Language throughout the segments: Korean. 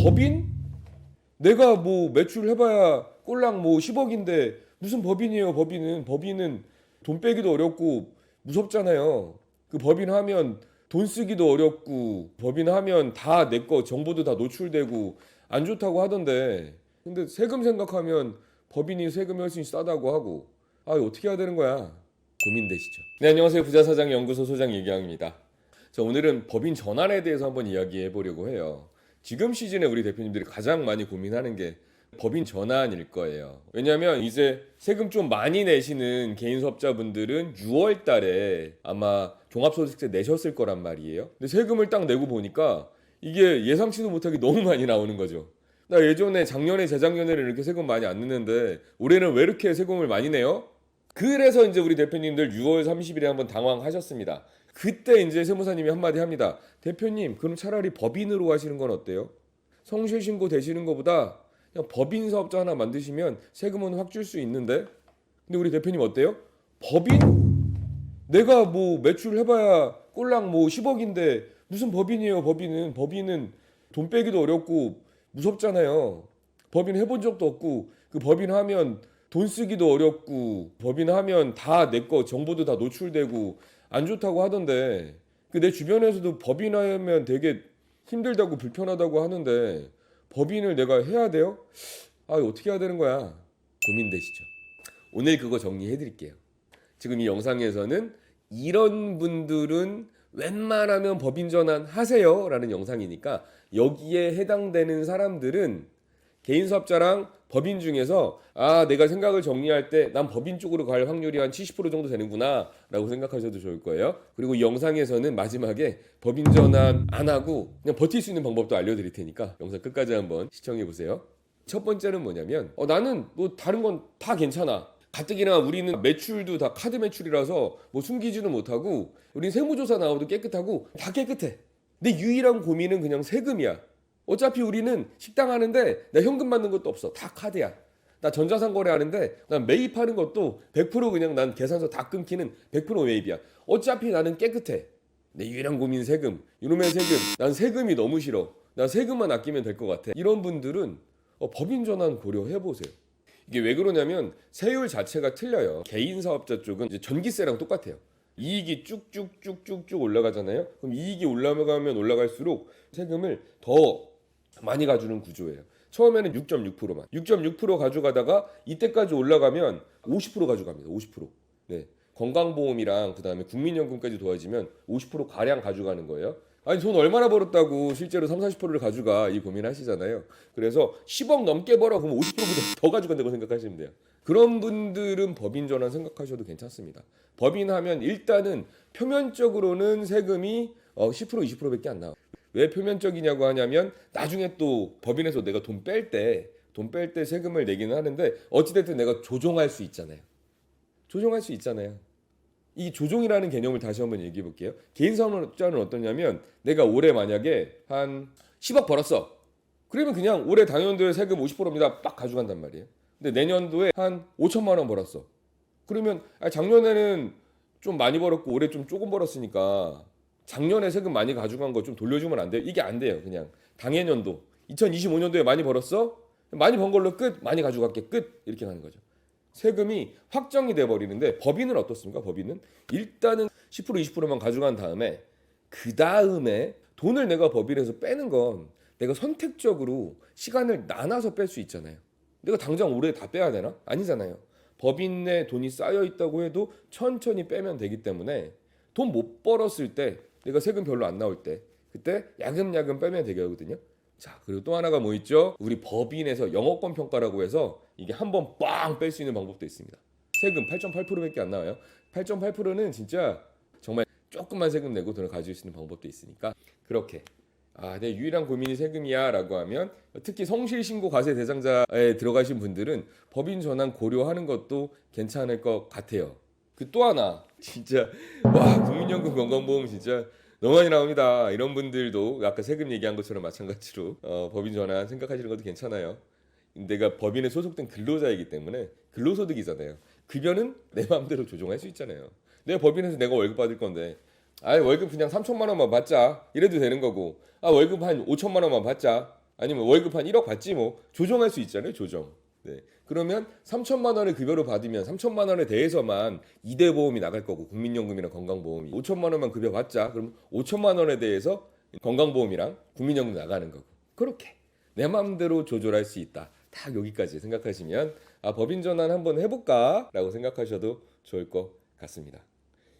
법인? 내가 뭐 매출 해봐야 꼴랑 뭐 10억인데 무슨 법인이에요? 법인은 돈 빼기도 어렵고 무섭잖아요. 그 법인 하면 돈 쓰기도 어렵고 법인 하면 다 내 거 정보도 다 노출되고 안 좋다고 하던데, 근데 세금 생각하면 법인이 세금이 훨씬 싸다고 하고, 아 이거 어떻게 해야 되는 거야? 고민되시죠? 네, 안녕하세요. 부자사장 연구소 소장 이경입니다. 자, 오늘은 법인 전환에 대해서 한번 이야기해 보려고 해요. 지금 시즌에 우리 대표님들이 가장 많이 고민하는 게 법인 전환일 거예요. 왜냐하면 이제 세금 좀 많이 내시는 개인 사업자분들은 6월 달에 아마 종합소득세 내셨을 거란 말이에요. 근데 세금을 딱 내고 보니까 이게 예상치도 못하게 너무 많이 나오는 거죠. 나 예전에 작년에 재작년에는 이렇게 세금 많이 안 냈는데 올해는 왜 이렇게 세금을 많이 내요? 그래서 이제 우리 대표님들 6월 30일에 한번 당황하셨습니다. 그때 이제 세무사님이 한마디 합니다. 대표님, 그럼 차라리 법인으로 하시는 건 어때요? 성실신고 되시는 것보다 그냥 법인 사업자 하나 만드시면 세금은 확 줄 수 있는데. 근데 우리 대표님 어때요? 법인? 내가 뭐 매출 해봐야 꼴랑 뭐 10억인데 무슨 법인이에요? 법인은 돈 빼기도 어렵고 무섭잖아요. 법인 해본 적도 없고, 그 법인 하면 돈 쓰기도 어렵고 법인 하면 다 내 거 정보도 다 노출되고 안 좋다고 하던데, 그 내 주변에서도 법인 하면 되게 힘들다고 불편하다고 하는데 법인을 내가 해야 돼요? 아 이거 어떻게 해야 되는 거야? 고민되시죠? 오늘 그거 정리해 드릴게요. 지금 이 영상에서는 이런 분들은 웬만하면 법인 전환 하세요 라는 영상이니까, 여기에 해당되는 사람들은 개인 사업자랑 법인 중에서 내가 생각을 정리할 때 난 법인 쪽으로 갈 확률이 한 70% 정도 되는구나 라고 생각하셔도 좋을 거예요. 그리고 이 영상에서는 마지막에 법인 전환 안 하고 그냥 버틸 수 있는 방법도 알려드릴 테니까 영상 끝까지 한번 시청해 보세요. 첫 번째는 뭐냐면, 나는 뭐 다른 건 다 괜찮아. 가뜩이나 우리는 매출도 다 카드 매출이라서 뭐 숨기지는 못하고, 우린 세무조사 나와도 깨끗하고 다 깨끗해. 내 유일한 고민은 그냥 세금이야. 어차피 우리는 식당 하는데 나 현금 받는 것도 없어. 다 카드야. 나 전자상거래 하는데 난 매입하는 것도 100% 그냥 난 계산서 다 끊기는 100% 매입이야. 어차피 나는 깨끗해. 내 유일한 고민 세금. 이놈의 세금. 난 세금이 너무 싫어. 난 세금만 아끼면 될 것 같아. 이런 분들은 법인 전환 고려해 보세요. 이게 왜 그러냐면 세율 자체가 틀려요. 개인 사업자 쪽은 이제 전기세랑 똑같아요. 이익이 쭉쭉쭉쭉쭉 올라가잖아요. 그럼 이익이 올라가면 올라갈수록 세금을 더 많이 가주는 구조예요. 처음에는 6.6%만 6.6% 가져가다가 이때까지 올라가면 50% 가져갑니다. 50%. 네. 건강보험이랑 그다음에 국민연금까지 도와지면 50% 가량 가져가는 거예요. 아니 돈 얼마나 벌었다고 실제로 30-40%를 가져가, 이 고민하시잖아요. 그래서 10억 넘게 벌어 그럼 50%보다 더 가져간다고 생각하시면 돼요. 그런 분들은 법인 전환 생각하셔도 괜찮습니다. 법인 하면 일단은 표면적으로는 세금이 10% 20%밖에 안 나와요. 왜 표면적이냐고 하냐면 나중에 또 법인에서 내가 돈 뺄 때 세금을 내기는 하는데 어찌됐든 내가 조정할 수 있잖아요. 조정할 수 있잖아요. 이 조정이라는 개념을 다시 한번 얘기해 볼게요. 개인 사업자는 어떠냐면, 내가 올해 만약에 한 10억 벌었어. 그러면 그냥 올해 당연도에 세금 50%입니다. 빡 가져간단 말이에요. 근데 내년도에 한 5천만 원 벌었어. 그러면 작년에는 좀 많이 벌었고 올해 좀 조금 벌었으니까 작년에 세금 많이 가져간 거 좀 돌려주면 안 돼요? 이게 안 돼요. 그냥 당해년도 2025년도에 많이 벌었어? 많이 번 걸로 끝. 많이 가져갈게 끝. 이렇게 가는 거죠. 세금이 확정이 돼 버리는데, 법인은 어떻습니까? 법인은 일단은 10% 20%만 가져간 다음에 그 다음에 돈을 내가 법인에서 빼는 건 내가 선택적으로 시간을 나눠서 뺄 수 있잖아요. 내가 당장 올해 다 빼야 되나? 아니잖아요. 법인에 돈이 쌓여 있다고 해도 천천히 빼면 되기 때문에 돈 못 벌었을 때, 내가 세금 별로 안 나올 때, 그때 야금야금 빼면 되거든요. 자, 그리고 또 하나가 뭐 있죠? 우리 법인에서 영업권 평가라고 해서 이게 한번 빵 뺄 수 있는 방법도 있습니다. 세금 8.8%밖에 안 나와요. 8.8%는 진짜 정말 조금만 세금 내고 돈을 가질 수 있는 방법도 있으니까, 그렇게 내 유일한 고민이 세금이야 라고 하면, 특히 성실신고 과세 대상자에 들어가신 분들은 법인 전환 고려하는 것도 괜찮을 것 같아요. 그 또 하나 진짜 국민연금 건강보험 진짜 너무 많이 나옵니다. 이런 분들도 아까 세금 얘기한 것처럼 마찬가지로 법인 전환 생각하시는 것도 괜찮아요. 내가 법인에 소속된 근로자이기 때문에 근로소득이잖아요. 급여는 내 마음대로 조정할 수 있잖아요. 내가 법인에서 내가 월급 받을 건데 아 월급 그냥 3천만 원만 받자 이래도 되는 거고, 아 월급 한 5천만 원만 받자, 아니면 월급 한 1억 받지 뭐, 조정할 수 있잖아요, 조정. 네. 그러면 3천만 원을 급여로 받으면 3천만 원에 대해서만 2대 보험이 나갈 거고, 국민연금이랑 건강보험이 5천만 원만 급여 받자, 그럼 5천만 원에 대해서 건강보험이랑 국민연금 나가는 거고, 그렇게 내 마음대로 조절할 수 있다. 딱 여기까지 생각하시면 아 법인 전환 한번 해볼까라고 생각하셔도 좋을 것 같습니다.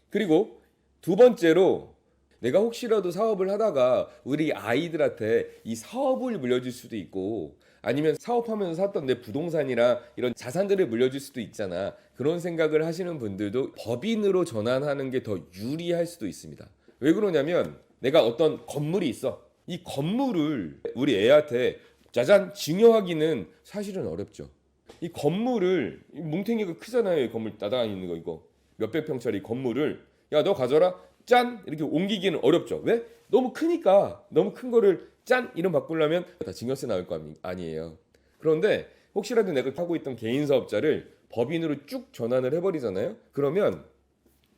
그리고 두 번째로, 내가 혹시라도 사업을 하다가 우리 아이들한테 이 사업을 물려줄 수도 있고, 아니면 사업하면서 샀던 내 부동산이나 이런 자산들을 물려줄 수도 있잖아. 그런 생각을 하시는 분들도 법인으로 전환하는 게 더 유리할 수도 있습니다. 왜 그러냐면, 내가 어떤 건물이 있어. 이 건물을 우리 애한테 짜잔 증여하기는 사실은 어렵죠. 이 건물을, 이 뭉탱이가 크잖아요. 이 건물 따다니 있는 거, 이거 몇백 평짜리 건물을 야 너 가져라 짠 이렇게 옮기기는 어렵죠. 왜? 너무 크니까. 너무 큰 거를 짠 이름 바꾸려면 다 증여세 나올 거 아니에요. 그런데 혹시라도 내가 하고 있던 개인 사업자를 법인으로 쭉 전환을 해버리잖아요. 그러면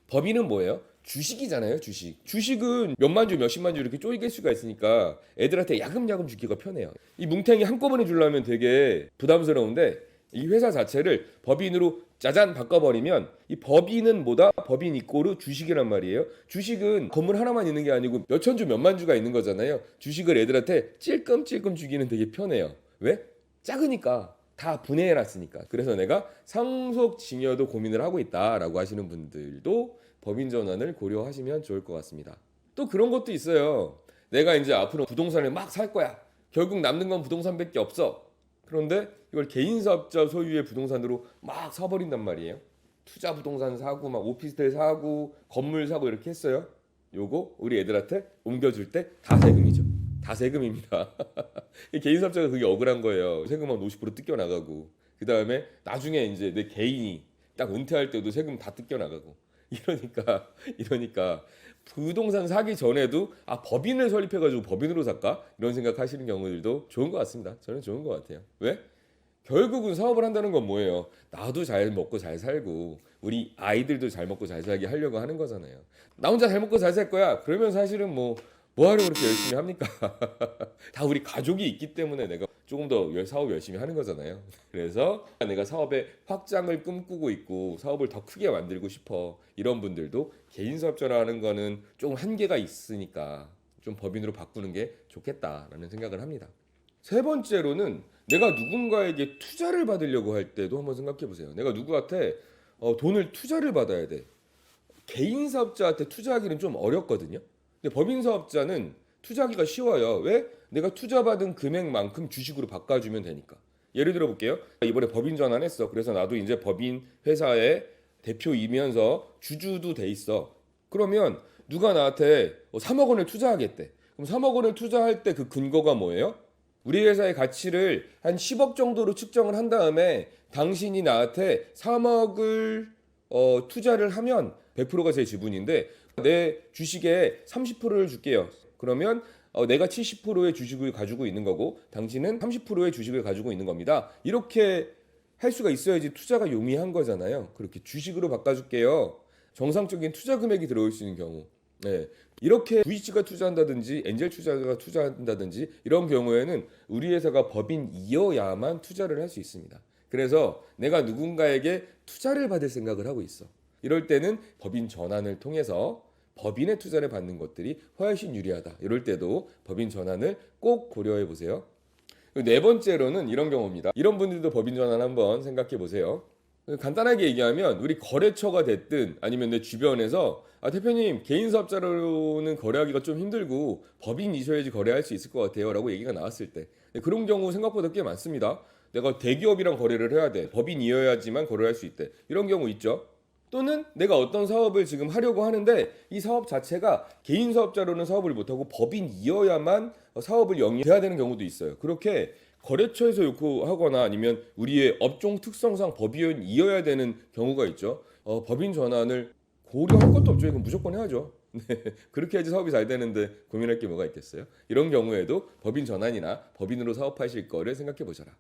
법인은 뭐예요? 주식이잖아요, 주식. 주식은 몇만 주, 몇십만 주 이렇게 쪼개길 수가 있으니까 애들한테 야금야금 주기가 편해요. 이 뭉탱이 한꺼번에 주려면 되게 부담스러운데, 이 회사 자체를 법인으로 짜잔 바꿔버리면, 이 법인은 뭐다? 법인 이꼬르 주식이란 말이에요. 주식은 건물 하나만 있는 게 아니고 몇천 주, 몇만 주가 있는 거잖아요. 주식을 애들한테 찔끔찔끔 주기는 되게 편해요. 왜? 작으니까. 다 분해해놨으니까. 그래서 내가 상속 증여도 고민을 하고 있다라고 하시는 분들도 법인 전환을 고려하시면 좋을 것 같습니다. 또 그런 것도 있어요. 내가 이제 앞으로 부동산을 막 살 거야. 결국 남는 건 부동산밖에 없어. 그런데 이걸 개인 사업자 소유의 부동산으로 막 사버린단 말이에요. 투자 부동산 사고, 막 오피스텔 사고, 건물 사고 이렇게 했어요. 요거 우리 애들한테 옮겨줄 때 다 세금이죠. 다 세금입니다. 개인 사업자가 그게 억울한 거예요. 세금만 50% 뜯겨 나가고, 그 다음에 나중에 이제 내 개인이 딱 은퇴할 때도 세금 다 뜯겨 나가고, 이러니까 부동산 사기 전에도 아 법인을 설립해가지고 법인으로 살까 이런 생각하시는 경우들도 좋은 것 같습니다. 저는 좋은 것 같아요. 왜? 결국은 사업을 한다는 건 뭐예요? 나도 잘 먹고 잘 살고 우리 아이들도 잘 먹고 잘 살게 하려고 하는 거잖아요. 나 혼자 잘 먹고 잘 살 거야. 그러면 사실은 뭐 하려고 그렇게 열심히 합니까? 다 우리 가족이 있기 때문에 내가 조금 더 사업 열심히 하는 거잖아요. 그래서 내가 사업의 확장을 꿈꾸고 있고 사업을 더 크게 만들고 싶어. 이런 분들도 개인 사업자로 하는 거는 좀 한계가 있으니까 좀 법인으로 바꾸는 게 좋겠다라는 생각을 합니다. 세 번째로는, 내가 누군가에게 투자를 받으려고 할 때도 한번 생각해 보세요. 내가 누구한테 돈을 투자를 받아야 돼. 개인 사업자한테 투자하기는 좀 어렵거든요. 근데 법인 사업자는 투자하기가 쉬워요. 왜? 내가 투자받은 금액만큼 주식으로 바꿔주면 되니까. 예를 들어 볼게요. 이번에 법인 전환했어. 그래서 나도 이제 법인 회사의 대표이면서 주주도 돼 있어. 그러면 누가 나한테 3억 원을 투자하겠대. 그럼 3억 원을 투자할 때 그 근거가 뭐예요? 우리 회사의 가치를 한 10억 정도로 측정을 한 다음에 당신이 나한테 3억을 투자를 하면 100%가 제 지분인데 내 주식의 30%를 줄게요. 그러면 내가 70%의 주식을 가지고 있는 거고 당신은 30%의 주식을 가지고 있는 겁니다. 이렇게 할 수가 있어야지 투자가 용이한 거잖아요. 그렇게 주식으로 바꿔줄게요. 정상적인 투자 금액이 들어올 수 있는 경우. 네. 이렇게 VC가 투자한다든지 엔젤 투자자가 투자한다든지 이런 경우에는 우리 회사가 법인이어야만 투자를 할 수 있습니다. 그래서 내가 누군가에게 투자를 받을 생각을 하고 있어. 이럴 때는 법인 전환을 통해서 법인의 투자를 받는 것들이 훨씬 유리하다. 이럴 때도 법인 전환을 꼭 고려해 보세요. 네 번째로는 이런 경우입니다. 이런 분들도 법인 전환 한번 생각해 보세요. 간단하게 얘기하면 우리 거래처가 됐든 아니면 내 주변에서 대표님 개인 사업자로는 거래하기가 좀 힘들고 법인이셔야지 거래할 수 있을 것 같아요 라고 얘기가 나왔을 때, 그런 경우 생각보다 꽤 많습니다. 내가 대기업이랑 거래를 해야 돼. 법인이어야지만 거래할 수 있대. 이런 경우 있죠. 또는 내가 어떤 사업을 지금 하려고 하는데 이 사업 자체가 개인 사업자로는 사업을 못하고 법인이어야만 사업을 영위해야 되는 경우도 있어요. 그렇게 거래처에서 요구하거나 아니면 우리의 업종 특성상 법인이어야 되는 경우가 있죠. 법인 전환을 고려할 것도 없죠. 이건 무조건 해야죠. 네, 그렇게 해야지 사업이 잘 되는데 고민할 게 뭐가 있겠어요. 이런 경우에도 법인 전환이나 법인으로 사업하실 거를 생각해 보셔라.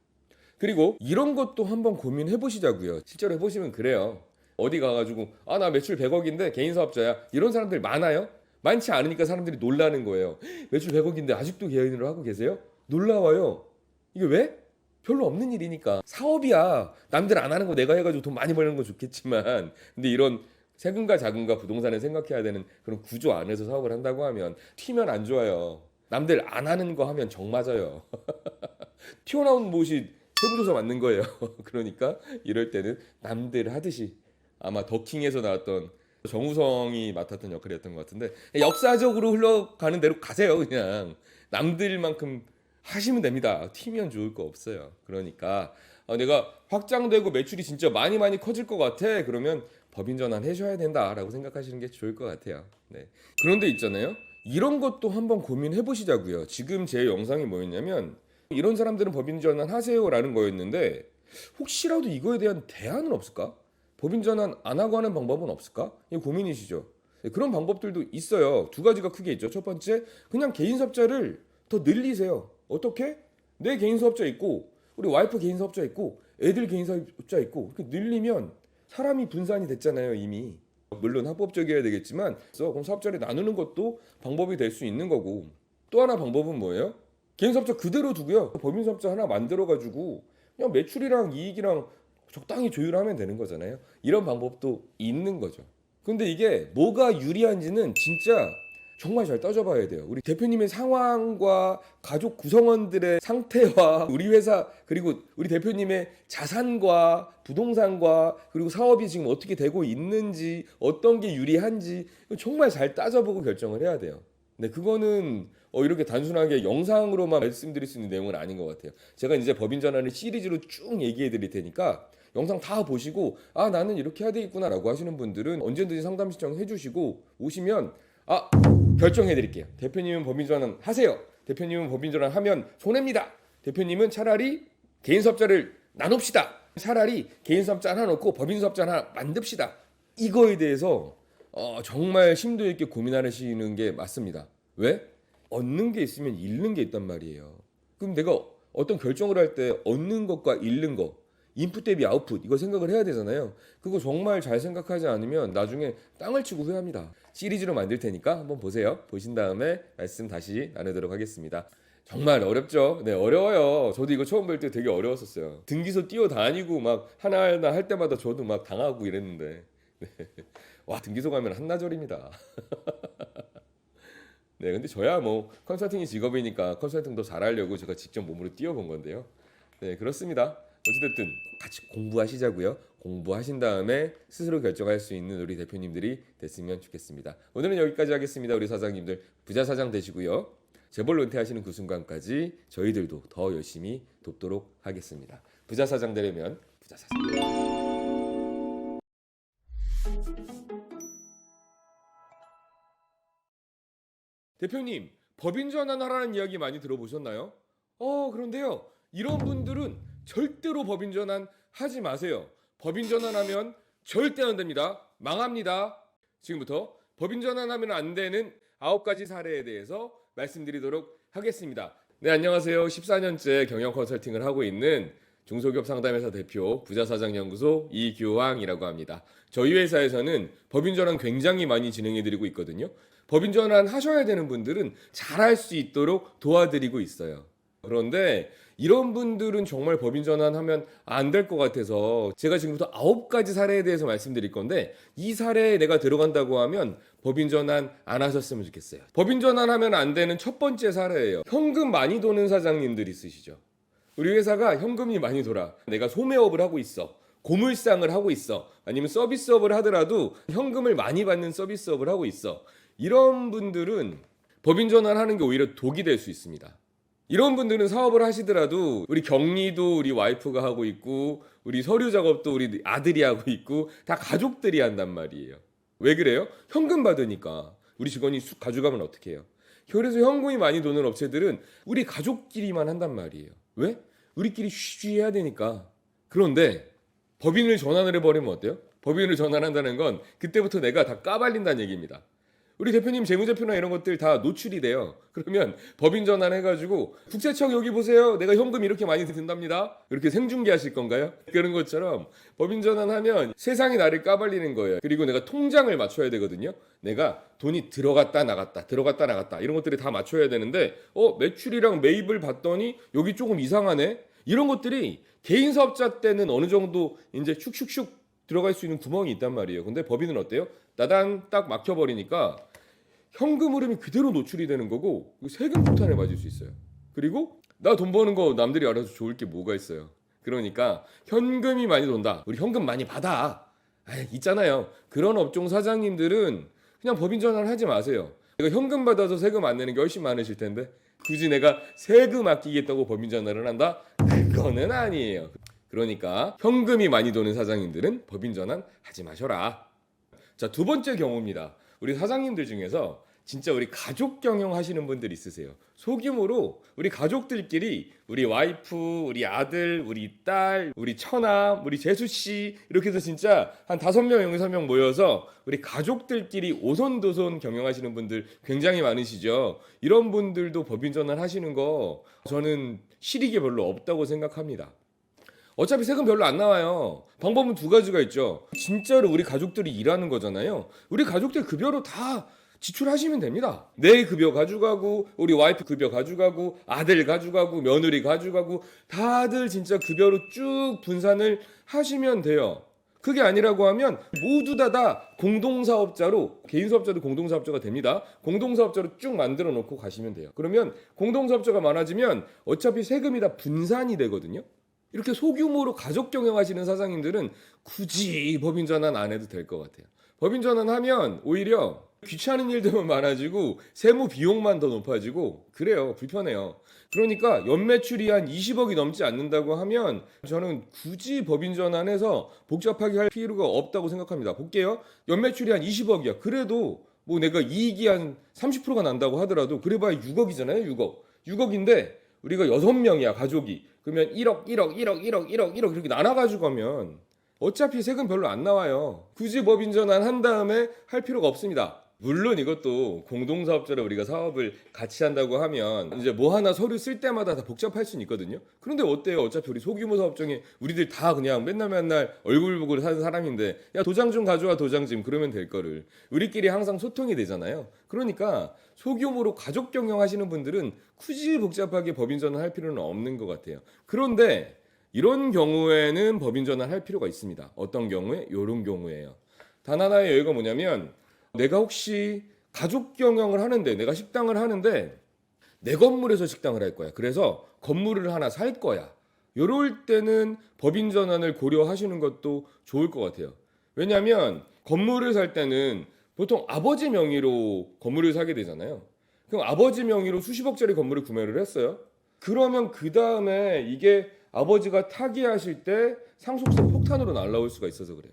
그리고 이런 것도 한번 고민해 보시자고요. 실제로 해보시면 그래요. 어디 가가지고 나 매출 100억인데 개인 사업자야. 이런 사람들 많아요. 많지 않으니까 사람들이 놀라는 거예요. 매출 100억인데 아직도 개인으로 하고 계세요? 놀라워요. 이게 왜? 별로 없는 일이니까. 사업이야. 남들 안 하는 거 내가 해가지고 돈 많이 버는 건 좋겠지만, 근데 이런 세금과 자금과 부동산을 생각해야 되는 그런 구조 안에서 사업을 한다고 하면 튀면 안 좋아요. 남들 안 하는 거 하면 정 맞아요. 튀어나온 못이 세무조사 맞는 거예요. 그러니까 이럴 때는 남들 하듯이, 아마 더킹에서 나왔던 정우성이 맡았던 역할이었던 것 같은데, 역사적으로 흘러가는 대로 가세요. 그냥 남들만큼 하시면 됩니다. 튀면 좋을 거 없어요. 그러니까 내가 확장되고 매출이 진짜 많이 커질 것 같아. 그러면 법인 전환 해줘야 된다라고 생각하시는 게 좋을 것 같아요. 네. 그런데 있잖아요. 이런 것도 한번 고민해 보시자고요. 지금 제 영상이 뭐였냐면, 이런 사람들은 법인 전환 하세요라는 거였는데, 혹시라도 이거에 대한 대안은 없을까? 법인 전환 안 하고 하는 방법은 없을까? 이게 고민이시죠. 네, 그런 방법들도 있어요. 두 가지가 크게 있죠. 첫 번째, 그냥 개인 사업자를 더 늘리세요. 어떻게? 내 개인 사업자 있고, 우리 와이프 개인 사업자 있고, 애들 개인 사업자 있고, 이렇게 늘리면 사람이 분산이 됐잖아요, 이미. 물론 합법적이어야 되겠지만, 그럼 사업자를 나누는 것도 방법이 될 수 있는 거고. 또 하나 방법은 뭐예요? 개인 사업자 그대로 두고요. 법인 사업자 하나 만들어가지고 그냥 매출이랑 이익이랑 적당히 조율하면 되는 거잖아요. 이런 방법도 있는 거죠. 근데 이게 뭐가 유리한지는 진짜 정말 잘 따져봐야 돼요. 우리 대표님의 상황과 가족 구성원들의 상태와 우리 회사, 그리고 우리 대표님의 자산과 부동산과 그리고 사업이 지금 어떻게 되고 있는지, 어떤 게 유리한지 정말 잘 따져보고 결정을 해야 돼요. 근데 그거는 이렇게 단순하게 영상으로만 말씀드릴 수 있는 내용은 아닌 것 같아요. 제가 이제 법인 전환을 시리즈로 쭉 얘기해 드릴 테니까 영상 다 보시고, 아, 나는 이렇게 해야 되겠구나 라고 하시는 분들은 언제든지 상담 신청해 주시고 오시면, 결정해 드릴게요. 대표님은 법인 전환 하세요. 대표님은 법인 전환 하면 손해입니다. 대표님은 차라리 개인 사업자를 나눕시다. 차라리 개인 사업자 하나 놓고 법인 사업자 하나 만듭시다. 이거에 대해서 정말 심도 있게 고민하시는 게 맞습니다. 왜? 얻는 게 있으면 잃는 게 있단 말이에요. 그럼 내가 어떤 결정을 할 때 얻는 것과 잃는 것, 인풋 대비 아웃풋, 이거 생각을 해야 되잖아요. 그거 정말 잘 생각하지 않으면 나중에 땅을 치고 후회합니다. 시리즈로 만들 테니까 한번 보세요. 보신 다음에 말씀 다시 나누도록 하겠습니다. 정말 어렵죠? 네, 어려워요. 저도 이거 처음 볼 때 되게 어려웠었어요. 등기소 뛰어다니고 막 하나하나 할 때마다 저도 막 당하고 이랬는데, 네. 와, 등기소 가면 한나절입니다. 네, 근데 저야 뭐 컨설팅이 직업이니까 컨설팅 더 잘하려고 제가 직접 몸으로 뛰어본 건데요. 네, 그렇습니다. 어찌됐든 같이 공부하시자고요. 공부하신 다음에 스스로 결정할 수 있는 우리 대표님들이 됐으면 좋겠습니다. 오늘은 여기까지 하겠습니다. 우리 사장님들 부자 사장 되시고요. 재벌 은퇴하시는 그 순간까지 저희들도 더 열심히 돕도록 하겠습니다. 부자 사장 되려면 부자 사장. 대표님, 법인 전환하라는 이야기 많이 들어보셨나요? 그런데요. 이런 분들은 절대로 법인 전환 하지 마세요. 법인 전환하면 절대 안 됩니다. 망합니다. 지금부터 법인 전환하면 안 되는 9가지 사례에 대해서 말씀드리도록 하겠습니다. 네, 안녕하세요. 14년째 경영 컨설팅을 하고 있는 중소기업 상담회사 대표 부자사장연구소 이규황이라고 합니다. 저희 회사에서는 법인 전환 굉장히 많이 진행해드리고 있거든요. 법인 전환 하셔야 되는 분들은 잘할 수 있도록 도와드리고 있어요. 그런데 이런 분들은 정말 법인 전환하면 안 될 것 같아서 제가 지금부터 9가지 사례에 대해서 말씀드릴 건데, 이 사례에 내가 들어간다고 하면 법인 전환 안 하셨으면 좋겠어요. 법인 전환하면 안 되는 첫 번째 사례예요. 현금 많이 도는 사장님들 있으시죠? 우리 회사가 현금이 많이 돌아. 내가 소매업을 하고 있어. 고물상을 하고 있어. 아니면 서비스업을 하더라도 현금을 많이 받는 서비스업을 하고 있어. 이런 분들은 법인 전환하는 게 오히려 독이 될 수 있습니다. 이런 분들은 사업을 하시더라도 우리 격리도 우리 와이프가 하고 있고, 우리 서류 작업도 우리 아들이 하고 있고, 다 가족들이 한단 말이에요. 왜 그래요? 현금 받으니까. 우리 직원이 쑥 가져가면 어떻게 해요? 그래서 현금이 많이 도는 업체들은 우리 가족끼리만 한단 말이에요. 왜? 우리끼리 쉬쉬 해야 되니까. 그런데 법인을 전환을 해버리면 어때요? 법인을 전환한다는 건 그때부터 내가 다 까발린다는 얘기입니다. 우리 대표님 재무제표나 이런 것들 다 노출이 돼요. 그러면 법인 전환해가지고 국세청 여기 보세요. 내가 현금 이렇게 많이 든답니다. 이렇게 생중계하실 건가요? 그런 것처럼 법인 전환하면 세상이 나를 까발리는 거예요. 그리고 내가 통장을 맞춰야 되거든요. 내가 돈이 들어갔다 나갔다 들어갔다 나갔다 이런 것들이 다 맞춰야 되는데 매출이랑 매입을 봤더니 여기 조금 이상하네. 이런 것들이 개인 사업자 때는 어느 정도 이제 슉슉슉 들어갈 수 있는 구멍이 있단 말이에요. 근데 법인은 어때요? 나단 딱 막혀버리니까 현금 흐름이 그대로 노출이 되는 거고 세금 폭탄에 맞을 수 있어요. 그리고 나 돈 버는 거 남들이 알아서 좋을 게 뭐가 있어요. 그러니까 현금이 많이 돈다. 우리 현금 많이 받아. 있잖아요. 그런 업종 사장님들은 그냥 법인 전환을 하지 마세요. 내가 현금 받아서 세금 안 내는 게 훨씬 많으실 텐데 굳이 내가 세금 아끼겠다고 법인 전환을 한다? 그거는 아니에요. 그러니까 현금이 많이 도는 사장님들은 법인 전환 하지 마셔라. 자, 두 번째 경우입니다. 우리 사장님들 중에서 진짜 우리 가족 경영 하시는 분들 있으세요. 소규모로 우리 가족들끼리 우리 와이프, 우리 아들, 우리 딸, 우리 처남, 우리 재수씨 이렇게 해서 진짜 한 5명, 6명 모여서 우리 가족들끼리 오손도손 경영하시는 분들 굉장히 많으시죠. 이런 분들도 법인 전환 하시는 거 저는 실익이 별로 없다고 생각합니다. 어차피 세금 별로 안 나와요. 방법은 두 가지가 있죠. 진짜로 우리 가족들이 일하는 거잖아요. 우리 가족들 급여로 다 지출하시면 됩니다. 내 급여 가져가고 우리 와이프 급여 가져가고 아들 가져가고 며느리 가져가고 다들 진짜 급여로 쭉 분산을 하시면 돼요. 그게 아니라고 하면 모두 다 공동사업자로 개인 사업자도 공동사업자가 됩니다. 공동사업자로 쭉 만들어 놓고 가시면 돼요. 그러면 공동사업자가 많아지면 어차피 세금이 다 분산이 되거든요. 이렇게 소규모로 가족 경영하시는 사장님들은 굳이 법인 전환 안 해도 될 것 같아요. 법인 전환하면 오히려 귀찮은 일들만 많아지고 세무 비용만 더 높아지고 그래요. 불편해요. 그러니까 연매출이 한 20억이 넘지 않는다고 하면 저는 굳이 법인 전환해서 복잡하게 할 필요가 없다고 생각합니다. 볼게요. 연매출이 한 20억이야. 그래도 뭐 내가 이익이 한 30%가 난다고 하더라도 그래봐야 6억이잖아요. 6억. 6억인데 우리가 6명이야 가족이. 그러면 1억, 1억, 1억, 1억, 1억, 1억 이렇게 나눠가지고 하면 어차피 세금 별로 안 나와요. 굳이 법인 전환 한 다음에 할 필요가 없습니다. 물론 이것도 공동사업자로 우리가 사업을 같이 한다고 하면 이제 뭐 하나 서류 쓸 때마다 다 복잡할 수는 있거든요. 그런데 어때요? 어차피 우리 소규모 사업 중에 우리들 다 그냥 맨날 얼굴 보고 사는 사람인데 야 도장 좀 가져와 도장 좀 그러면 될 거를 우리끼리 항상 소통이 되잖아요. 그러니까 소규모로 가족 경영하시는 분들은 굳이 복잡하게 법인 전환할 필요는 없는 것 같아요. 그런데 이런 경우에는 법인 전환할 필요가 있습니다. 어떤 경우에? 이런 경우에요. 단 하나의 여유가 뭐냐면 내가 혹시 가족 경영을 하는데 내가 식당을 하는데 내 건물에서 식당을 할 거야. 그래서 건물을 하나 살 거야. 이럴 때는 법인 전환을 고려하시는 것도 좋을 것 같아요. 왜냐하면 건물을 살 때는 보통 아버지 명의로 건물을 사게 되잖아요. 그럼 아버지 명의로 수십억짜리 건물을 구매를 했어요. 그러면 그 다음에 이게 아버지가 타계하실 때 상속세 폭탄으로 날라올 수가 있어서 그래요.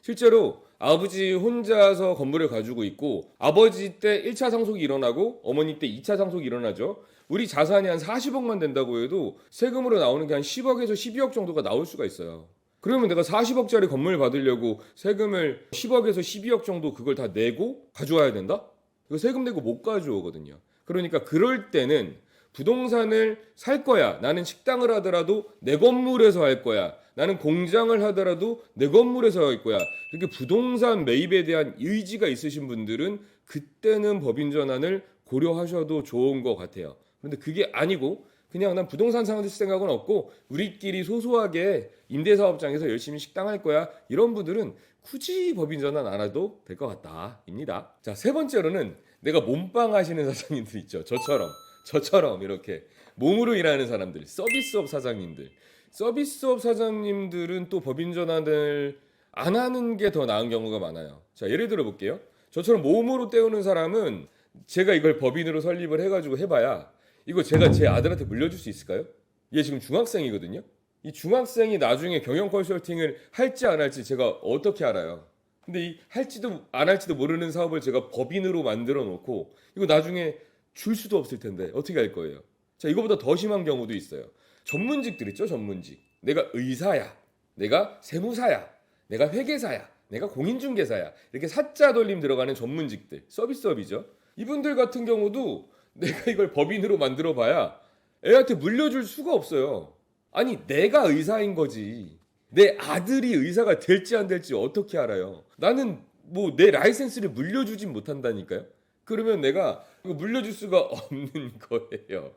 실제로 아버지 혼자서 건물을 가지고 있고 아버지 때 1차 상속이 일어나고 어머니 때 2차 상속이 일어나죠. 우리 자산이 한 40억만 된다고 해도 세금으로 나오는 게 한 10억에서 12억 정도가 나올 수가 있어요. 그러면 내가 40억짜리 건물 받으려고 세금을 10억에서 12억 정도 그걸 다 내고 가져와야 된다? 이거 세금 내고 못 가져오거든요. 그러니까 그럴 때는 부동산을 살 거야. 나는 식당을 하더라도 내 건물에서 할 거야. 나는 공장을 하더라도 내 건물에서 할 거야. 이렇게 부동산 매입에 대한 의지가 있으신 분들은 그때는 법인 전환을 고려하셔도 좋은 것 같아요. 그런데 그게 아니고 그냥 난 부동산 상실 생각은 없고 우리끼리 소소하게 임대사업장에서 열심히 식당 할 거야. 이런 분들은 굳이 법인 전환 안 해도 될 것 같다. 입니다. 자, 세 번째로는 내가 몸빵 하시는 사장님들 있죠. 저처럼 이렇게 몸으로 일하는 사람들, 서비스업 사장님들. 서비스업 사장님들은 또 법인 전환을 안 하는 게 더 나은 경우가 많아요. 자, 예를 들어 볼게요. 저처럼 몸으로 때우는 사람은 제가 이걸 법인으로 설립을 해가지고 해봐야 이거 제가 제 아들한테 물려줄 수 있을까요? 얘 지금 중학생이거든요. 이 중학생이 나중에 경영 컨설팅을 할지 안 할지 제가 어떻게 알아요? 근데 이 할지도 안 할지도 모르는 사업을 제가 법인으로 만들어 놓고 이거 나중에 줄 수도 없을 텐데 어떻게 할 거예요? 자, 이거보다 더 심한 경우도 있어요. 전문직들 있죠, 전문직. 내가 의사야, 내가 세무사야, 내가 회계사야. 내가 공인중개사야. 이렇게 사자 돌림 들어가는 전문직들, 서비스업이죠. 이분들 같은 경우도 내가 이걸 법인으로 만들어 봐야 애한테 물려줄 수가 없어요. 아니, 내가 의사인 거지. 내 아들이 의사가 될지 안 될지 어떻게 알아요? 나는 뭐 내 라이센스를 물려주진 못한다니까요. 그러면 내가 이거 물려줄 수가 없는 거예요.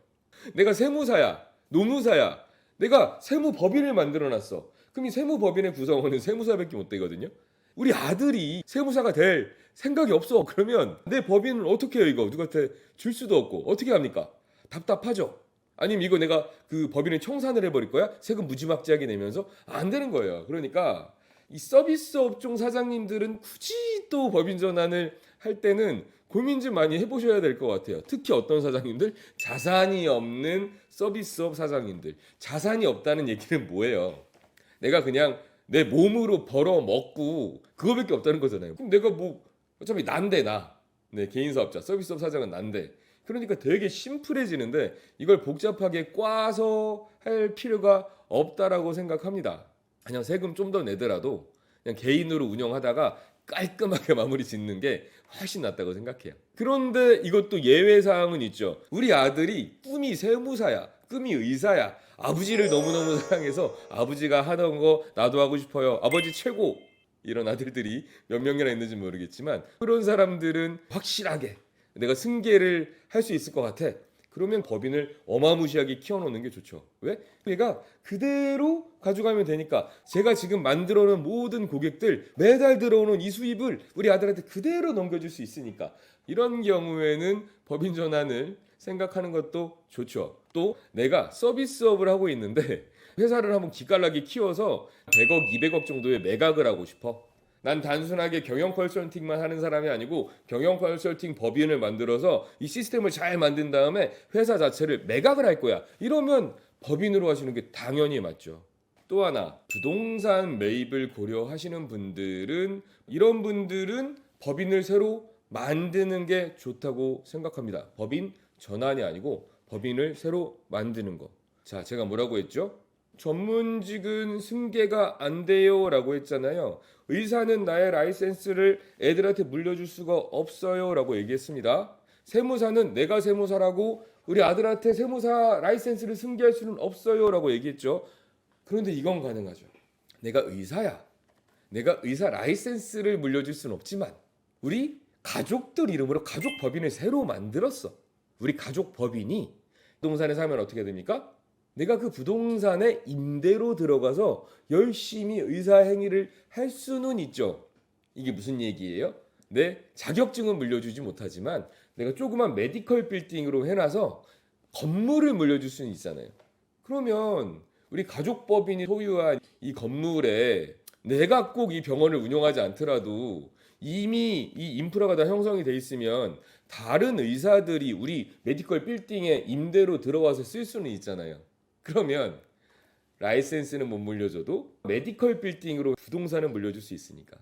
내가 세무사야, 노무사야. 내가 세무법인을 만들어놨어. 그럼 이 세무법인의 구성원은 세무사밖에 못 되거든요. 우리 아들이 세무사가 될 생각이 없어. 그러면 내 법인을 어떻게 해요? 이거 누구한테 줄 수도 없고 어떻게 합니까? 답답하죠. 아니면 이거 내가 그 법인을 청산을 해버릴 거야? 세금 무지막지하게 내면서 안 되는 거예요. 그러니까 이 서비스 업종 사장님들은 굳이 또 법인 전환을 할 때는 고민 좀 많이 해보셔야 될 것 같아요. 특히 어떤 사장님들? 자산이 없는 서비스업 사장님들. 자산이 없다는 얘기는 뭐예요? 내가 그냥 내 몸으로 벌어 먹고 그거밖에 없다는 거잖아요. 그럼 내가 뭐 어차피 난데 나. 네, 개인 사업자, 서비스업 사장은 난데. 그러니까 되게 심플해지는데 이걸 복잡하게 꽈서 할 필요가 없다라고 생각합니다. 그냥 세금 좀 더 내더라도 그냥 개인으로 운영하다가 깔끔하게 마무리 짓는 게 훨씬 낫다고 생각해요. 그런데 이것도 예외 사항은 있죠. 우리 아들이 꿈이 세무사야, 꿈이 의사야. 아버지를 너무너무 사랑해서 아버지가 하던 거 나도 하고 싶어요. 아버지 최고. 이런 아들들이 몇 명이나 있는지 모르겠지만 그런 사람들은 확실하게 내가 승계를 할 수 있을 것 같아. 그러면 법인을 어마무시하게 키워놓는 게 좋죠. 왜? 얘가 그대로 가져가면 되니까 제가 지금 만들어 놓은 모든 고객들 매달 들어오는 이 수입을 우리 아들한테 그대로 넘겨줄 수 있으니까 이런 경우에는 법인 전환을 생각하는 것도 좋죠. 또 내가 서비스업을 하고 있는데 회사를 한번 기깔나게 키워서 100억, 200억 정도의 매각을 하고 싶어. 난 단순하게 경영 컨설팅만 하는 사람이 아니고 경영 컨설팅 법인을 만들어서 이 시스템을 잘 만든 다음에 회사 자체를 매각을 할 거야. 이러면 법인으로 하시는 게 당연히 맞죠. 또 하나, 부동산 매입을 고려하시는 분들은 이런 분들은 법인을 새로 만드는 게 좋다고 생각합니다. 법인 전환이 아니고 법인을 새로 만드는 거. 자, 제가 뭐라고 했죠? 전문직은 승계가 안 돼요 라고 했잖아요. 의사는 나의 라이센스를 애들한테 물려줄 수가 없어요 라고 얘기했습니다. 세무사는 내가 세무사라고 우리 아들한테 세무사 라이센스를 승계할 수는 없어요 라고 얘기했죠. 그런데 이건 가능하죠. 내가 의사야. 내가 의사 라이센스를 물려줄 수는 없지만 우리 가족들 이름으로 가족 법인을 새로 만들었어. 우리 가족 법인이 부동산에 사면 어떻게 됩니까? 내가 그 부동산에 임대로 들어가서 열심히 의사 행위를 할 수는 있죠. 이게 무슨 얘기예요? 내 자격증은 물려주지 못하지만 내가 조그만 메디컬 빌딩으로 해놔서 건물을 물려줄 수는 있잖아요. 그러면 우리 가족법인이 소유한 이 건물에 내가 꼭 이 병원을 운영하지 않더라도 이미 이 인프라가 다 형성이 돼 있으면 다른 의사들이 우리 메디컬 빌딩에 임대로 들어와서 쓸 수는 있잖아요. 그러면 라이센스는 못 물려줘도 메디컬 빌딩으로 부동산을 물려줄 수 있으니까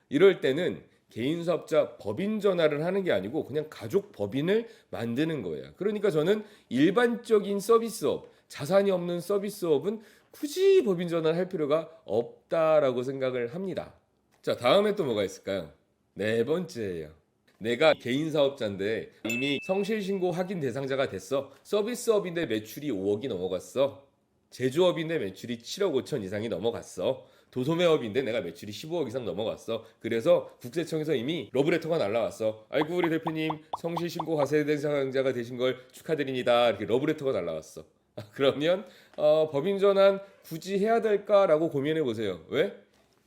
이럴 때는 개인 사업자 법인 전환을 하는 게 아니고 그냥 가족 법인을 만드는 거예요. 그러니까 저는 일반적인 서비스업, 자산이 없는 서비스업은 굳이 법인 전환할 필요가 없다라고 생각을 합니다. 자, 다음에 또 뭐가 있을까요? 네 번째예요. 내가 개인 사업자인데 이미 성실신고 확인 대상자가 됐어. 서비스업인데 매출이 5억이 넘어갔어. 제조업인데 매출이 7억 5천 이상이 넘어갔어. 도소매업인데 내가 매출이 15억 이상 넘어갔어. 그래서 국세청에서 이미 러브레터가 날라왔어. 아이고 우리 대표님 성실신고 과세 대상자가 되신 걸 축하드립니다. 이렇게 러브레터가 날라왔어. 그러면 법인 전환 굳이 해야 될까라고 고민해 보세요. 왜?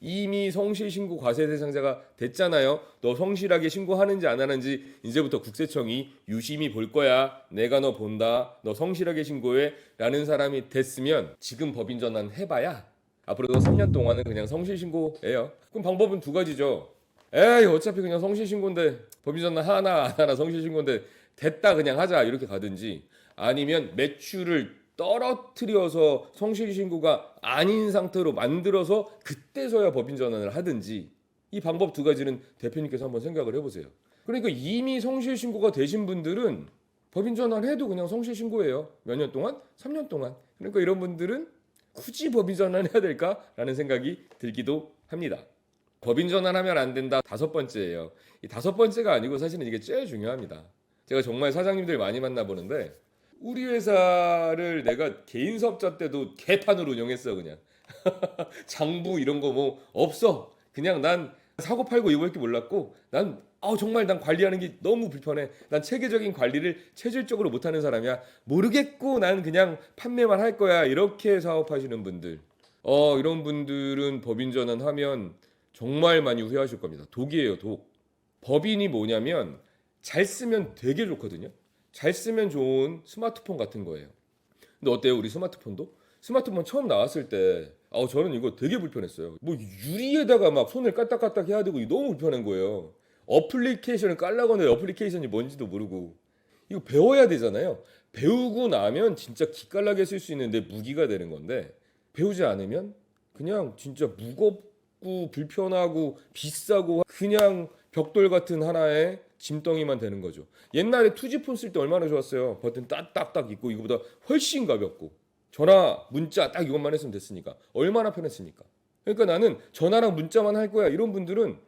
이미 성실신고 과세 대상자가 됐잖아요. 너 성실하게 신고하는지 안 하는지 이제부터 국세청이 유심히 볼 거야. 내가 너 본다. 너 성실하게 신고해. 라는 사람이 됐으면 지금 법인 전환 해봐야 앞으로도 3년 동안은 그냥 성실신고해요. 그럼 방법은 두 가지죠. 에이 어차피 그냥 성실신고인데 법인 전환 하나 안 하나 성실신고인데 됐다 그냥 하자 이렇게 가든지 아니면 매출을 떨어뜨려서 성실신고가 아닌 상태로 만들어서 그때서야 법인 전환을 하든지 이 방법 두 가지는 대표님께서 한번 생각을 해보세요. 그러니까 이미 성실신고가 되신 분들은 법인 전환해도 그냥 성실신고예요. 몇 년 동안? 3년 동안. 그러니까 이런 분들은 굳이 법인 전환해야 될까라는 생각이 들기도 합니다. 법인 전환하면 안 된다. 5번째예요. 이 5번째가 아니고 사실은 이게 제일 중요합니다. 제가 정말 사장님들 많이 만나보는데 우리 회사를 내가 개인 사업자 때도 개판으로 운영했어 그냥. 장부 이런 거 뭐 없어. 그냥 난 사고 팔고 이거밖에 몰랐고 난 정말 난 관리하는 게 너무 불편해. 난 체계적인 관리를 체질적으로 못하는 사람이야. 모르겠고 난 그냥 판매만 할 거야. 이렇게 사업하시는 분들. 이런 분들은 법인 전환하면 정말 많이 후회하실 겁니다. 독이에요, 독. 법인이 뭐냐면 잘 쓰면 되게 좋거든요. 잘 쓰면 좋은 스마트폰 같은 거예요. 근데 어때요? 우리 스마트폰도? 스마트폰 처음 나왔을 때 저는 이거 되게 불편했어요. 뭐 유리에다가 막 손을 까딱까딱 해야 되고 너무 불편한 거예요. 어플리케이션을 깔라고 하는데 어플리케이션이 뭔지도 모르고 이거 배워야 되잖아요. 배우고 나면 진짜 기깔나게 쓸 수 있는데 무기가 되는 건데 배우지 않으면 그냥 진짜 무겁고 불편하고 비싸고 그냥 벽돌 같은 하나의 짐덩이만 되는 거죠. 옛날에 투지폰 쓸 때 얼마나 좋았어요. 버튼 딱딱딱 있고 이거보다 훨씬 가볍고 전화, 문자 딱 이것만 했으면 됐으니까 얼마나 편했습니까? 그러니까 나는 전화랑 문자만 할 거야. 이런 분들은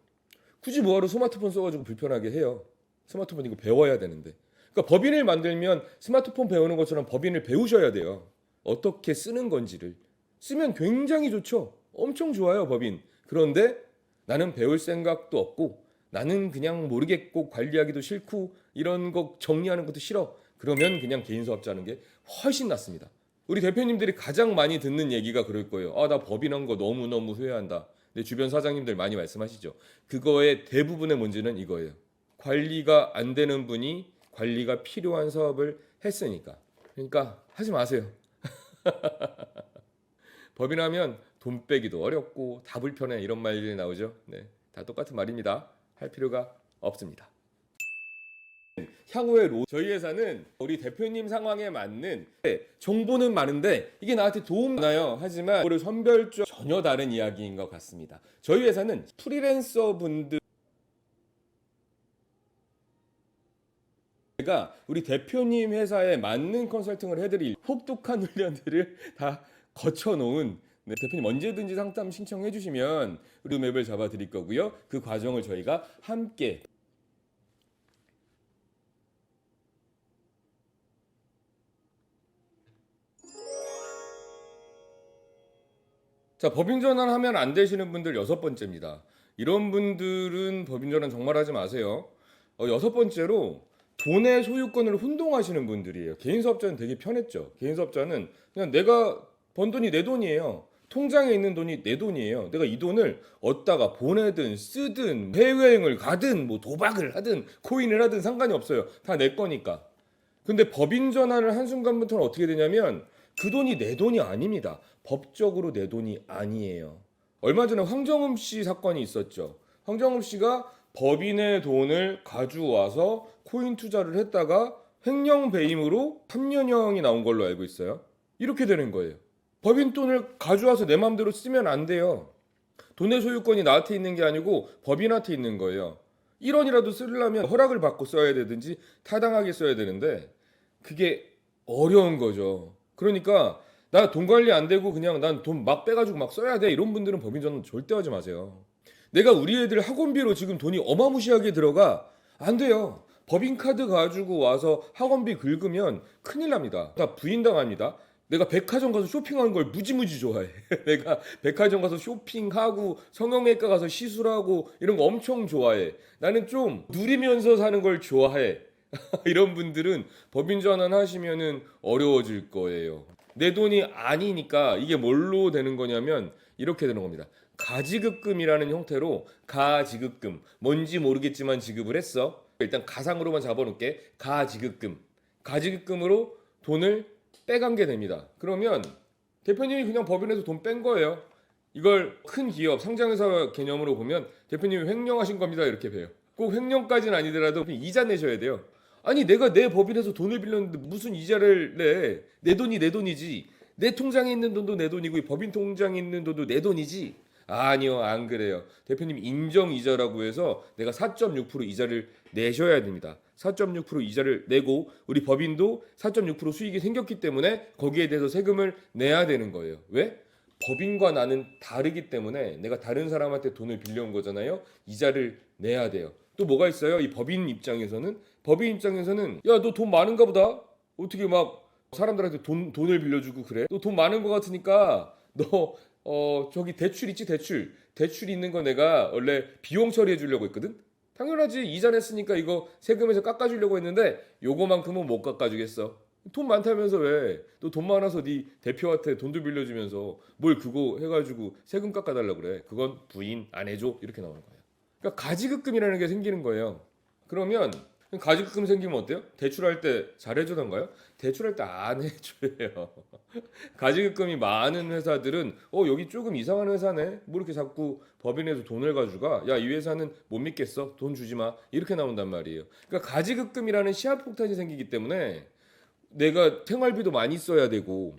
굳이 뭐하러 스마트폰 써가지고 불편하게 해요. 스마트폰 이거 배워야 되는데. 그러니까 법인을 만들면 스마트폰 배우는 것처럼 법인을 배우셔야 돼요. 어떻게 쓰는 건지를. 쓰면 굉장히 좋죠. 엄청 좋아요, 법인. 그런데 나는 배울 생각도 없고 나는 그냥 모르겠고 관리하기도 싫고 이런 거 정리하는 것도 싫어. 그러면 그냥 개인 사업자 하는 게 훨씬 낫습니다. 우리 대표님들이 가장 많이 듣는 얘기가 그럴 거예요. 나 법인한 거 너무너무 후회한다. 내 주변 사장님들 많이 말씀하시죠. 그거의 대부분의 문제는 이거예요. 관리가 안 되는 분이 관리가 필요한 사업을 했으니까. 그러니까 하지 마세요. 법인하면 돈 빼기도 어렵고 다 불편해 이런 말들이 나오죠. 네, 다 똑같은 말입니다. 할 필요가 없습니다. 향후에 저희 회사는 우리 대표님 상황에 맞는 정보는 많은데 이게 나한테 도움 나요. 하지만 우리 선별적 전혀 다른 이야기인 것 같습니다. 저희 회사는 프리랜서 분들 제가 우리 대표님 회사에 맞는 컨설팅을 해드릴 혹독한 훈련들을 다 거쳐놓은 대표님 언제든지 상담 신청해 주시면 로드맵을 잡아 드릴 거고요. 그 과정을 저희가 함께 자, 법인 전환하면 안 되시는 분들 6번째입니다. 이런 분들은 법인 전환 정말 하지 마세요. 6번째로 돈의 소유권을 혼동하시는 분들이에요. 개인 사업자는 되게 편했죠. 개인 사업자는 그냥 내가 번 돈이 내 돈이에요. 통장에 있는 돈이 내 돈이에요. 내가 이 돈을 얻다가 보내든 쓰든 해외여행을 가든 뭐 도박을 하든 코인을 하든 상관이 없어요. 다 내 거니까. 근데 법인 전환을 한순간부터는 어떻게 되냐면 그 돈이 내 돈이 아닙니다. 법적으로 내 돈이 아니에요. 얼마 전에 황정음 씨 사건이 있었죠. 황정음 씨가 법인의 돈을 가져와서 코인 투자를 했다가 횡령 배임으로 3년형이 나온 걸로 알고 있어요. 이렇게 되는 거예요. 법인 돈을 가져와서 내 마음대로 쓰면 안 돼요. 돈의 소유권이 나한테 있는 게 아니고 법인한테 있는 거예요. 1원이라도 쓰려면 허락을 받고 써야 되든지 타당하게 써야 되는데 그게 어려운 거죠. 그러니까 나 돈 관리 안 되고 그냥 난 돈 막 빼가지고 막 써야 돼 이런 분들은 법인 전환 절대 하지 마세요. 내가 우리 애들 학원비로 지금 돈이 어마무시하게 들어가 안 돼요. 법인카드 가지고 와서 학원비 긁으면 큰일 납니다. 다 부인당합니다. 내가 백화점 가서 쇼핑하는 걸 무지무지 좋아해. 내가 백화점 가서 쇼핑하고 성형외과 가서 시술하고 이런 거 엄청 좋아해. 나는 좀 누리면서 사는 걸 좋아해. 이런 분들은 법인 전환하시면은 어려워질 거예요. 내 돈이 아니니까 이게 뭘로 되는 거냐면 이렇게 되는 겁니다. 가지급금이라는 형태로 가지급금 뭔지 모르겠지만 지급을 했어. 일단 가상으로만 잡아놓을게. 가지급금. 가지급금으로 돈을 빼간 게 됩니다. 그러면 대표님이 그냥 법인에서 돈 뺀 거예요. 이걸 큰 기업 상장회사 개념으로 보면 대표님이 횡령하신 겁니다. 이렇게 배요. 꼭 횡령까지는 아니더라도 이자 내셔야 돼요. 아니 내가 내 법인에서 돈을 빌렸는데 무슨 이자를 내? 내 돈이 내 돈이지. 내 통장에 있는 돈도 내 돈이고 법인 통장에 있는 돈도 내 돈이지. 아니요 안 그래요. 대표님 인정이자라고 해서 내가 4.6% 이자를 내셔야 됩니다. 4.6% 이자를 내고 우리 법인도 4.6% 수익이 생겼기 때문에 거기에 대해서 세금을 내야 되는 거예요. 왜? 법인과 나는 다르기 때문에 내가 다른 사람한테 돈을 빌려온 거잖아요. 이자를 내야 돼요. 또 뭐가 있어요? 이 법인 입장에서는 야, 너 돈 많은가 보다. 어떻게 막 사람들한테 돈을 빌려주고 그래? 너 돈 많은 거 같으니까 너 저기 대출 있지, 대출 있는 거 내가 원래 비용 처리해 주려고 했거든. 당연하지. 이자 냈으니까 이거 세금에서 깎아주려고 했는데 요거만큼은 못 깎아주겠어. 돈 많다면서 왜? 너 돈 많아서 네 대표한테 돈도 빌려주면서 뭘 그거 해가지고 세금 깎아달라 그래. 그건 부인 안 해줘. 이렇게 나오는 거예요. 그러니까 가지급금이라는 게 생기는 거예요. 그러면 가지급금 생기면 어때요? 대출할 때 잘해주던가요? 대출할 때 안 해줘요. 가지급금이 많은 회사들은 여기 조금 이상한 회사네. 뭐 이렇게 자꾸 법인에서 돈을 가져가. 야, 이 회사는 못 믿겠어. 돈 주지 마. 이렇게 나온단 말이에요. 그러니까 가지급금이라는 시한폭탄이 생기기 때문에 내가 생활비도 많이 써야 되고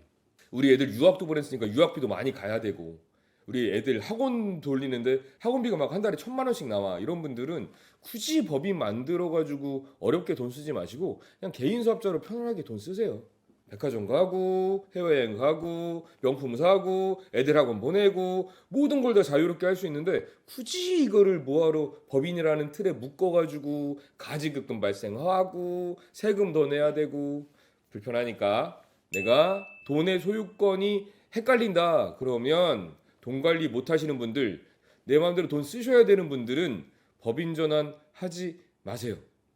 우리 애들 유학도 보냈으니까 유학비도 많이 가야 되고 우리 애들 학원 돌리는데 학원비가 막 한 달에 1,000만 원씩 나와. 이런 분들은 굳이 법인 만들어 가지고 어렵게 돈 쓰지 마시고 그냥 개인 사업자로 편안하게 돈 쓰세요. 백화점 가고 해외여행 가고 명품 사고 애들 학원 보내고 모든 걸 다 자유롭게 할 수 있는데 굳이 이거를 뭐하러 법인이라는 틀에 묶어 가지고 가지급금 발생하고 세금 더 내야 되고 불편하니까. 내가 돈의 소유권이 헷갈린다 그러면 돈 관리 못 하시는 분들, 내 마음대로 돈 쓰셔야 되는 분들은 법인 전환 하지 마세요.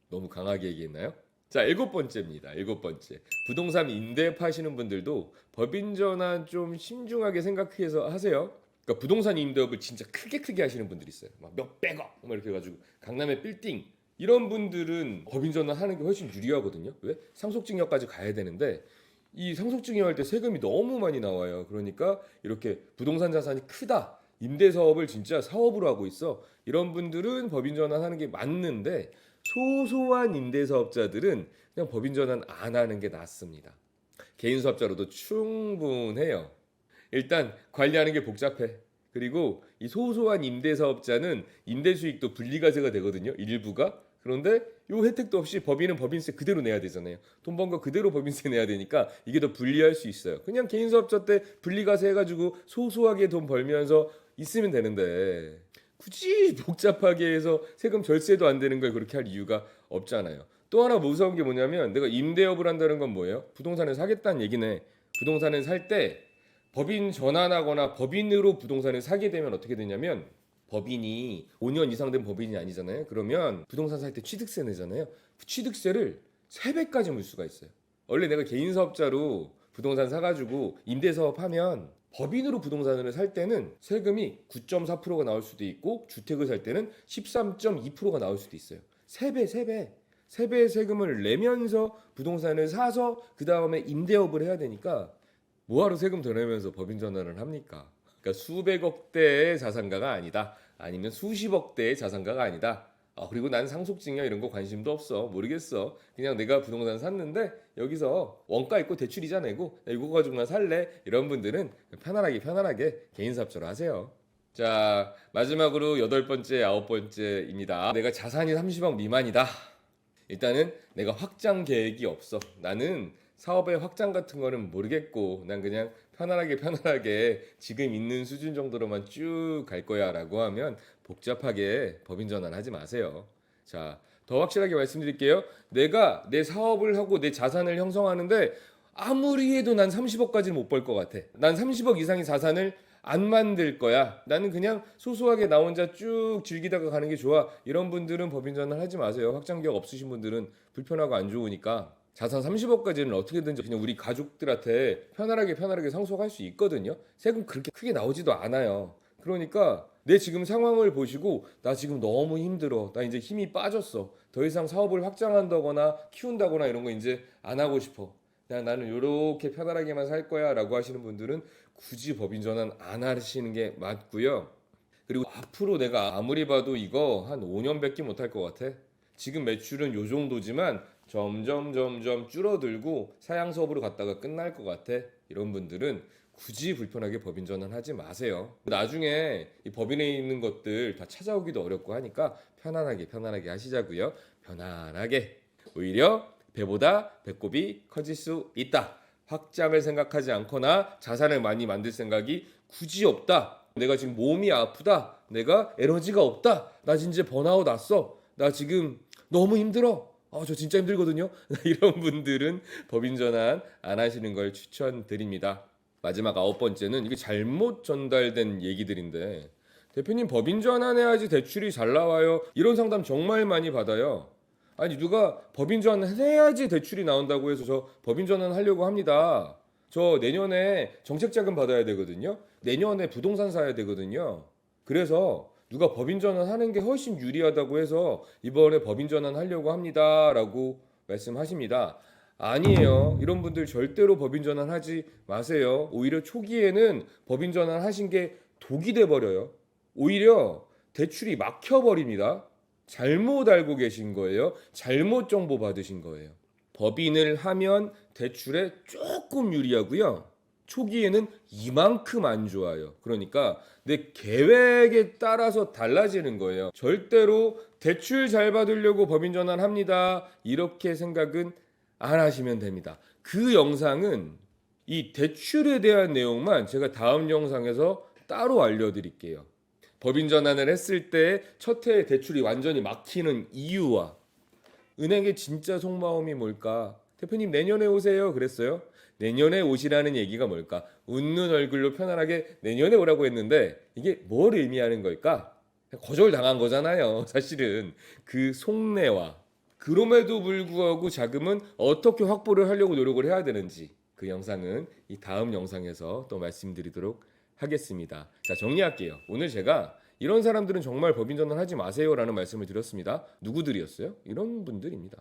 너무 강하게 얘기했나요? 자, 7번째입니다. 7번째. 부동산 임대 파시는 분들도 법인 전환 좀 신중하게 생각해서 하세요. 그러니까 부동산 임대업을 진짜 크게 하시는 분들이 있어요. 막 몇백억 막 이렇게 해가지고 강남의 빌딩, 이런 분들은 법인 전환하는 게 훨씬 유리하거든요. 왜? 상속증여까지 가야 되는데 이 상속증여할 때 세금이 너무 많이 나와요. 그러니까 이렇게 부동산 자산이 크다, 임대사업을 진짜 사업으로 하고 있어, 이런 분들은 법인 전환하는 게 맞는데 소소한 임대사업자들은 그냥 법인 전환 안 하는 게 낫습니다. 개인 사업자로도 충분해요. 일단 관리하는 게 복잡해. 그리고 이 소소한 임대사업자는 임대수익도 분리과세가 되거든요. 일부가. 그런데 요 혜택도 없이 법인은 법인세 그대로 내야 되잖아요. 돈 번 거 그대로 법인세 내야 되니까 이게 더 불리할 수 있어요. 그냥 개인 사업자 때 분리과세 해가지고 소소하게 돈 벌면서 있으면 되는데 굳이 복잡하게 해서 세금 절세도 안 되는 걸 그렇게 할 이유가 없잖아요. 또 하나 무서운 게 뭐냐면 내가 임대업을 한다는 건 뭐예요? 부동산을 사겠다는 얘기네. 부동산을 살 때 법인 전환하거나 법인으로 부동산을 사게 되면 어떻게 되냐면 법인이 5년 이상 된 법인이 아니잖아요. 그러면 부동산 살 때 취득세 내잖아요. 그 취득세를 3배까지 물 수가 있어요. 원래 내가 개인 사업자로 부동산 사가지고 임대사업 하면 법인으로 부동산을 살 때는 세금이 9.4%가 나올 수도 있고 주택을 살 때는 13.2%가 나올 수도 있어요. 3배의 세금을 내면서 부동산을 사서 그 다음에 임대업을 해야 되니까 뭐하러 세금 더 내면서 법인 전환을 합니까? 그러니까 수백억 대의 자산가가 아니다. 아니면 수십억 대의 자산가가 아니다. 그리고 난 상속증여 이런 거 관심도 없어. 모르겠어. 그냥 내가 부동산 샀는데 여기서 원가 있고 대출 이자 내고 이거 가지고만 살래. 이런 분들은 편안하게 개인 사업자로 하세요. 자, 마지막으로 8번째, 9번째입니다. 내가 자산이 30억 미만이다. 일단은 내가 확장 계획이 없어. 나는 사업의 확장 같은 거는 모르겠고 난 그냥 편안하게 지금 있는 수준 정도로만 쭉 갈 거야 라고 하면 복잡하게 법인 전환하지 마세요. 자, 더 확실하게 말씀드릴게요. 내가 내 사업을 하고 내 자산을 형성하는데 아무리 해도 난 30억까지는 못 벌 것 같아. 난 30억 이상의 자산을 안 만들 거야. 나는 그냥 소소하게 나 혼자 쭉 즐기다가 가는 게 좋아. 이런 분들은 법인 전환 하지 마세요. 확장 계획 없으신 분들은 불편하고 안 좋으니까. 자산 30억까지는 어떻게든지 그냥 우리 가족들한테 편안하게 상속할 수 있거든요. 세금 그렇게 크게 나오지도 않아요. 그러니까 내 지금 상황을 보시고 나 지금 너무 힘들어. 나 이제 힘이 빠졌어. 더 이상 사업을 확장한다거나 키운다거나 이런 거 이제 안 하고 싶어. 그냥 나는 이렇게 편안하게만 살 거야 라고 하시는 분들은 굳이 법인 전환 안 하시는 게 맞고요. 그리고 앞으로 내가 아무리 봐도 이거 한 5년밖에 못 할 것 같아. 지금 매출은 요 정도지만 점점 줄어들고 사양사업으로 갔다가 끝날 것 같아. 이런 분들은 굳이 불편하게 법인 전환하지 마세요. 나중에 이 법인에 있는 것들 다 찾아오기도 어렵고 하니까 편안하게 하시자고요. 편안하게. 오히려 배보다 배꼽이 커질 수 있다. 확장을 생각하지 않거나 자산을 많이 만들 생각이 굳이 없다. 내가 지금 몸이 아프다. 내가 에너지가 없다. 나 진짜 번아웃 났어. 나 지금 너무 힘들어. 저 진짜 힘들거든요. 이런 분들은 법인 전환 안 하시는 걸 추천드립니다. 마지막 9번째는 이게 잘못 전달된 얘기들인데, 대표님 법인 전환해야지 대출이 잘 나와요. 이런 상담 정말 많이 받아요. 아니, 누가 법인 전환해야지 대출이 나온다고 해서 저 법인 전환 하려고 합니다. 저 내년에 정책 자금 받아야 되거든요. 내년에 부동산 사야 되거든요. 그래서 누가 법인 전환하는 게 훨씬 유리하다고 해서 이번에 법인 전환 하려고 합니다라고 말씀하십니다. 아니에요. 이런 분들 절대로 법인 전환 하지 마세요. 오히려 초기에는 법인 전환 하신 게 독이 돼 버려요. 오히려 대출이 막혀 버립니다. 잘못 알고 계신 거예요. 잘못 정보 받으신 거예요. 법인을 하면 대출에 조금 유리하고요. 초기에는 이만큼 안 좋아요. 그러니까 내 계획에 따라서 달라지는 거예요. 절대로 대출 잘 받으려고 법인 전환합니다. 이렇게 생각은 안 하시면 됩니다. 그 영상은 이 대출에 대한 내용만 제가 다음 영상에서 따로 알려드릴게요. 법인 전환을 했을 때 첫 해에 대출이 완전히 막히는 이유와 은행의 진짜 속마음이 뭘까? 대표님 내년에 오세요 그랬어요. 내년에 오시라는 얘기가 뭘까? 웃는 얼굴로 편안하게 내년에 오라고 했는데 이게 뭘 의미하는 걸까? 거절당한 거잖아요. 사실은 그 속내와 그럼에도 불구하고 자금은 어떻게 확보를 하려고 노력을 해야 되는지 그 영상은 이 다음 영상에서 또 말씀드리도록 하겠습니다. 자, 정리할게요. 오늘 제가 이런 사람들은 정말 법인 전환하지 마세요라는 말씀을 드렸습니다. 누구들이었어요? 이런 분들입니다.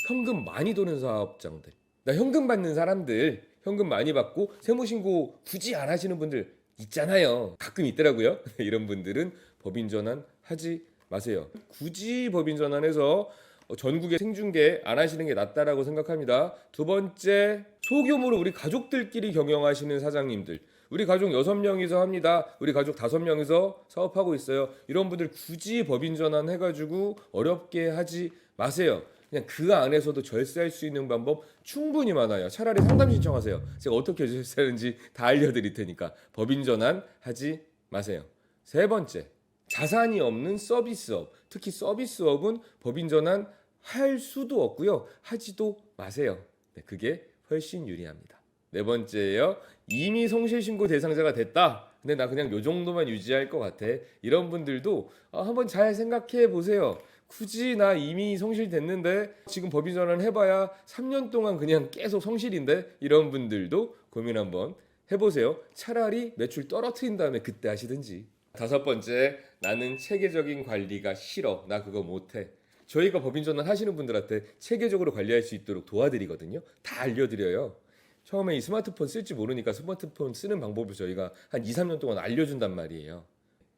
현금 많이 도는 사업장들, 나 현금 받는 사람들, 현금 많이 받고 세무신고 굳이 안 하시는 분들 있잖아요. 가끔 있더라고요. 이런 분들은 법인 전환 하지 마세요. 굳이 법인 전환해서 전국에 생중계 안 하시는 게 낫다라고 생각합니다. 두 번째, 소규모로 우리 가족들끼리 경영하시는 사장님들, 우리 가족 6명이서 합니다. 우리 가족 5명이서 사업하고 있어요. 이런 분들 굳이 법인 전환 해가지고 어렵게 하지 마세요. 그냥 그 안에서도 절세할 수 있는 방법 충분히 많아요. 차라리 상담 신청하세요. 제가 어떻게 절세하는지 다 알려드릴 테니까 법인 전환 하지 마세요. 세 번째, 자산이 없는 서비스업, 특히 서비스업은 법인 전환 할 수도 없고요. 하지도 마세요. 네, 그게 훨씬 유리합니다. 네 번째예요. 이미 성실신고 대상자가 됐다. 근데 나 그냥 요 정도만 유지할 것 같아. 이런 분들도 한번 잘 생각해 보세요. 굳이 나 이미 성실됐는데 지금 법인 전환 해봐야 3년 동안 그냥 계속 성실인데, 이런 분들도 고민 한번 해보세요. 차라리 매출 떨어뜨린 다음에 그때 하시든지. 다섯 번째, 나는 체계적인 관리가 싫어. 나 그거 못해. 저희가 법인 전환 하시는 분들한테 체계적으로 관리할 수 있도록 도와드리거든요. 다 알려드려요. 처음에 이 스마트폰 쓸지 모르니까 스마트폰 쓰는 방법을 저희가 한 2, 3년 동안 알려준단 말이에요.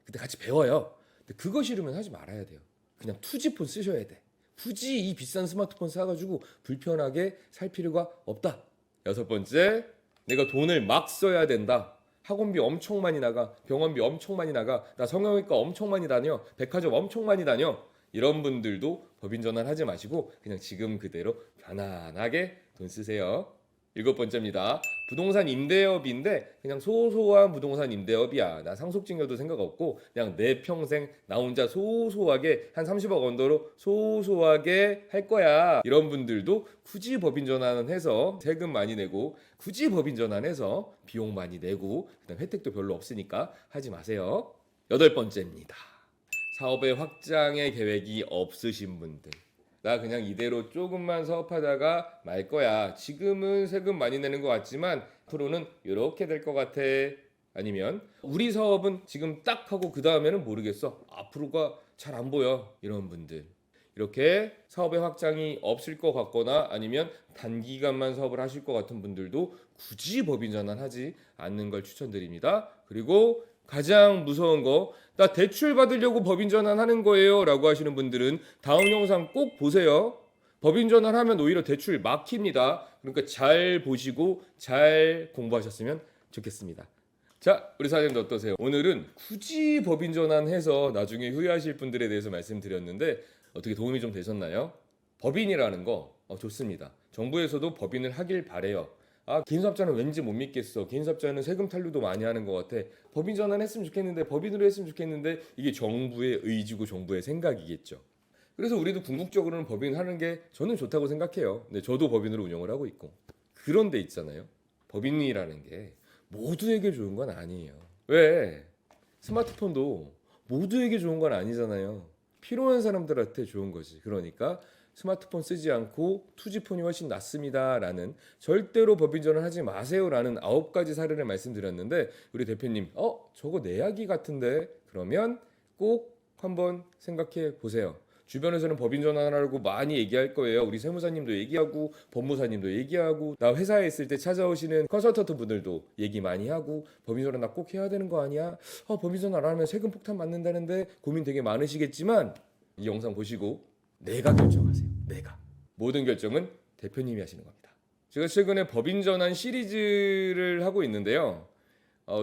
그때 같이 배워요. 근데 그거 싫으면 하지 말아야 돼요. 그냥 투지폰 쓰셔야 돼. 굳이 이 비싼 스마트폰 사가지고 불편하게 살 필요가 없다. 여섯 번째, 내가 돈을 막 써야 된다. 학원비 엄청 많이 나가, 병원비 엄청 많이 나가, 나 성형외과 엄청 많이 다녀, 백화점 엄청 많이 다녀. 이런 분들도 법인 전환 하지 마시고 그냥 지금 그대로 편안하게 돈 쓰세요. 일곱 번째입니다. 부동산 임대업인데 그냥 소소한 부동산 임대업이야. 나 상속증여도 생각 없고 그냥 내 평생 나 혼자 소소하게 한 30억 언더로 소소하게 할 거야. 이런 분들도 굳이 법인 전환해서 세금 많이 내고 굳이 법인 전환해서 비용 많이 내고 그다음 혜택도 별로 없으니까 하지 마세요. 여덟 번째입니다. 사업의 확장의 계획이 없으신 분들, 나 그냥 이대로 조금만 사업하다가 말 거야. 지금은 세금 많이 내는 것 같지만 앞으로는 이렇게 될 것 같아. 아니면 우리 사업은 지금 딱 하고 그 다음에는 모르겠어. 앞으로가 잘 안 보여. 이런 분들, 이렇게 사업의 확장이 없을 것 같거나 아니면 단기간만 사업을 하실 것 같은 분들도 굳이 법인 전환하지 않는 걸 추천드립니다. 그리고 가장 무서운 거, 나 대출 받으려고 법인 전환하는 거예요 라고 하시는 분들은 다음 영상 꼭 보세요. 법인 전환하면 오히려 대출 막힙니다. 그러니까 잘 보시고 잘 공부하셨으면 좋겠습니다. 자, 우리 사장님도 어떠세요? 오늘은 굳이 법인 전환해서 나중에 후회하실 분들에 대해서 말씀드렸는데 어떻게 도움이 좀 되셨나요? 법인이라는 거 좋습니다. 정부에서도 법인을 하길 바래요. 아, 개인사업자는 왠지 못 믿겠어. 개인사업자는 세금 탄류도 많이 하는 것 같아. 법인 전환했으면 좋겠는데, 법인으로 했으면 좋겠는데, 이게 정부의 의지고 정부의 생각이겠죠. 그래서 우리도 궁극적으로는 법인 하는 게 저는 좋다고 생각해요. 근데 저도 법인으로 운영을 하고 있고. 그런데 있잖아요. 법인이라는 게 모두에게 좋은 건 아니에요. 왜? 스마트폰도 모두에게 좋은 건 아니잖아요. 필요한 사람들한테 좋은 거지. 그러니까 스마트폰 쓰지 않고 투지폰이 훨씬 낫습니다라는, 절대로 법인 전환하지 마세요라는 9가지 사례를 말씀드렸는데, 우리 대표님 저거 내 이야기 같은데, 그러면 꼭 한번 생각해 보세요. 주변에서는 법인 전환하라고 많이 얘기할 거예요. 우리 세무사님도 얘기하고 법무사님도 얘기하고, 나 회사에 있을 때 찾아오시는 컨설턴트 분들도 얘기 많이 하고, 법인 전환 나 꼭 해야 되는 거 아니야? 법인 전환 안 하면 세금 폭탄 맞는다는데, 고민 되게 많으시겠지만 이 영상 보시고 내가 결정하세요. 내가. 모든 결정은 대표님이 하시는 겁니다. 제가 최근에 법인 전환 시리즈를 하고 있는데요.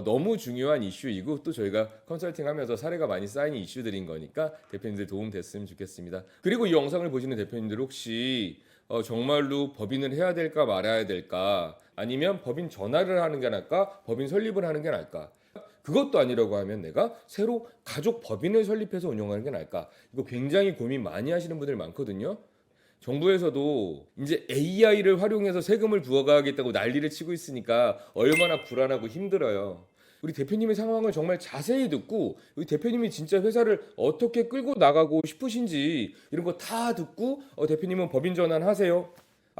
너무 중요한 이슈이고, 또 저희가 컨설팅하면서 사례가 많이 쌓인 이슈들인 거니까 대표님들 도움 됐으면 좋겠습니다. 그리고 이 영상을 보시는 대표님들 혹시 정말로 법인을 해야 될까 말아야 될까, 아니면 법인 전환을 하는 게 나을까, 법인 설립을 하는 게 나을까, 그것도 아니라고 하면 내가 새로 가족 법인을 설립해서 운영하는 게 나을까, 이거 굉장히 고민 많이 하시는 분들 많거든요. 정부에서도 이제 AI를 활용해서 세금을 부어가겠다고 난리를 치고 있으니까 얼마나 불안하고 힘들어요. 우리 대표님의 상황을 정말 자세히 듣고, 우리 대표님이 진짜 회사를 어떻게 끌고 나가고 싶으신지 이런 거 다 듣고, 대표님은 법인 전환하세요.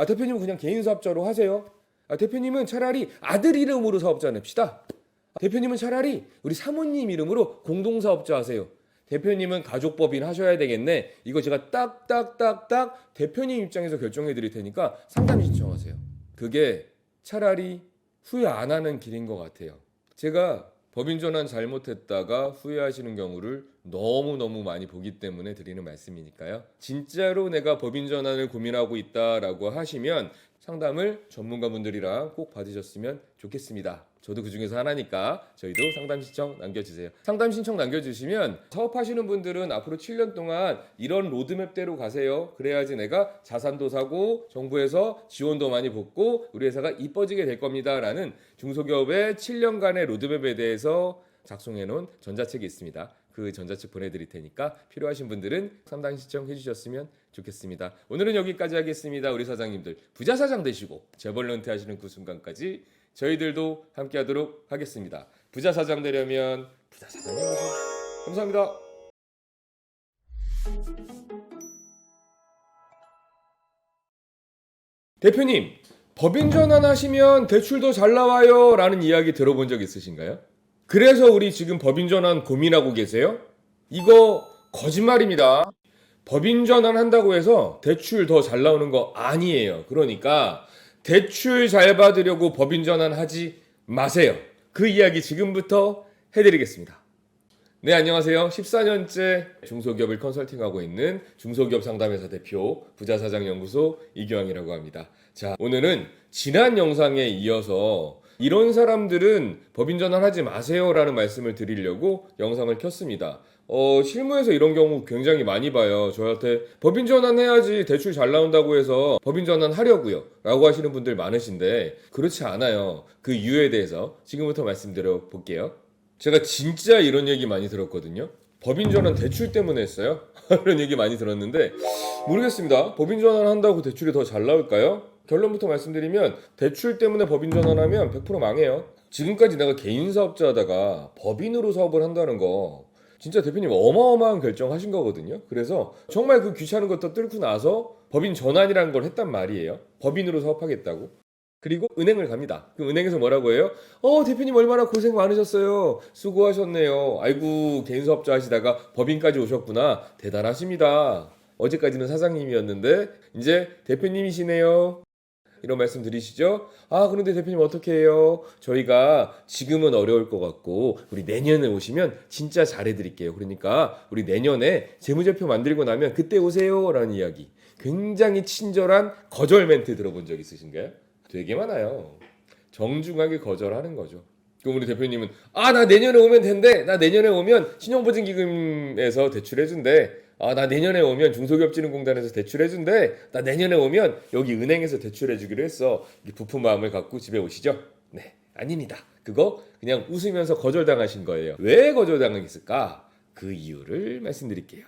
대표님은 그냥 개인 사업자로 하세요. 대표님은 차라리 아들 이름으로 사업자 냅시다. 대표님은 차라리 우리 사모님 이름으로 공동사업자 하세요. 대표님은 가족법인 하셔야 되겠네. 이거 제가 딱딱딱딱 대표님 입장에서 결정해 드릴 테니까 상담 신청하세요. 그게 차라리 후회 안 하는 길인 것 같아요. 제가 법인 전환 잘못했다가 후회하시는 경우를 너무너무 많이 보기 때문에 드리는 말씀이니까요. 진짜로 내가 법인 전환을 고민하고 있다라고 하시면 상담을 전문가분들이랑 꼭 받으셨으면 좋겠습니다. 저도 그 중에서 하나니까 저희도 상담 신청 남겨주세요. 상담 신청 남겨주시면 사업하시는 분들은 앞으로 7년 동안 이런 로드맵대로 가세요. 그래야지 내가 자산도 사고 정부에서 지원도 많이 받고 우리 회사가 이뻐지게 될 겁니다 라는 중소기업의 7년간의 로드맵에 대해서 작성해 놓은 전자책이 있습니다. 그 전자책 보내드릴 테니까 필요하신 분들은 상담 신청해 주셨으면 좋겠습니다. 오늘은 여기까지 하겠습니다. 우리 사장님들 부자 사장 되시고 재벌 은퇴하시는 그 순간까지 저희들도 함께 하도록 하겠습니다. 부자 사장 되려면 부자 사장님 오세요. 감사합니다. 대표님, 법인 전환하시면 대출도 잘 나와요 라는 이야기 들어본 적 있으신가요? 그래서 우리 지금 법인 전환 고민하고 계세요? 이거 거짓말입니다. 법인 전환 한다고 해서 대출 더 잘 나오는 거 아니에요. 그러니까 대출 잘 받으려고 법인 전환 하지 마세요. 그 이야기 지금부터 해드리겠습니다. 네, 안녕하세요. 14년째 중소기업을 컨설팅하고 있는 중소기업 상담회사 대표 부자사장연구소 이규왕이라고 합니다. 자, 오늘은 지난 영상에 이어서 이런 사람들은 법인 전환하지 마세요 라는 말씀을 드리려고 영상을 켰습니다. 실무에서 이런 경우 굉장히 많이 봐요. 저한테 법인 전환해야지 대출 잘 나온다고 해서 법인 전환하려고요 라고 하시는 분들 많으신데, 그렇지 않아요. 그 이유에 대해서 지금부터 말씀드려 볼게요. 제가 진짜 이런 얘기 많이 들었거든요. 법인 전환 대출 때문에 했어요. 그런 얘기 많이 들었는데 모르겠습니다. 법인 전환 한다고 대출이 더 잘 나올까요? 결론부터 말씀드리면 대출 때문에 법인 전환하면 100% 망해요. 지금까지 내가 개인 사업자 하다가 법인으로 사업을 한다는 거 진짜 대표님 어마어마한 결정하신 거거든요. 그래서 정말 그 귀찮은 것도 뚫고 나서 법인 전환이라는 걸 했단 말이에요. 법인으로 사업하겠다고. 그리고 은행을 갑니다. 그 은행에서 뭐라고 해요? 대표님 얼마나 고생 많으셨어요. 수고하셨네요. 아이고, 개인 사업자 하시다가 법인까지 오셨구나. 대단하십니다. 어제까지는 사장님이었는데 이제 대표님이시네요. 이런 말씀 드리시죠? 그런데 대표님 어떻게 해요? 저희가 지금은 어려울 것 같고 우리 내년에 오시면 진짜 잘해드릴게요. 그러니까 우리 내년에 재무제표 만들고 나면 그때 오세요 라는 이야기. 굉장히 친절한 거절 멘트 들어본 적 있으신가요? 되게 많아요. 정중하게 거절하는 거죠. 그럼 우리 대표님은 나 내년에 오면 된대. 나 내년에 오면 신용보증기금에서 대출해준대. 아, 나 내년에 오면 중소기업진흥공단에서 대출해준대. 나 내년에 오면 여기 은행에서 대출해주기로 했어. 이렇게 부푼 마음을 갖고 집에 오시죠? 네, 아닙니다. 그거 그냥 웃으면서 거절당하신 거예요. 왜 거절당했을까? 그 이유를 말씀드릴게요.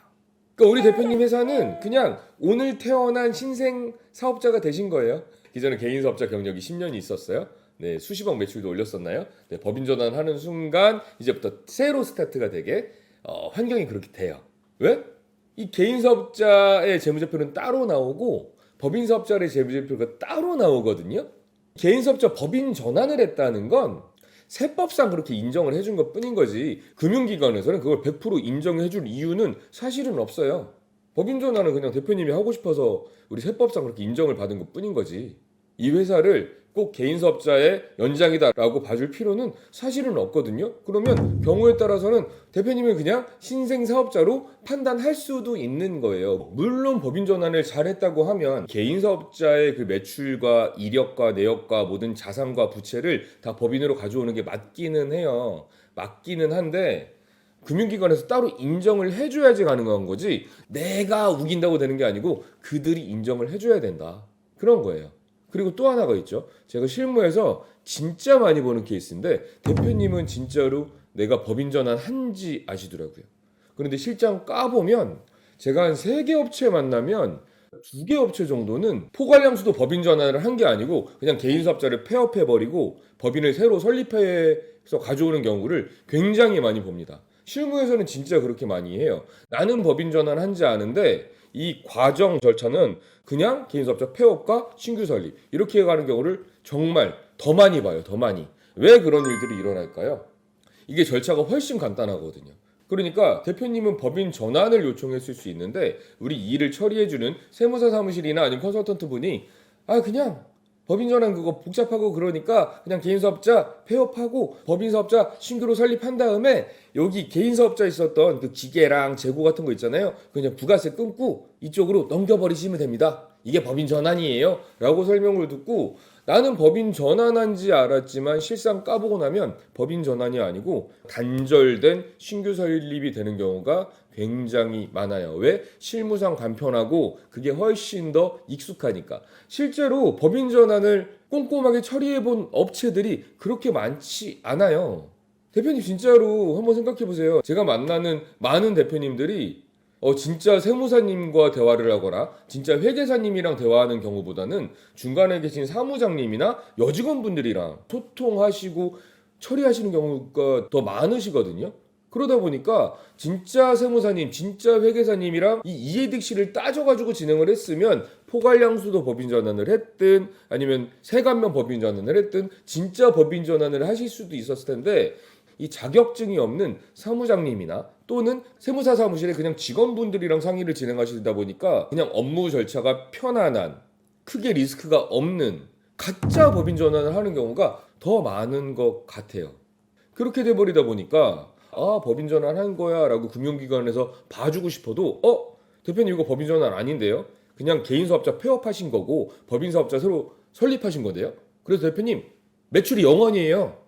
그러니까 우리 대표님 회사는 그냥 오늘 태어난 신생 사업자가 되신 거예요. 기존에 개인 사업자 경력이 10년이 있었어요. 네, 수십억 매출도 올렸었나요? 네, 법인 전환하는 순간 이제부터 새로 스타트가 되게 환경이 그렇게 돼요. 왜? 이 개인 사업자의 재무제표는 따로 나오고 법인 사업자의 재무제표가 따로 나오거든요. 개인 사업자 법인 전환을 했다는 건 세법상 그렇게 인정을 해준 것 뿐인 거지, 금융기관에서는 그걸 100% 인정해 줄 이유는 사실은 없어요. 법인 전환은 그냥 대표님이 하고 싶어서 우리 세법상 그렇게 인정을 받은 것 뿐인 거지, 이 회사를 꼭 개인 사업자의 연장이다라고 봐줄 필요는 사실은 없거든요. 그러면 경우에 따라서는 대표님이 그냥 신생 사업자로 판단할 수도 있는 거예요. 물론 법인 전환을 잘했다고 하면 개인 사업자의 그 매출과 이력과 내역과 모든 자산과 부채를 다 법인으로 가져오는 게 맞기는 해요. 맞기는 한데 금융기관에서 따로 인정을 해줘야지 가능한 거지, 내가 우긴다고 되는 게 아니고 그들이 인정을 해줘야 된다, 그런 거예요. 그리고 또 하나가 있죠. 제가 실무에서 진짜 많이 보는 케이스인데 대표님은 진짜로 내가 법인 전환 한지 아시더라고요. 그런데 실장 까보면 제가 한 3개 업체 만나면 2개 업체 정도는 포괄량수도 법인 전환을 한 게 아니고 그냥 개인 사업자를 폐업해버리고 법인을 새로 설립해서 가져오는 경우를 굉장히 많이 봅니다. 실무에서는 진짜 그렇게 많이 해요. 나는 법인 전환 한지 아는데 이 과정 절차는 그냥 개인사업자 폐업과 신규 설립 이렇게 가는 경우를 정말 더 많이 봐요. 더 많이. 왜 그런 일들이 일어날까요? 이게 절차가 훨씬 간단하거든요. 그러니까 대표님은 법인 전환을 요청했을 수 있는데 우리 이 일을 처리해주는 세무사 사무실이나 아니면 컨설턴트 분이 그냥 법인 전환 그거 복잡하고 그러니까 그냥 개인 사업자 폐업하고 법인 사업자 신규로 설립한 다음에 여기 개인 사업자 있었던 그 기계랑 재고 같은 거 있잖아요. 그냥 부가세 끊고 이쪽으로 넘겨버리시면 됩니다. 이게 법인 전환이에요 라고 설명을 듣고 나는 법인 전환한지 알았지만 실상 까보고 나면 법인 전환이 아니고 단절된 신규 설립이 되는 경우가 굉장히 많아요. 왜? 실무상 간편하고 그게 훨씬 더 익숙하니까. 실제로 법인 전환을 꼼꼼하게 처리해 본 업체들이 그렇게 많지 않아요. 대표님 진짜로 한번 생각해 보세요. 제가 만나는 많은 대표님들이 진짜 세무사님과 대화를 하거나 진짜 회계사님이랑 대화하는 경우보다는 중간에 계신 사무장님이나 여직원분들이랑 소통하시고 처리하시는 경우가 더 많으시거든요. 그러다 보니까 진짜 세무사님, 진짜 회계사님이랑 이 이해득실을 따져가지고 진행을 했으면 포괄량수도 법인 전환을 했든 아니면 세관명 법인 전환을 했든 진짜 법인 전환을 하실 수도 있었을 텐데 이 자격증이 없는 사무장님이나 또는 세무사 사무실에 그냥 직원분들이랑 상의를 진행하시다 보니까 그냥 업무 절차가 편안한, 크게 리스크가 없는 가짜 법인 전환을 하는 경우가 더 많은 것 같아요. 그렇게 돼버리다 보니까 법인 전환 한 거야 라고 금융기관에서 봐주고 싶어도 대표님 이거 법인 전환 아닌데요? 그냥 개인 사업자 폐업하신 거고 법인 사업자 새로 설립하신 건데요? 그래서 대표님 매출이 0원이에요.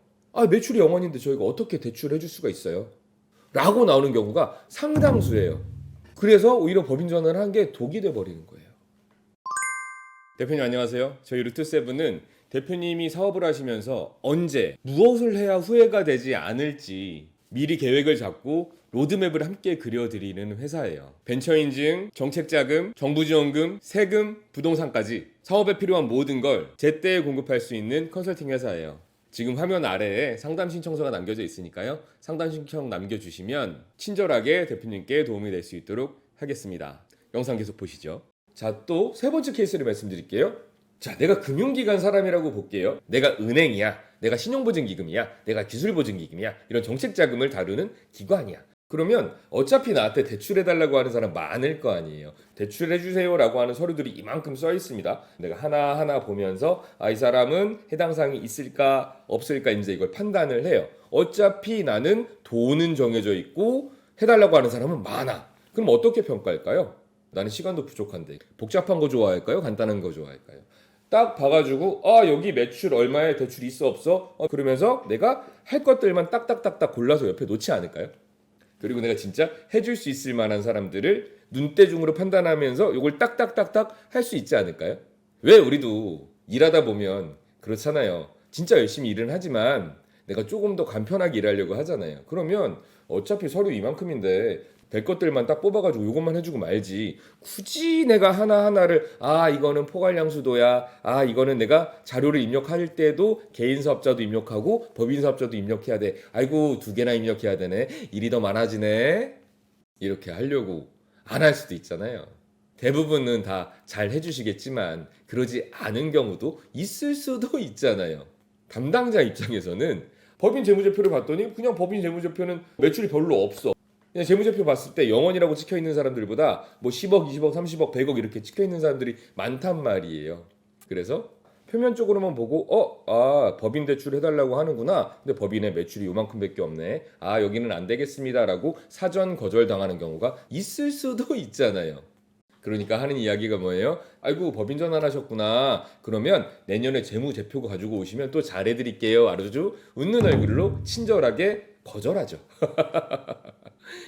매출이 0원인데 저희가 어떻게 대출해 줄 수가 있어요? 라고 나오는 경우가 상당수예요. 그래서 오히려 법인 전환을 한 게 독이 돼버리는 거예요. 대표님 안녕하세요. 저희 루트세븐은 대표님이 사업을 하시면서 언제 무엇을 해야 후회가 되지 않을지 미리 계획을 잡고 로드맵을 함께 그려드리는 회사예요. 벤처인증, 정책자금, 정부지원금, 세금, 부동산까지 사업에 필요한 모든 걸 제때에 공급할 수 있는 컨설팅 회사예요. 지금 화면 아래에 상담 신청서가 남겨져 있으니까요. 상담 신청 남겨주시면 친절하게 대표님께 도움이 될 수 있도록 하겠습니다. 영상 계속 보시죠. 자, 또 세 번째 케이스를 말씀드릴게요. 자, 내가 금융기관 사람이라고 볼게요. 내가 은행이야. 내가 신용보증기금이야. 내가 기술보증기금이야. 이런 정책자금을 다루는 기관이야. 그러면 어차피 나한테 대출해달라고 하는 사람 많을 거 아니에요. 대출해주세요 라고 하는 서류들이 이만큼 써 있습니다. 내가 하나하나 보면서 이 사람은 해당 사항이 있을까 없을까 이제 이걸 판단을 해요. 어차피 나는 돈은 정해져 있고 해달라고 하는 사람은 많아. 그럼 어떻게 평가할까요? 나는 시간도 부족한데 복잡한 거 좋아할까요? 간단한 거 좋아할까요? 딱 봐가지고 여기 매출 얼마에 대출 있어 없어? 그러면서 내가 할 것들만 딱딱딱딱 골라서 옆에 놓지 않을까요? 그리고 내가 진짜 해줄 수 있을 만한 사람들을 눈대중으로 판단하면서 이걸 딱딱딱딱 할 수 있지 않을까요? 왜 우리도 일하다 보면 그렇잖아요. 진짜 열심히 일은 하지만 내가 조금 더 간편하게 일하려고 하잖아요. 그러면 어차피 서류 이만큼인데 될 것들만 딱 뽑아가지고 이것만 해주고 말지. 굳이 내가 하나하나를 이거는 포괄량수도야. 이거는 내가 자료를 입력할 때도 개인 사업자도 입력하고 법인 사업자도 입력해야 돼. 아이고 2개나 입력해야 되네. 일이 더 많아지네. 이렇게 하려고 안 할 수도 있잖아요. 대부분은 다 잘 해주시겠지만 그러지 않은 경우도 있을 수도 있잖아요. 담당자 입장에서는 법인 재무제표를 봤더니 그냥 법인 재무제표는 매출이 별로 없어. 그냥 재무제표 봤을 때 영원이라고 찍혀 있는 사람들보다 뭐 10억, 20억, 30억, 100억 이렇게 찍혀 있는 사람들이 많단 말이에요. 그래서 표면적으로만 보고 법인 대출 해달라고 하는구나. 근데 법인의 매출이 요만큼밖에 없네. 여기는 안 되겠습니다라고 사전 거절당하는 경우가 있을 수도 있잖아요. 그러니까 하는 이야기가 뭐예요? 아이고 법인 전환하셨구나. 그러면 내년에 재무제표 가지고 오시면 또 잘해드릴게요. 아주 웃는 얼굴로 친절하게 거절하죠.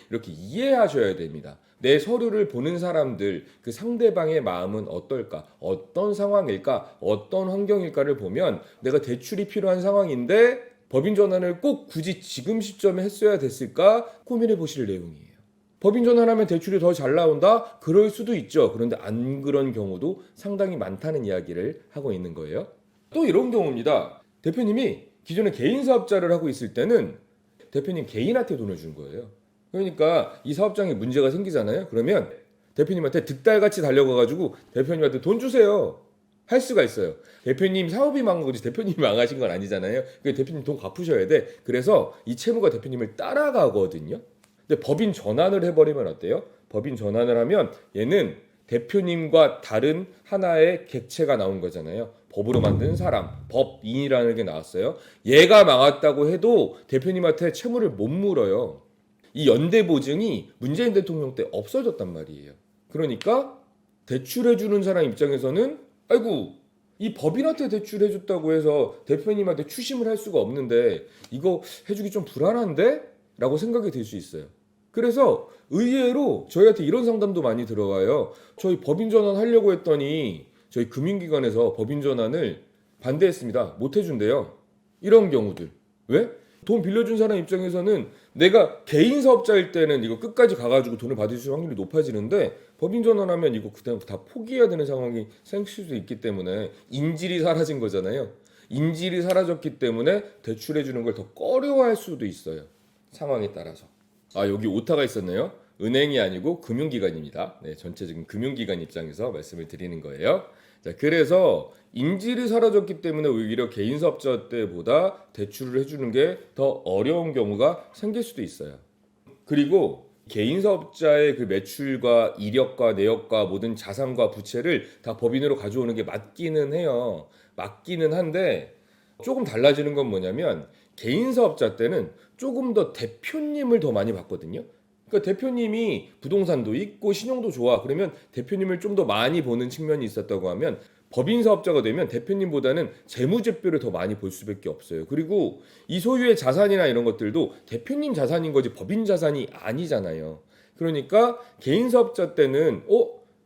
이렇게 이해하셔야 됩니다. 내 서류를 보는 사람들, 그 상대방의 마음은 어떨까? 어떤 상황일까? 어떤 환경일까를 보면 내가 대출이 필요한 상황인데 법인 전환을 꼭 굳이 지금 시점에 했어야 됐을까? 고민해 보실 내용이에요. 법인 전환하면 대출이 더 잘 나온다? 그럴 수도 있죠. 그런데 안 그런 경우도 상당히 많다는 이야기를 하고 있는 거예요. 또 이런 경우입니다. 대표님이 기존에 개인 사업자를 하고 있을 때는 대표님 개인한테 돈을 준 거예요. 그러니까 이 사업장에 문제가 생기잖아요. 그러면 대표님한테 득달같이 달려가가지고 대표님한테 돈 주세요. 할 수가 있어요. 대표님 사업이 망한 거지 대표님이 망하신 건 아니잖아요. 대표님 돈 갚으셔야 돼. 그래서 이 채무가 대표님을 따라가거든요. 근데 법인 전환을 해버리면 어때요? 법인 전환을 하면 얘는 대표님과 다른 하나의 객체가 나온 거잖아요. 법으로 만든 사람, 법인이라는 게 나왔어요. 얘가 망했다고 해도 대표님한테 채무를 못 물어요. 이 연대 보증이 문재인 대통령 때 없어졌단 말이에요. 그러니까 대출해주는 사람 입장에서는 아이고 이 법인한테 대출해줬다고 해서 대표님한테 추심을 할 수가 없는데 이거 해주기 좀 불안한데? 라고 생각이 들 수 있어요. 그래서 의외로 저희한테 이런 상담도 많이 들어와요. 저희 법인 전환 하려고 했더니 저희 금융기관에서 법인 전환을 반대했습니다. 못 해준대요. 이런 경우들. 왜? 돈 빌려준 사람 입장에서는 내가 개인 사업자일 때는 이거 끝까지 가가지고 돈을 받을 수 확률이 높아지는데 법인 전환하면 이거 그냥 다 포기해야 되는 상황이 생길 수도 있기 때문에 인질이 사라진 거잖아요. 인질이 사라졌기 때문에 대출해주는 걸 더 꺼려할 수도 있어요. 상황에 따라서. 여기 오타가 있었네요. 은행이 아니고 금융기관입니다. 네, 전체적인 금융기관 입장에서 말씀을 드리는 거예요. 자, 그래서 인질이 사라졌기 때문에 오히려 개인 사업자 때보다 대출을 해주는 게 더 어려운 경우가 생길 수도 있어요. 그리고 개인 사업자의 그 매출과 이력과 내역과 모든 자산과 부채를 다 법인으로 가져오는 게 맞기는 해요. 맞기는 한데 조금 달라지는 건 뭐냐면 개인 사업자 때는 조금 더 대표님을 더 많이 봤거든요. 그러니까 대표님이 부동산도 있고 신용도 좋아. 그러면 대표님을 좀 더 많이 보는 측면이 있었다고 하면 법인 사업자가 되면 대표님보다는 재무제표를 더 많이 볼 수밖에 없어요. 그리고 이 소유의 자산이나 이런 것들도 대표님 자산인 거지 법인 자산이 아니잖아요. 그러니까 개인 사업자 때는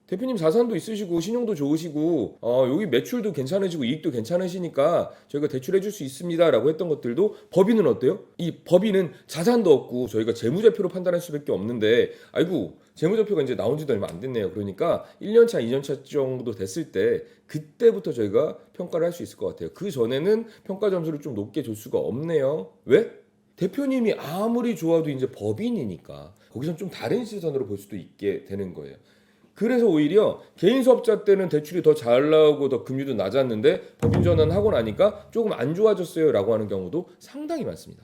대표님 자산도 있으시고 신용도 좋으시고 여기 매출도 괜찮으시고 이익도 괜찮으시니까 저희가 대출해 줄 수 있습니다 라고 했던 것들도 법인은 어때요? 이 법인은 자산도 없고 저희가 재무제표로 판단할 수밖에 없는데 아이고 재무제표가 이제 나온 지도 얼마 안 됐네요. 그러니까 1년차 2년차 정도 됐을 때 그때부터 저희가 평가를 할 수 있을 것 같아요. 그 전에는 평가 점수를 좀 높게 줄 수가 없네요. 왜? 대표님이 아무리 좋아도 이제 법인이니까 거기선 좀 다른 시선으로 볼 수도 있게 되는 거예요. 그래서 오히려 개인 사업자 때는 대출이 더 잘 나오고 더 금리도 낮았는데 법인 전환하고 나니까 조금 안 좋아졌어요 라고 하는 경우도 상당히 많습니다.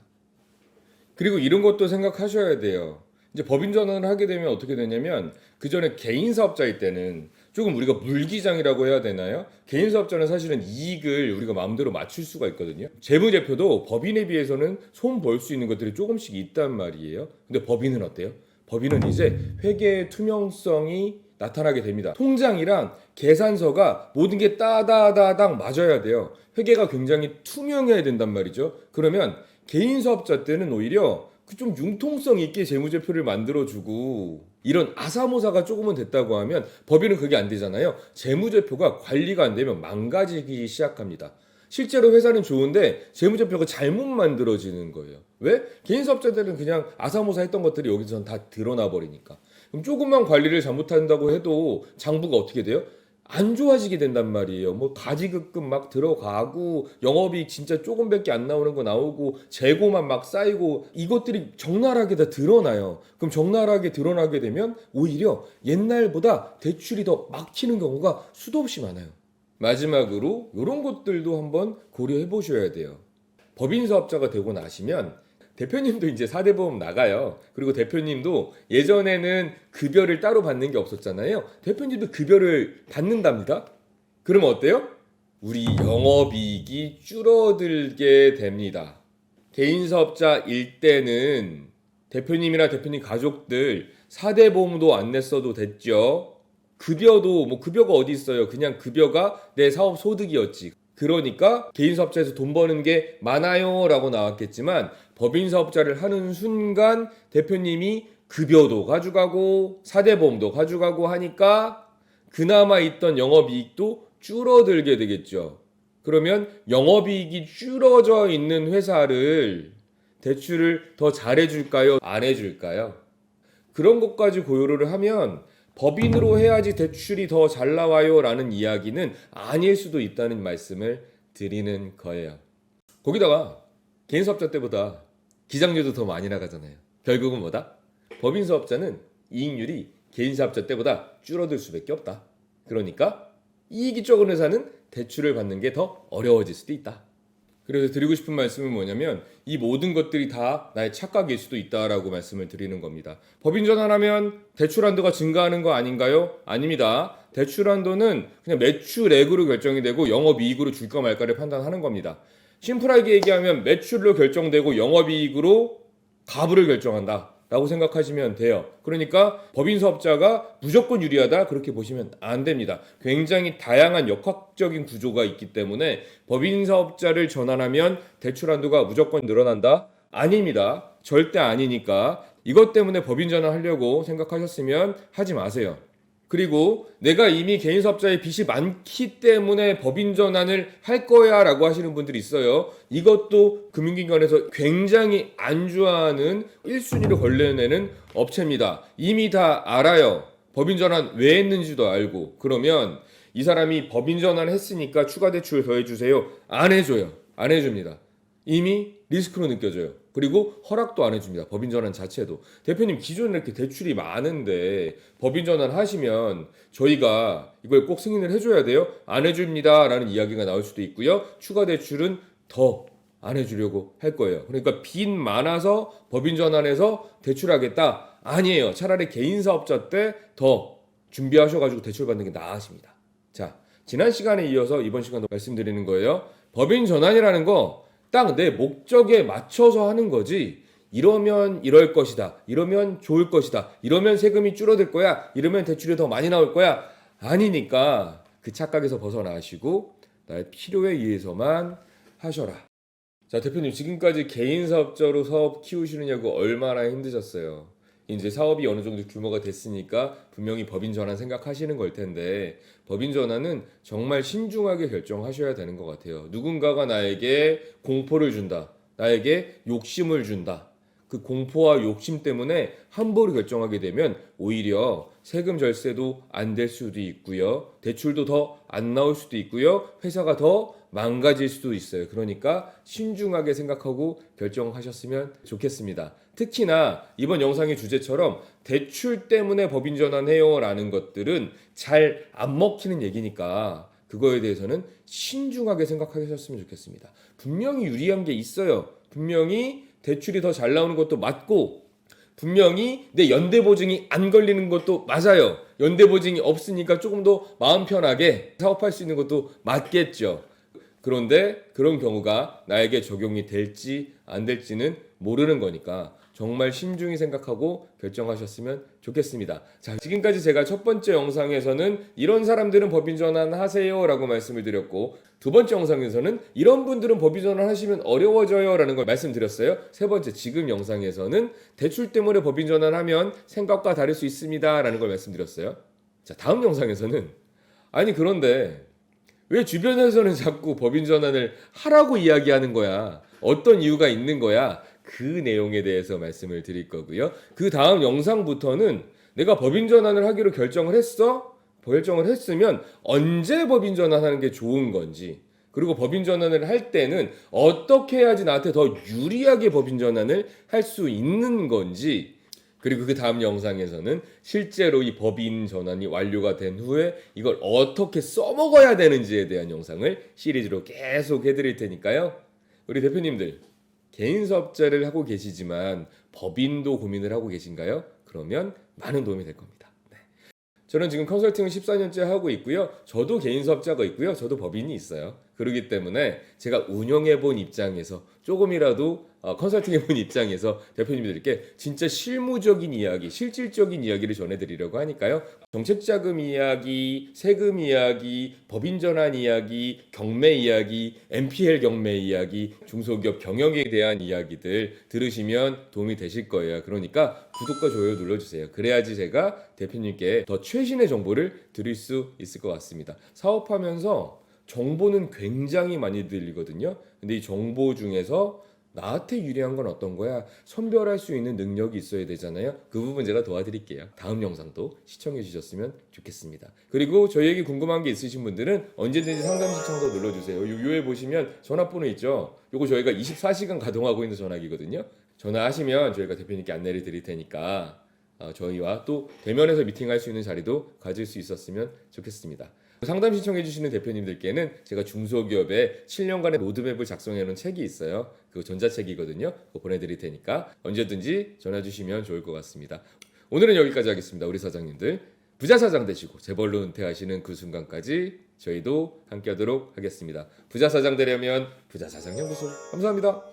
그리고 이런 것도 생각하셔야 돼요. 이제 법인 전환을 하게 되면 어떻게 되냐면 그 전에 개인 사업자일 때는 조금 우리가 물기장이라고 해야 되나요? 개인 사업자는 사실은 이익을 우리가 마음대로 맞출 수가 있거든요. 재무제표도 법인에 비해서는 손 벌 수 있는 것들이 조금씩 있단 말이에요. 근데 법인은 어때요? 법인은 이제 회계의 투명성이 나타나게 됩니다. 통장이랑 계산서가 모든 게 따다다당 맞아야 돼요. 회계가 굉장히 투명해야 된단 말이죠. 그러면 개인 사업자 때는 오히려 그 좀 융통성 있게 재무제표를 만들어주고 이런 아사모사가 조금은 됐다고 하면 법인은 그게 안 되잖아요. 재무제표가 관리가 안 되면 망가지기 시작합니다. 실제로 회사는 좋은데 재무제표가 잘못 만들어지는 거예요. 왜? 개인 사업자들은 그냥 아사모사 했던 것들이 여기서 다 드러나 버리니까. 그럼 조금만 관리를 잘못한다고 해도 장부가 어떻게 돼요? 안 좋아지게 된단 말이에요. 뭐 가지급금 막 들어가고 영업이익 진짜 조금밖에 안 나오는 거 나오고 재고만 막 쌓이고 이것들이 적나라하게 다 드러나요. 그럼 적나라하게 드러나게 되면 오히려 옛날보다 대출이 더 막히는 경우가 수도 없이 많아요. 마지막으로 이런 것들도 한번 고려해 보셔야 돼요. 법인 사업자가 되고 나시면 대표님도 이제 4대 보험 나가요. 그리고 대표님도 예전에는 급여를 따로 받는 게 없었잖아요. 대표님도 급여를 받는답니다. 그러면 어때요? 우리 영업이익이 줄어들게 됩니다. 개인 사업자일 때는 대표님이나 대표님 가족들 4대 보험도 안 냈어도 됐죠. 급여도 뭐 급여가 어디 있어요. 그냥 급여가 내 사업 소득이었지. 그러니까 개인 사업자에서 돈 버는 게 많아요 라고 나왔겠지만 법인 사업자를 하는 순간 대표님이 급여도 가져가고 4대 보험도 가져가고 하니까 그나마 있던 영업이익도 줄어들게 되겠죠. 그러면 영업이익이 줄어져 있는 회사를 대출을 더 잘해줄까요? 안 해줄까요? 그런 것까지 고려를 하면 법인으로 해야지 대출이 더 잘 나와요 라는 이야기는 아닐 수도 있다는 말씀을 드리는 거예요. 거기다가 개인 사업자 때보다 기장료도 더 많이 나가잖아요. 결국은 뭐다? 법인 사업자는 이익률이 개인 사업자 때보다 줄어들 수밖에 없다. 그러니까 이익이 적은 회사는 대출을 받는 게 더 어려워질 수도 있다. 그래서 드리고 싶은 말씀은 뭐냐면 이 모든 것들이 다 나의 착각일 수도 있다라고 말씀을 드리는 겁니다. 법인 전환하면 대출 한도가 증가하는 거 아닌가요? 아닙니다. 대출 한도는 그냥 매출액으로 결정이 되고 영업이익으로 줄까 말까를 판단하는 겁니다. 심플하게 얘기하면 매출로 결정되고 영업이익으로 가부를 결정한다 라고 생각하시면 돼요. 그러니까 법인 사업자가 무조건 유리하다 그렇게 보시면 안 됩니다. 굉장히 다양한 역학적인 구조가 있기 때문에 법인 사업자를 전환하면 대출 한도가 무조건 늘어난다? 아닙니다. 절대 아니니까 이것 때문에 법인 전환하려고 생각하셨으면 하지 마세요. 그리고 내가 이미 개인 사업자의 빚이 많기 때문에 법인 전환을 할 거야 라고 하시는 분들이 있어요. 이것도 금융기관에서 굉장히 안 좋아하는 1순위로 걸려내는 업체입니다. 이미 다 알아요. 법인 전환 왜 했는지도 알고. 그러면 이 사람이 법인 전환을 했으니까 추가 대출 더 해주세요. 안 해줘요. 안 해줍니다. 이미 리스크로 느껴져요. 그리고 허락도 안 해줍니다. 법인 전환 자체도. 대표님 기존에 이렇게 대출이 많은데 법인 전환 하시면 저희가 이걸 꼭 승인을 해줘야 돼요? 안 해줍니다 라는 이야기가 나올 수도 있고요. 추가 대출은 더 안 해주려고 할 거예요. 그러니까 빚 많아서 법인 전환해서 대출하겠다? 아니에요. 차라리 개인 사업자 때 더 준비하셔가지고 대출 받는 게 나으십니다. 자, 지난 시간에 이어서 이번 시간도 말씀드리는 거예요. 법인 전환이라는 거 딱 내 목적에 맞춰서 하는 거지 이러면 이럴 것이다. 이러면 좋을 것이다. 이러면 세금이 줄어들 거야. 이러면 대출이 더 많이 나올 거야. 아니니까 그 착각에서 벗어나시고 나의 필요에 의해서만 하셔라. 자, 대표님 지금까지 개인 사업자로 사업 키우시느냐고 얼마나 힘드셨어요. 이제 사업이 어느 정도 규모가 됐으니까 분명히 법인 전환 생각하시는 걸 텐데 법인 전환은 정말 신중하게 결정하셔야 되는 것 같아요. 누군가가 나에게 공포를 준다. 나에게 욕심을 준다. 그 공포와 욕심 때문에 함부로 결정하게 되면 오히려 세금 절세도 안 될 수도 있고요. 대출도 더 안 나올 수도 있고요. 회사가 더 망가질 수도 있어요. 그러니까 신중하게 생각하고 결정하셨으면 좋겠습니다. 특히나 이번 영상의 주제처럼 대출 때문에 법인 전환해요 라는 것들은 잘 안 먹히는 얘기니까 그거에 대해서는 신중하게 생각하셨으면 좋겠습니다. 분명히 유리한 게 있어요. 분명히 대출이 더 잘 나오는 것도 맞고 분명히 내 연대보증이 안 걸리는 것도 맞아요. 연대보증이 없으니까 조금 더 마음 편하게 사업할 수 있는 것도 맞겠죠. 그런데 그런 경우가 나에게 적용이 될지 안 될지는 모르는 거니까 정말 신중히 생각하고 결정하셨으면 좋겠습니다. 자, 지금까지 제가 첫 번째 영상에서는 이런 사람들은 법인 전환하세요 라고 말씀을 드렸고, 두 번째 영상에서는 이런 분들은 법인 전환하시면 어려워져요 라는 걸 말씀드렸어요. 세 번째 지금 영상에서는 대출 때문에 법인 전환하면 생각과 다를 수 있습니다 라는 걸 말씀드렸어요. 자, 다음 영상에서는 아니 그런데 왜 주변에서는 자꾸 법인 전환을 하라고 이야기하는 거야? 어떤 이유가 있는 거야? 그 내용에 대해서 말씀을 드릴 거고요. 그 다음 영상부터는 내가 법인 전환을 하기로 결정을 했어? 결정을 했으면 언제 법인 전환하는 게 좋은 건지, 그리고 법인 전환을 할 때는 어떻게 해야지 나한테 더 유리하게 법인 전환을 할 수 있는 건지, 그리고 그 다음 영상에서는 실제로 이 법인 전환이 완료가 된 후에 이걸 어떻게 써먹어야 되는지에 대한 영상을 시리즈로 계속 해드릴 테니까요. 우리 대표님들 개인 사업자를 하고 계시지만 법인도 고민을 하고 계신가요? 그러면 많은 도움이 될 겁니다. 네. 저는 지금 컨설팅을 14년째 하고 있고요. 저도 개인 사업자가 있고요. 저도 법인이 있어요. 그렇기 때문에 제가 운영해 본 입장에서 조금이라도 컨설팅 본 입장에서 대표님들께 진짜 실무적인 이야기, 실질적인 이야기를 전해드리려고 하니까요. 정책자금 이야기, 세금 이야기, 법인 전환 이야기, 경매 이야기, MPL 경매 이야기, 중소기업 경영에 대한 이야기들 들으시면 도움이 되실 거예요. 그러니까 구독과 좋아요 눌러주세요. 그래야지 제가 대표님께 더 최신의 정보를 드릴 수 있을 것 같습니다. 사업하면서 정보는 굉장히 많이 들리거든요. 근데 이 정보 중에서 나한테 유리한 건 어떤 거야? 선별할 수 있는 능력이 있어야 되잖아요. 그 부분 제가 도와드릴게요. 다음 영상도 시청해 주셨으면 좋겠습니다. 그리고 저희에게 궁금한 게 있으신 분들은 언제든지 상담 신청도 눌러주세요. 요에 보시면 전화번호 있죠? 요거 저희가 24시간 가동하고 있는 전화기거든요. 전화하시면 저희가 대표님께 안내를 드릴 테니까 저희와 또 대면에서 미팅할 수 있는 자리도 가질 수 있었으면 좋겠습니다. 상담 신청해 주시는 대표님들께는 제가 중소기업의 7년간의 로드맵을 작성해 놓은 책이 있어요. 그거 전자책이거든요. 그거 보내드릴 테니까 언제든지 전화 주시면 좋을 것 같습니다. 오늘은 여기까지 하겠습니다. 우리 사장님들 부자 사장 되시고 재벌로 은퇴하시는 그 순간까지 저희도 함께 하도록 하겠습니다. 부자 사장 되려면 부자 사장 연구소. 감사합니다.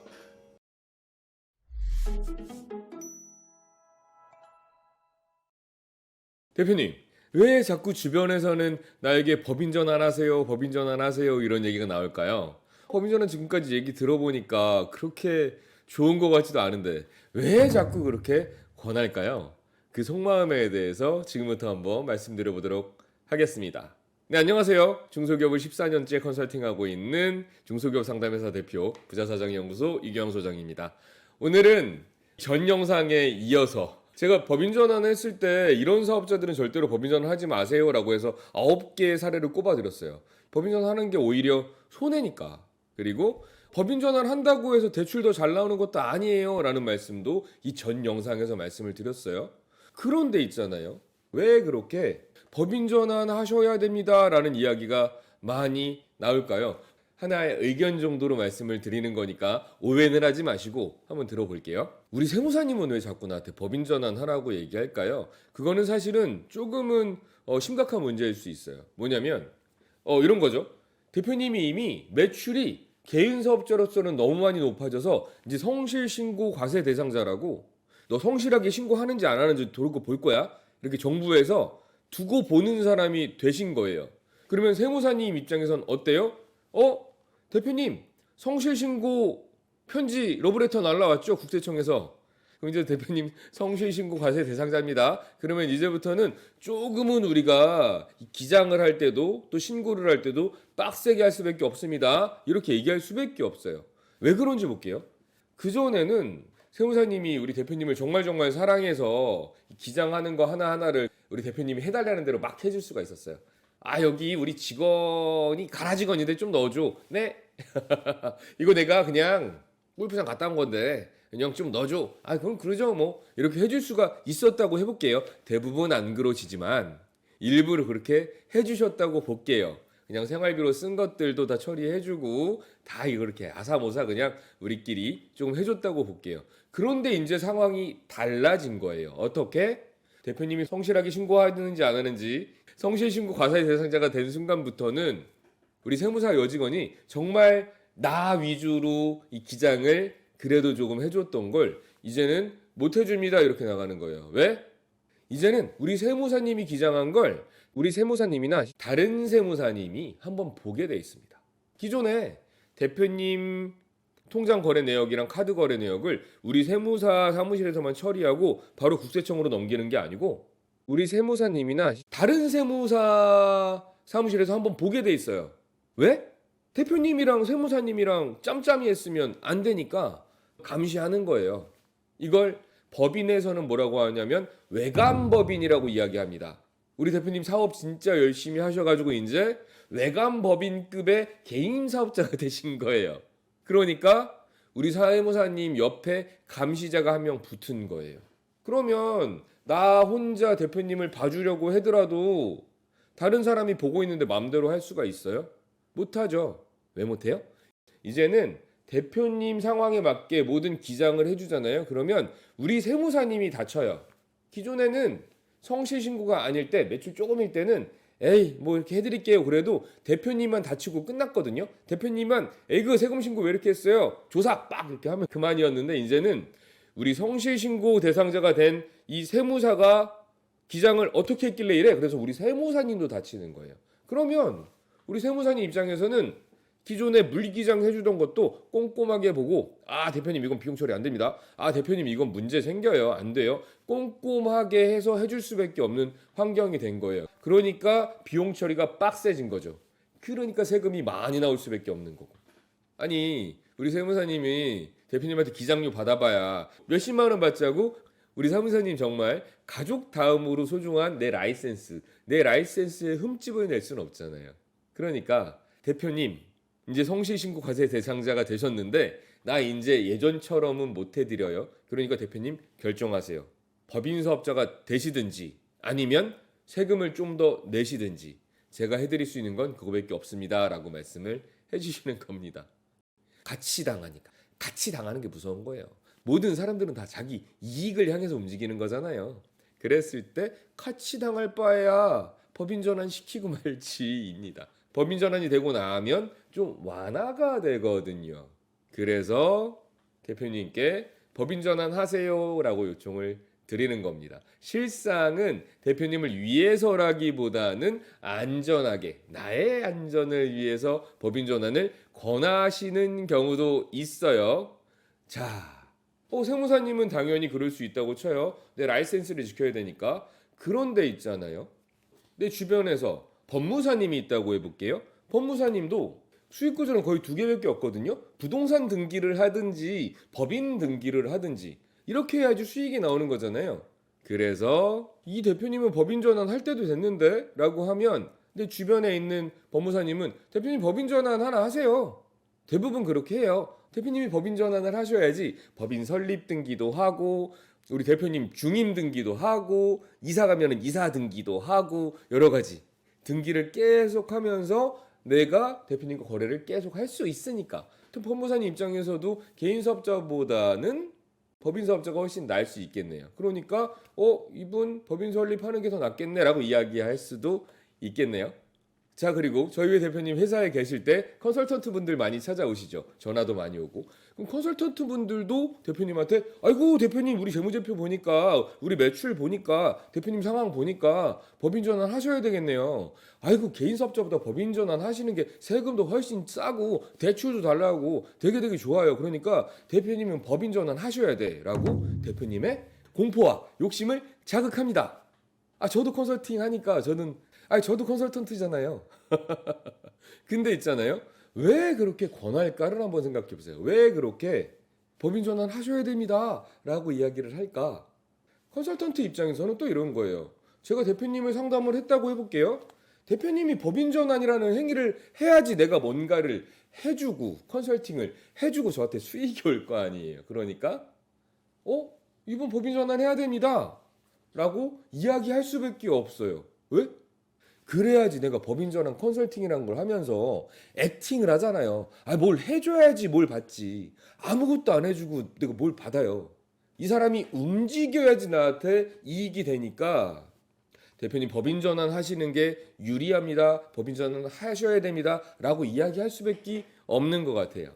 대표님, 왜 자꾸 주변에서는 나에게 법인 전환하세요, 법인 전환하세요 이런 얘기가 나올까요? 법인 전환 지금까지 얘기 들어보니까 그렇게 좋은 것 같지도 않은데 왜 자꾸 그렇게 권할까요? 그 속마음에 대해서 지금부터 한번 말씀드려보도록 하겠습니다. 네, 안녕하세요. 중소기업을 14년째 컨설팅하고 있는 중소기업 상담회사 대표 부자사장연구소 이경영 소장입니다. 오늘은 전 영상에 이어서 제가 법인 전환을 했을 때 이런 사업자들은 절대로 법인 전환 하지 마세요 라고 해서 9개의 사례를 꼽아드렸어요. 법인 전환 하는 게 오히려 손해니까. 그리고 법인 전환 한다고 해서 대출 더 잘 나오는 것도 아니에요 라는 말씀도 이 전 영상에서 말씀을 드렸어요. 그런데 있잖아요. 왜 그렇게 법인 전환 하셔야 됩니다 라는 이야기가 많이 나올까요? 하나의 의견 정도로 말씀을 드리는 거니까 오해는 하지 마시고 한번 들어볼게요. 우리 세무사님은 왜 자꾸 나한테 법인 전환하라고 얘기할까요? 그거는 사실은 조금은 심각한 문제일 수 있어요. 뭐냐면 이런 거죠. 대표님이 이미 매출이 개인 사업자로서는 너무 많이 높아져서 이제 성실신고 과세 대상자라고 너 성실하게 신고하는지 안 하는지 도로 볼 거야. 이렇게 정부에서 두고 보는 사람이 되신 거예요. 그러면 세무사님 입장에선 어때요? 대표님 성실신고 편지 러브레터 날라왔죠? 국세청에서. 그럼 이제 대표님 성실신고 과세 대상자입니다. 그러면 이제부터는 조금은 우리가 기장을 할 때도 또 신고를 할 때도 빡세게 할 수밖에 없습니다. 이렇게 얘기할 수밖에 없어요. 왜 그런지 볼게요. 그전에는 세무사님이 우리 대표님을 정말 사랑해서 기장하는 거 하나하나를 우리 대표님이 해달라는 대로 막 해줄 수가 있었어요. 여기 우리 직원이 가라 직원인데 좀 넣어줘. 네? 이거 내가 그냥 골프장 갔다 온 건데 그냥 좀 넣어줘. 그럼 그러죠 뭐. 이렇게 해줄 수가 있었다고 해볼게요. 대부분 안 그러시지만 일부러 그렇게 해주셨다고 볼게요. 그냥 생활비로 쓴 것들도 다 처리해주고 다 이거 이렇게 아사모사 그냥 우리끼리 좀 해줬다고 볼게요. 그런데 이제 상황이 달라진 거예요. 어떻게? 대표님이 성실하게 신고하는지 안 하는지 성실신고 과세 대상자가 된 순간부터는 우리 세무사 여직원이 정말 나 위주로 이 기장을 그래도 조금 해줬던 걸 이제는 못 해줍니다. 이렇게 나가는 거예요. 왜? 이제는 우리 세무사님이 기장한 걸 우리 세무사님이나 다른 세무사님이 한번 보게 돼 있습니다. 기존에 대표님 통장 거래 내역이랑 카드 거래 내역을 우리 세무사 사무실에서만 처리하고 바로 국세청으로 넘기는 게 아니고 우리 세무사님이나 다른 세무사 사무실에서 한번 보게 돼 있어요. 왜? 대표님이랑 세무사님이랑 짬짬이 했으면 안 되니까 감시하는 거예요. 이걸 법인에서는 뭐라고 하냐면 외감법인이라고 이야기합니다. 우리 대표님 사업 진짜 열심히 하셔가지고 이제 외감법인급의 개인 사업자가 되신 거예요. 그러니까 우리 세무사님 옆에 감시자가 한 명 붙은 거예요. 그러면 나 혼자 대표님을 봐주려고 하더라도 다른 사람이 보고 있는데 마음대로 할 수가 있어요? 못하죠. 왜 못해요? 이제는 대표님 상황에 맞게 모든 기장을 해주잖아요. 그러면 우리 세무사님이 다쳐요. 기존에는 성실신고가 아닐 때, 매출 조금일 때는 에이 뭐 이렇게 해드릴게요. 그래도 대표님만 다치고 끝났거든요. 대표님만 에이 그 세금신고 왜 이렇게 했어요? 조사 빡 이렇게 하면 그만이었는데 이제는 우리 성실신고 대상자가 된 이 세무사가 기장을 어떻게 했길래 이래? 그래서 우리 세무사님도 다치는 거예요. 그러면 우리 세무사님 입장에서는 기존에 물기장 해주던 것도 꼼꼼하게 보고 아 대표님 이건 비용 처리 안 됩니다. 아 대표님 이건 문제 생겨요. 안 돼요. 꼼꼼하게 해서 해줄 수밖에 없는 환경이 된 거예요. 그러니까 비용 처리가 빡세진 거죠. 그러니까 세금이 많이 나올 수밖에 없는 거고. 아니 우리 세무사님이 대표님한테 기장료 받아봐야 몇십만 원 받자고 우리 사무사님 정말 가족 다음으로 소중한 내 라이센스에 흠집을 낼 수는 없잖아요. 그러니까 대표님 이제 성실신고 과세 대상자가 되셨는데 나 이제 예전처럼은 못 해드려요. 그러니까 대표님 결정하세요. 법인 사업자가 되시든지 아니면 세금을 좀 더 내시든지 제가 해드릴 수 있는 건 그거밖에 없습니다. 라고 말씀을 해주시는 겁니다. 같이 당하니까. 같이 당하는 게 무서운 거예요. 모든 사람들은 다 자기 이익을 향해서 움직이는 거잖아요. 그랬을 때 같이 당할 바에야 법인 전환 시키고 말지입니다. 법인 전환이 되고 나면 좀 완화가 되거든요. 그래서 대표님께 법인 전환하세요라고 요청을 드리는 겁니다. 실상은 대표님을 위해서라기보다는 안전하게 나의 안전을 위해서 법인 전환을 권하시는 경우도 있어요. 자, 세무사님은 당연히 그럴 수 있다고 쳐요. 내 라이센스를 지켜야 되니까. 그런데 있잖아요. 내 주변에서 법무사님이 있다고 해볼게요. 법무사님도 수익구조는 거의 두 개밖에 없거든요. 부동산 등기를 하든지 법인 등기를 하든지 이렇게 해야지 수익이 나오는 거잖아요. 그래서 이 대표님은 법인 전환 할 때도 됐는데 라고 하면 내 주변에 있는 법무사님은 대표님 법인 전환 하나 하세요. 대부분 그렇게 해요. 대표님이 법인 전환을 하셔야지 법인 설립 등기도 하고 우리 대표님 중임 등기도 하고 이사 가면은 이사 등기도 하고 여러 가지 등기를 계속 하면서 내가 대표님과 거래를 계속 할 수 있으니까 법무사님 입장에서도 개인 사업자보다는 법인 사업자가 훨씬 나을 수 있겠네요. 그러니까 이분 법인 설립하는 게 더 낫겠네라고 이야기할 수도 있겠네요. 자, 그리고 저희 대표님 회사에 계실 때 컨설턴트 분들 많이 찾아오시죠. 전화도 많이 오고. 그럼 컨설턴트 분들도 대표님한테 아이고 대표님 우리 재무제표 보니까 우리 매출 보니까 대표님 상황 보니까 법인 전환 하셔야 되겠네요. 아이고 개인 사업자보다 법인 전환 하시는 게 세금도 훨씬 싸고 대출도 달라고 되게 좋아요. 그러니까 대표님은 법인 전환 하셔야 돼 라고 대표님의 공포와 욕심을 자극합니다. 저도 컨설팅 하니까 저도 컨설턴트잖아요. 근데 있잖아요. 왜 그렇게 권할까를 한번 생각해 보세요. 왜 그렇게 법인 전환 하셔야 됩니다. 라고 이야기를 할까? 컨설턴트 입장에서는 또 이런 거예요. 제가 대표님을 상담을 했다고 해볼게요. 대표님이 법인 전환이라는 행위를 해야지 내가 뭔가를 해주고 컨설팅을 해주고 저한테 수익이 올 거 아니에요. 그러니까 이분 법인 전환 해야 됩니다. 라고 이야기할 수밖에 없어요. 왜? 그래야지 내가 법인 전환 컨설팅이라는 걸 하면서 액팅을 하잖아요. 뭘 해줘야지 뭘 받지. 아무것도 안 해주고 내가 뭘 받아요. 이 사람이 움직여야지 나한테 이익이 되니까 대표님 법인 전환 하시는 게 유리합니다. 법인 전환 하셔야 됩니다. 라고 이야기할 수밖에 없는 것 같아요.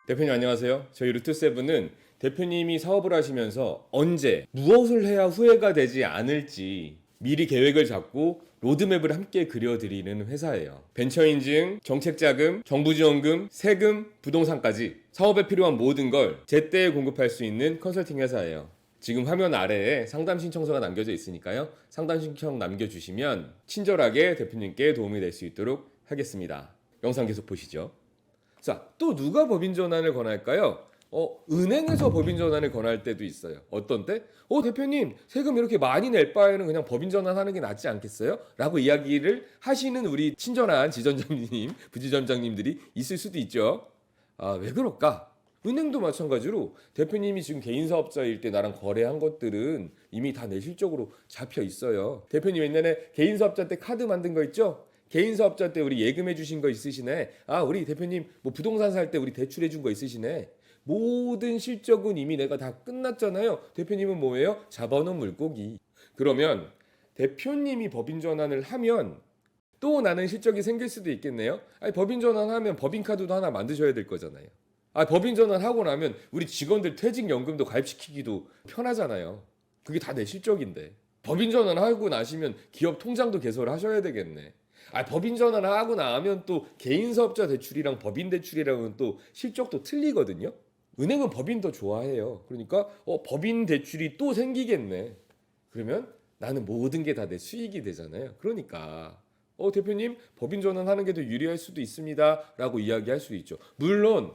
대표님 안녕하세요. 저희 루트세븐은 대표님이 사업을 하시면서 언제 무엇을 해야 후회가 되지 않을지 미리 계획을 잡고 로드맵을 함께 그려드리는 회사예요. 벤처인증, 정책자금, 정부지원금, 세금, 부동산까지 사업에 필요한 모든 걸 제때에 공급할 수 있는 컨설팅 회사예요. 지금 화면 아래에 상담 신청서가 남겨져 있으니까요. 상담 신청 남겨주시면 친절하게 대표님께 도움이 될 수 있도록 하겠습니다. 영상 계속 보시죠. 자, 또 누가 법인 전환을 권할까요? 은행에서 법인 전환을 권할 때도 있어요. 어떤 때? 대표님, 세금 이렇게 많이 낼 바에는 그냥 법인 전환하는 게 낫지 않겠어요? 라고 이야기를 하시는 우리 친절한 지점장님, 부지점장님들이 있을 수도 있죠. 왜 그럴까? 은행도 마찬가지로 대표님이 지금 개인 사업자일 때 나랑 거래한 것들은 이미 다 내 실적으로 잡혀 있어요. 대표님 옛날에 개인 사업자 때 카드 만든 거 있죠? 개인 사업자 때 우리 예금해 주신 거 있으시네. 우리 대표님 뭐 부동산 살 때 우리 대출해 준 거 있으시네. 모든 실적은 이미 내가 다 끝났잖아요. 대표님은 뭐예요? 잡아놓은 물고기. 그러면 대표님이 법인 전환을 하면 또 나는 실적이 생길 수도 있겠네요. 법인 전환하면 법인 카드도 하나 만드셔야 될 거잖아요. 법인 전환하고 나면 우리 직원들 퇴직연금도 가입시키기도 편하잖아요. 그게 다 내 실적인데. 법인 전환하고 나시면 기업 통장도 개설하셔야 되겠네. 법인 전환하고 나면 또 개인 사업자 대출이랑 법인 대출이랑은 또 실적도 틀리거든요. 은행은 법인 더 좋아해요. 그러니까 법인 대출이 또 생기겠네. 그러면 나는 모든 게 다 내 수익이 되잖아요. 그러니까 대표님 법인 전환하는 게 더 유리할 수도 있습니다 라고 이야기할 수 있죠. 물론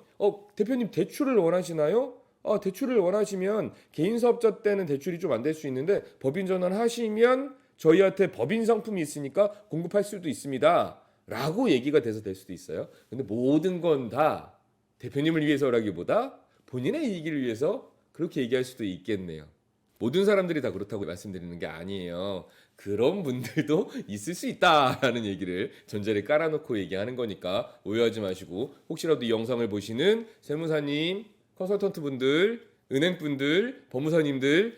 대표님 대출을 원하시나요? 대출을 원하시면 개인 사업자 때는 대출이 좀 안 될 수 있는데 법인 전환 하시면 저희한테 법인 상품이 있으니까 공급할 수도 있습니다 라고 얘기가 돼서 될 수도 있어요. 근데 모든 건 다 대표님을 위해서라기보다 본인의 이익을 위해서 그렇게 얘기할 수도 있겠네요. 모든 사람들이 다 그렇다고 말씀드리는 게 아니에요. 그런 분들도 있을 수 있다라는 얘기를 전제를 깔아놓고 얘기하는 거니까 오해하지 마시고, 혹시라도 이 영상을 보시는 세무사님, 컨설턴트 분들, 은행 분들, 법무사님들,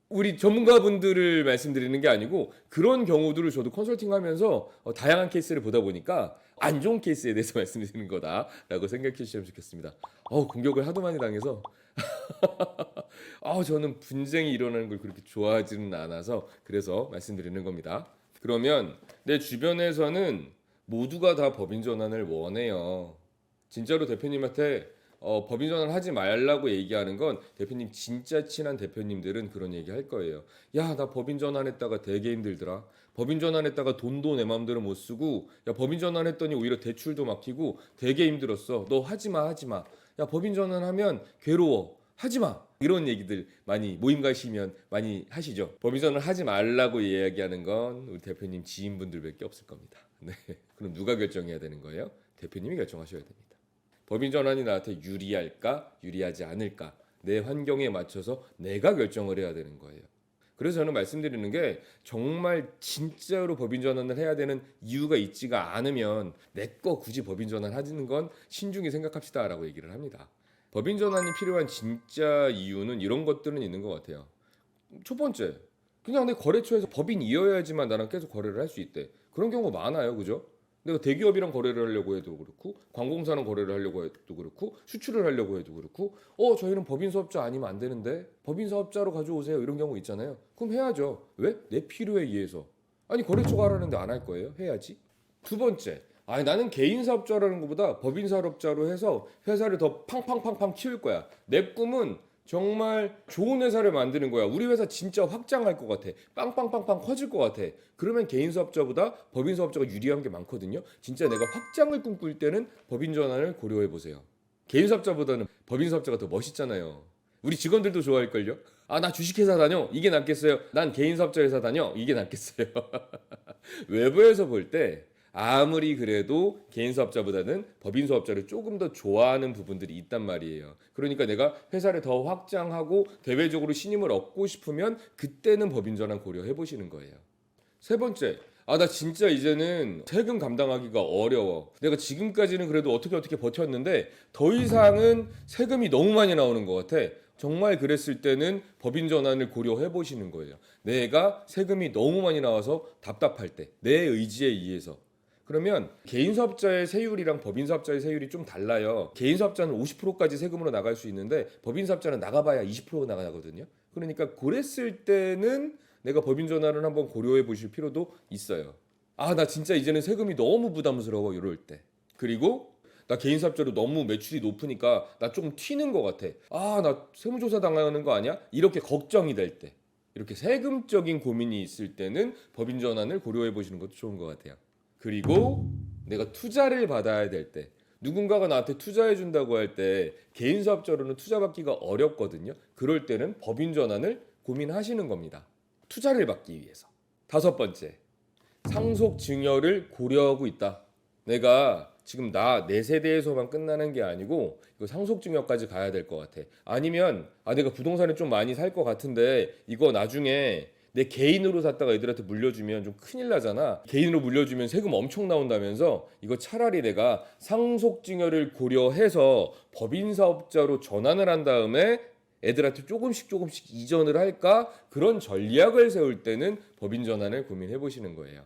우리 전문가분들을 말씀드리는 게 아니고 그런 경우들을 저도 컨설팅하면서 다양한 케이스를 보다 보니까 안 좋은 케이스에 대해서 말씀드리는 거다라고 생각해 주시면 좋겠습니다. 공격을 하도 많이 당해서 저는 분쟁이 일어나는 걸 그렇게 좋아하지는 않아서 그래서 말씀드리는 겁니다. 그러면 내 주변에서는 모두가 다 법인 전환을 원해요. 진짜로 대표님한테 법인 전환 하지 말라고 얘기하는 건 대표님 진짜 친한 대표님들은 그런 얘기 할 거예요. 야, 나 법인 전환했다가 되게 힘들더라. 법인 전환했다가 돈도 내 마음대로 못 쓰고, 야, 법인 전환했더니 오히려 대출도 막히고 되게 힘들었어. 너 하지 마. 야, 법인 전환하면 괴로워. 하지 마. 이런 얘기들 많이 모임 가시면 많이 하시죠. 법인 전환 하지 말라고 이야기하는 건 우리 대표님 지인분들밖에 없을 겁니다. 네. 그럼 누가 결정해야 되는 거예요? 대표님이 결정하셔야 됩니다. 법인 전환이 나한테 유리할까, 유리하지 않을까, 내 환경에 맞춰서 내가 결정을 해야 되는 거예요. 그래서 저는 말씀드리는 게 정말 진짜로 법인 전환을 해야 되는 이유가 있지가 않으면 내 거 굳이 법인 전환 하는 건 신중히 생각합시다라고 얘기를 합니다. 법인 전환이 필요한 진짜 이유는 이런 것들은 있는 것 같아요. 첫 번째, 그냥 내 거래처에서 법인이어야지만 나랑 계속 거래를 할 수 있대. 그런 경우 많아요, 그죠? 내가 대기업이랑 거래를 하려고 해도 그렇고, 관공사랑 거래를 하려고 해도 그렇고, 수출을 하려고 해도 그렇고, 저희는 법인 사업자 아니면 안 되는데 법인 사업자로 가져오세요, 이런 경우 있잖아요. 그럼 해야죠. 왜? 내 필요에 의해서. 아니, 거래처가 하라는데 안 할 거예요? 해야지. 두 번째, 나는 개인 사업자라는 것보다 법인 사업자로 해서 회사를 더 팡팡팡팡 키울 거야. 내 꿈은 정말 좋은 회사를 만드는 거야. 우리 회사 진짜 확장할 것 같아. 빵빵빵빵 커질 것 같아. 그러면 개인 사업자보다 법인 사업자가 유리한 게 많거든요. 진짜 내가 확장을 꿈꿀 때는 법인 전환을 고려해 보세요. 개인 사업자보다는 법인 사업자가 더 멋있잖아요. 우리 직원들도 좋아할걸요? 나 주식회사 다녀. 이게 낫겠어요. 난 개인 사업자 회사 다녀. 이게 낫겠어요. 외부에서 볼 때 아무리 그래도 개인 사업자보다는 법인 사업자를 조금 더 좋아하는 부분들이 있단 말이에요. 그러니까 내가 회사를 더 확장하고 대외적으로 신임을 얻고 싶으면 그때는 법인 전환 고려해 보시는 거예요. 세 번째, 나 진짜 이제는 세금 감당하기가 어려워. 내가 지금까지는 그래도 어떻게 버텼는데 더 이상은 세금이 너무 많이 나오는 것 같아. 정말 그랬을 때는 법인 전환을 고려해 보시는 거예요. 내가 세금이 너무 많이 나와서 답답할 때, 내 의지에 의해서. 그러면 개인 사업자의 세율이랑 법인 사업자의 세율이 좀 달라요. 개인 사업자는 50%까지 세금으로 나갈 수 있는데 법인 사업자는 나가봐야 20% 나가거든요. 그러니까 그랬을 때는 내가 법인 전환을 한번 고려해 보실 필요도 있어요. 아, 나 진짜 이제는 세금이 너무 부담스러워 이럴 때. 그리고 나 개인 사업자로 너무 매출이 높으니까 나 조금 튀는 것 같아. 아, 나 세무조사 당하는 거 아니야? 이렇게 걱정이 될 때. 이렇게 세금적인 고민이 있을 때는 법인 전환을 고려해 보시는 것도 좋은 것 같아요. 그리고 내가 투자를 받아야 될 때, 누군가가 나한테 투자해 준다고 할 때 개인 사업자로는 투자 받기가 어렵거든요. 그럴 때는 법인 전환을 고민하시는 겁니다. 투자를 받기 위해서. 다섯 번째, 상속 증여를 고려하고 있다. 내가 지금 내 세대에서만 끝나는 게 아니고 이거 상속 증여까지 가야 될 것 같아. 아니면 내가 부동산을 좀 많이 살 것 같은데 이거 나중에 내 개인으로 샀다가 애들한테 물려주면 좀 큰일 나잖아. 개인으로 물려주면 세금 엄청 나온다면서 이거 차라리 내가 상속 증여를 고려해서 법인 사업자로 전환을 한 다음에 애들한테 조금씩 이전을 할까? 그런 전략을 세울 때는 법인 전환을 고민해 보시는 거예요.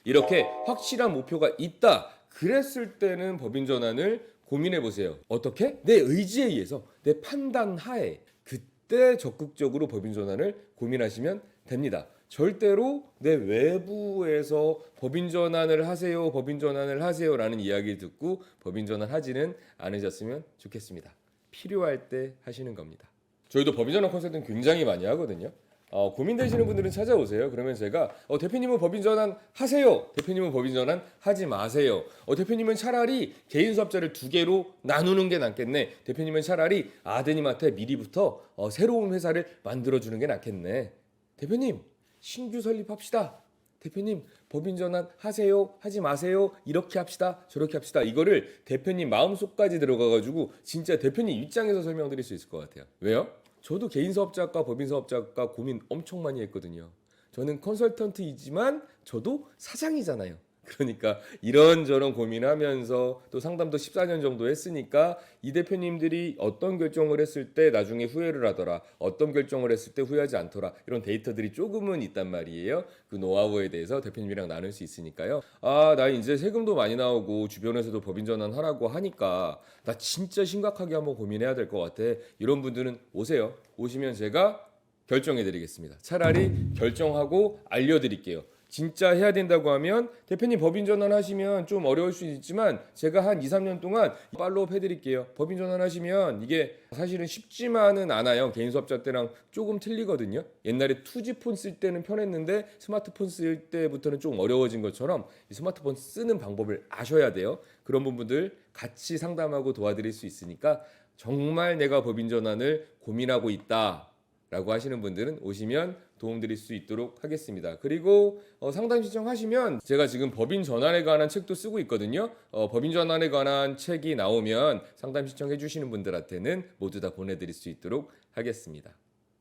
이렇게 확실한 목표가 있다. 그랬을 때는 법인 전환을 고민해 보세요. 어떻게? 내 의지에 의해서, 내 판단 하에 그때 적극적으로 법인 전환을 고민하시면 됩니다. 절대로 내 외부에서 법인 전환을 하세요, 법인 전환을 하세요라는 이야기를 듣고 법인 전환하지는 않으셨으면 좋겠습니다. 필요할 때 하시는 겁니다. 저희도 법인 전환 컨설팅 굉장히 많이 하거든요. 고민되시는 분들은 찾아오세요. 그러면 제가 대표님은 법인 전환 하세요. 대표님은 법인 전환 하지 마세요. 대표님은 차라리 개인 사업자를 두 개로 나누는 게 낫겠네. 대표님은 차라리 아드님한테 미리부터 새로운 회사를 만들어주는 게 낫겠네. 대표님 신규 설립합시다. 대표님 법인 전환 하세요, 하지 마세요, 이렇게 합시다, 저렇게 합시다. 이거를 대표님 마음속까지 들어가가지고 진짜 대표님 입장에서 설명드릴 수 있을 것 같아요. 왜요? 저도 개인 사업자과 법인 사업자과 고민 엄청 많이 했거든요. 저는 컨설턴트이지만 저도 사장이잖아요. 그러니까 이런저런 고민하면서 또 상담도 14년 정도 했으니까 이 대표님들이 어떤 결정을 했을 때 나중에 후회를 하더라, 어떤 결정을 했을 때 후회하지 않더라, 이런 데이터들이 조금은 있단 말이에요. 그 노하우에 대해서 대표님이랑 나눌 수 있으니까요. 나 이제 세금도 많이 나오고 주변에서도 법인 전환하라고 하니까 나 진짜 심각하게 한번 고민해야 될 것 같아. 이런 분들은 오세요. 오시면 제가 결정해 드리겠습니다. 차라리 결정하고 알려드릴게요. 진짜 해야 된다고 하면 대표님 법인 전환 하시면 좀 어려울 수 있지만 제가 한 2, 3년 동안 팔로우 해드릴게요. 법인 전환 하시면 이게 사실은 쉽지만은 않아요. 개인 사업자 때랑 조금 틀리거든요. 옛날에 투지폰 쓸 때는 편했는데 스마트폰 쓸 때부터는 좀 어려워진 것처럼 이 스마트폰 쓰는 방법을 아셔야 돼요. 그런 부분들 같이 상담하고 도와드릴 수 있으니까 정말 내가 법인 전환을 고민하고 있다 라고 하시는 분들은 오시면 도움드릴 수 있도록 하겠습니다. 그리고 상담 신청하시면 제가 지금 법인 전환에 관한 책도 쓰고 있거든요. 법인 전환에 관한 책이 나오면 상담 신청해 주시는 분들한테는 모두 다 보내드릴 수 있도록 하겠습니다.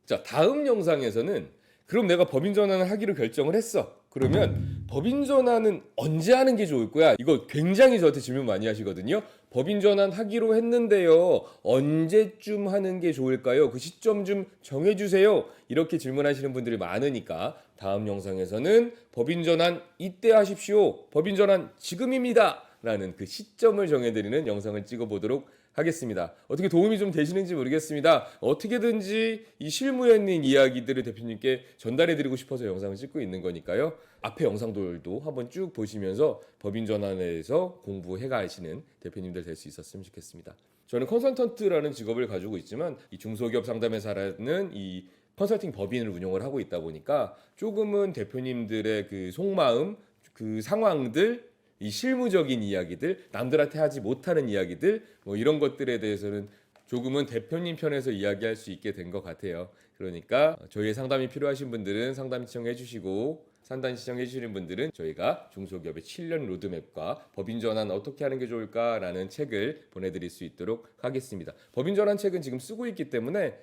자, 다음 영상에서는 그럼 내가 법인 전환을 하기로 결정을 했어. 그러면 법인 전환은 언제 하는 게 좋을 거야? 이거 굉장히 저한테 질문 많이 하시거든요. 법인 전환 하기로 했는데요. 언제쯤 하는 게 좋을까요? 그 시점 좀 정해주세요. 이렇게 질문하시는 분들이 많으니까 다음 영상에서는 법인 전환 이때 하십시오. 법인 전환 지금입니다. 라는 그 시점을 정해드리는 영상을 찍어보도록 하겠습니다. 어떻게 도움이 좀 되시는지 모르겠습니다. 어떻게든지 이 실무에 있는 이야기들을 대표님께 전달해드리고 싶어서 영상을 찍고 있는 거니까요. 앞에 영상들도 한번 쭉 보시면서 법인 전환에 대해서 공부해 가시는 대표님들 될 수 있었으면 좋겠습니다. 저는 컨설턴트라는 직업을 가지고 있지만 이 중소기업 상담회사라는 이 컨설팅 법인을 운영을 하고 있다 보니까 조금은 대표님들의 그 속마음, 그 상황들, 이 실무적인 이야기들, 남들한테 하지 못하는 이야기들, 뭐 이런 것들에 대해서는 조금은 대표님 편에서 이야기할 수 있게 된 것 같아요. 그러니까 저희의 상담이 필요하신 분들은 상담 신청해 주시고 상담 신청해 주시는 분들은 저희가 중소기업의 7년 로드맵과 법인 전환 어떻게 하는 게 좋을까라는 책을 보내드릴 수 있도록 하겠습니다. 법인 전환 책은 지금 쓰고 있기 때문에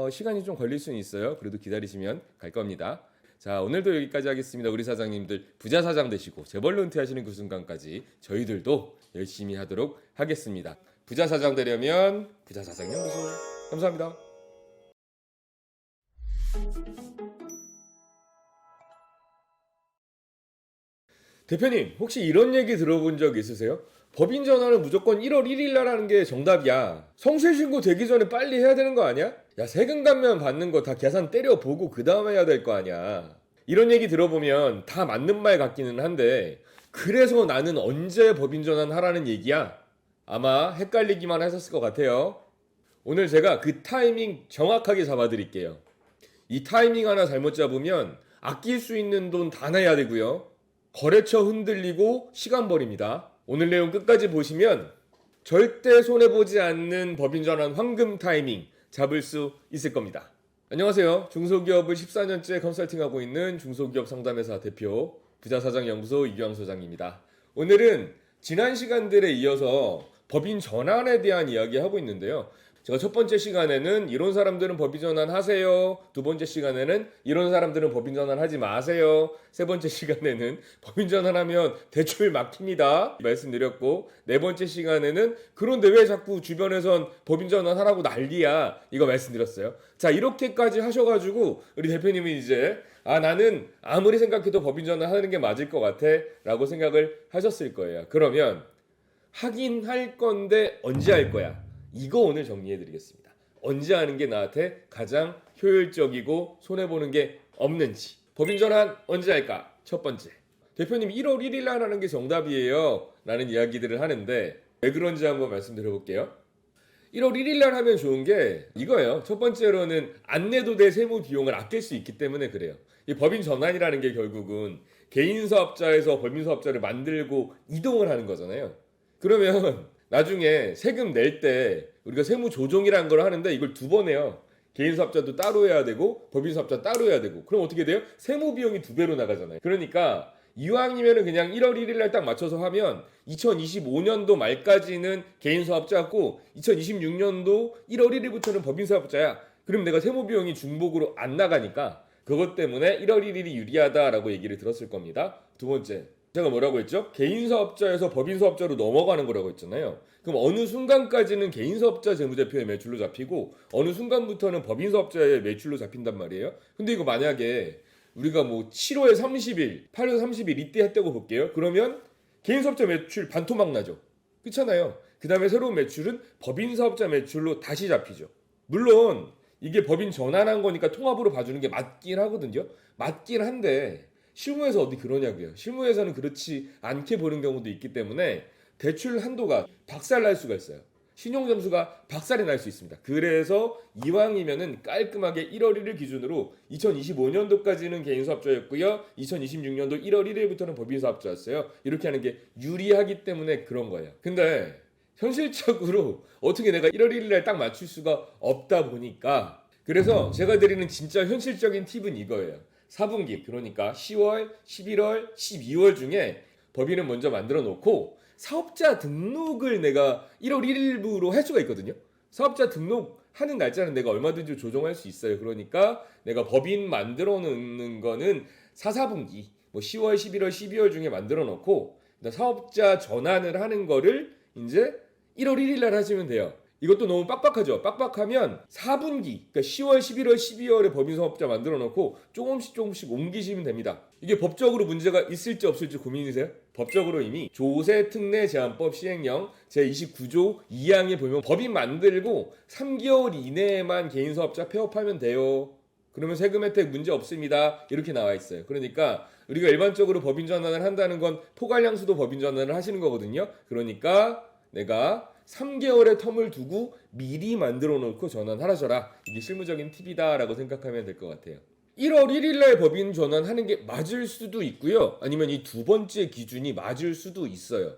시간이 좀 걸릴 수는 있어요. 그래도 기다리시면 갈 겁니다. 자, 오늘도 여기까지 하겠습니다. 우리 사장님들 부자 사장 되시고 재벌로 은퇴하시는 그 순간까지 저희들도 열심히 하도록 하겠습니다. 부자 사장 되려면 부자 사장 연구소. 감사합니다. 대표님, 혹시 이런 얘기 들어본 적 있으세요? 법인 전환은 무조건 1월 1일 날 하는 게 정답이야. 성실신고 되기 전에 빨리 해야 되는 거 아니야? 야, 세금 감면 받는 거 다 계산 때려보고 그 다음에 해야 될 거 아니야. 이런 얘기 들어보면 다 맞는 말 같기는 한데, 그래서 나는 언제 법인 전환 하라는 얘기야? 아마 헷갈리기만 하셨을 것 같아요. 오늘 제가 그 타이밍 정확하게 잡아드릴게요. 이 타이밍 하나 잘못 잡으면 아낄 수 있는 돈 다 내야 되고요. 거래처 흔들리고 시간 버립니다. 오늘 내용 끝까지 보시면 절대 손해보지 않는 법인 전환 황금 타이밍 잡을 수 있을 겁니다. 안녕하세요. 중소기업을 14년째 컨설팅하고 있는 중소기업 상담회사 대표 부자사장연구소 이규영 소장입니다. 오늘은 지난 시간들에 이어서 법인 전환에 대한 이야기 하고 있는데요. 제가 첫 번째 시간에는 이런 사람들은 법인 전환 하세요. 두 번째 시간에는 이런 사람들은 법인 전환 하지 마세요. 세 번째 시간에는 법인 전환하면 대출 막힙니다 말씀드렸고, 네 번째 시간에는 그런데 왜 자꾸 주변에선 법인 전환 하라고 난리야 이거 말씀드렸어요. 자, 이렇게까지 하셔가지고 우리 대표님은 이제 나는 아무리 생각해도 법인 전환 하는 게 맞을 것 같아 라고 생각을 하셨을 거예요. 그러면 하긴 할 건데 언제 할 거야? 이거 오늘 정리해 드리겠습니다. 언제 하는 게 나한테 가장 효율적이고 손해보는 게 없는지. 법인 전환 언제 할까? 첫 번째, 대표님 1월 1일 날 하는 게 정답이에요 라는 이야기들을 하는데 왜 그런지 한번 말씀드려 볼게요. 1월 1일 날 하면 좋은 게 이거예요. 첫 번째로는 안 내도 될 세무 비용을 아낄 수 있기 때문에 그래요. 이 법인 전환이라는 게 결국은 개인 사업자에서 법인 사업자를 만들고 이동을 하는 거잖아요. 그러면 나중에 세금 낼 때 우리가 세무 조정이라는 걸 하는데 이걸 두 번 해요. 개인 사업자도 따로 해야 되고 법인 사업자 따로 해야 되고. 그럼 어떻게 돼요? 세무 비용이 두 배로 나가잖아요. 그러니까 이왕이면은 그냥 1월 1일 날 딱 맞춰서 하면 2025년도 말까지는 개인 사업자고 2026년도 1월 1일부터는 법인 사업자야. 그럼 내가 세무 비용이 중복으로 안 나가니까 그것 때문에 1월 1일이 유리하다라고 얘기를 들었을 겁니다. 두 번째, 제가 뭐라고 했죠? 개인 사업자에서 법인 사업자로 넘어가는 거라고 했잖아요. 그럼 어느 순간까지는 개인 사업자 재무제표의 매출로 잡히고 어느 순간부터는 법인 사업자의 매출로 잡힌단 말이에요. 근데 이거 만약에 우리가 뭐 7월 30일, 8월 30일 이때 했다고 볼게요. 그러면 개인 사업자 매출 반토막 나죠. 그렇잖아요. 그 다음에 새로운 매출은 법인 사업자 매출로 다시 잡히죠. 물론 이게 법인 전환한 거니까 통합으로 봐주는 게 맞긴 하거든요. 맞긴 한데 실무에서 어디 그러냐고요. 실무에서는 그렇지 않게 보는 경우도 있기 때문에 대출 한도가 박살날 수가 있어요. 신용점수가 박살이 날 수 있습니다. 그래서 이왕이면은 깔끔하게 1월 1일 기준으로 2025년도까지는 개인 사업자였고요. 2026년도 1월 1일부터는 법인 사업자였어요. 이렇게 하는 게 유리하기 때문에 그런 거예요. 근데 현실적으로 어떻게 내가 1월 1일 날 딱 맞출 수가 없다 보니까, 그래서 제가 드리는 진짜 현실적인 팁은 이거예요. 4분기, 그러니까 10월, 11월, 12월 중에 법인을 먼저 만들어 놓고 사업자 등록을 내가 1월 1일부로 할 수가 있거든요. 사업자 등록하는 날짜는 내가 얼마든지 조정할 수 있어요. 그러니까 내가 법인 만들어 놓는 거는 4, 4분기, 뭐 10월, 11월, 12월 중에 만들어 놓고 사업자 전환을 하는 거를 이제 1월 1일 날 하시면 돼요. 이것도 너무 빡빡하죠. 빡빡하면 4분기, 그러니까 10월, 11월, 12월에 법인 사업자 만들어 놓고 조금씩 옮기시면 됩니다. 이게 법적으로 문제가 있을지 없을지 고민이세요? 법적으로 이미 조세특례제한법 시행령 제29조 2항에 보면 법인 만들고 3개월 이내에만 개인 사업자 폐업하면 돼요. 그러면 세금 혜택 문제 없습니다. 이렇게 나와 있어요. 그러니까 우리가 일반적으로 법인 전환을 한다는 건 포괄량수도 법인 전환을 하시는 거거든요. 그러니까 내가 3개월의 텀을 두고 미리 만들어 놓고 전환하셔라. 이게 실무적인 팁이다라고 생각하면 될 것 같아요. 1월 1일 날 법인 전환하는 게 맞을 수도 있고요. 아니면 이 두 번째 기준이 맞을 수도 있어요.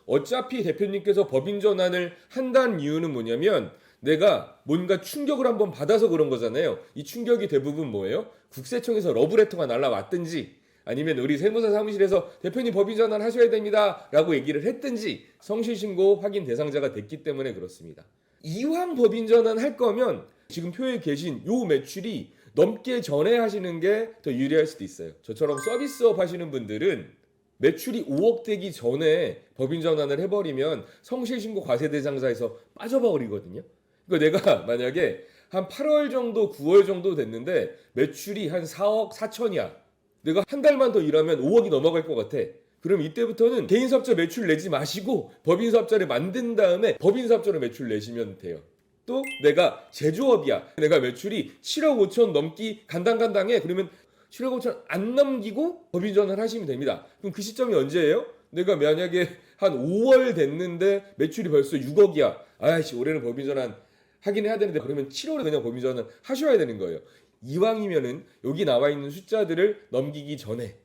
어차피 대표님께서 법인 전환을 한다는 이유는 뭐냐면 내가 뭔가 충격을 한번 받아서 그런 거잖아요. 이 충격이 대부분 뭐예요? 국세청에서 러브레터가 날라왔든지 아니면 우리 세무사 사무실에서 대표님 법인 전환 하셔야 됩니다 라고 얘기를 했든지 성실신고 확인 대상자가 됐기 때문에 그렇습니다. 이왕 법인 전환 할 거면 지금 표에 계신 요 매출이 넘게 전에 하시는 게 더 유리할 수도 있어요. 저처럼 서비스업 하시는 분들은 매출이 5억 되기 전에 법인 전환을 해버리면 성실신고 과세대상자에서 빠져버리거든요. 그러니까 내가 만약에 한 8월 정도 9월 정도 됐는데 매출이 한 4억 4천이야. 내가 한 달만 더 일하면 5억이 넘어갈 것 같아. 그럼 이때부터는 개인사업자 매출 내지 마시고 법인사업자를 만든 다음에 법인사업자로 매출 내시면 돼요. 또 내가 제조업이야. 내가 매출이 7억 5천 넘기 간당간당해. 그러면 7억 5천 안 넘기고 법인전환을 하시면 됩니다. 그럼 그 시점이 언제예요? 내가 만약에 한 5월 됐는데 매출이 벌써 6억이야. 아이씨 올해는 법인전환 하긴 해야 되는데 그러면 7월에 그냥 법인전환 하셔야 되는 거예요. 이왕이면은 여기 나와 있는 숫자들을 넘기기 전에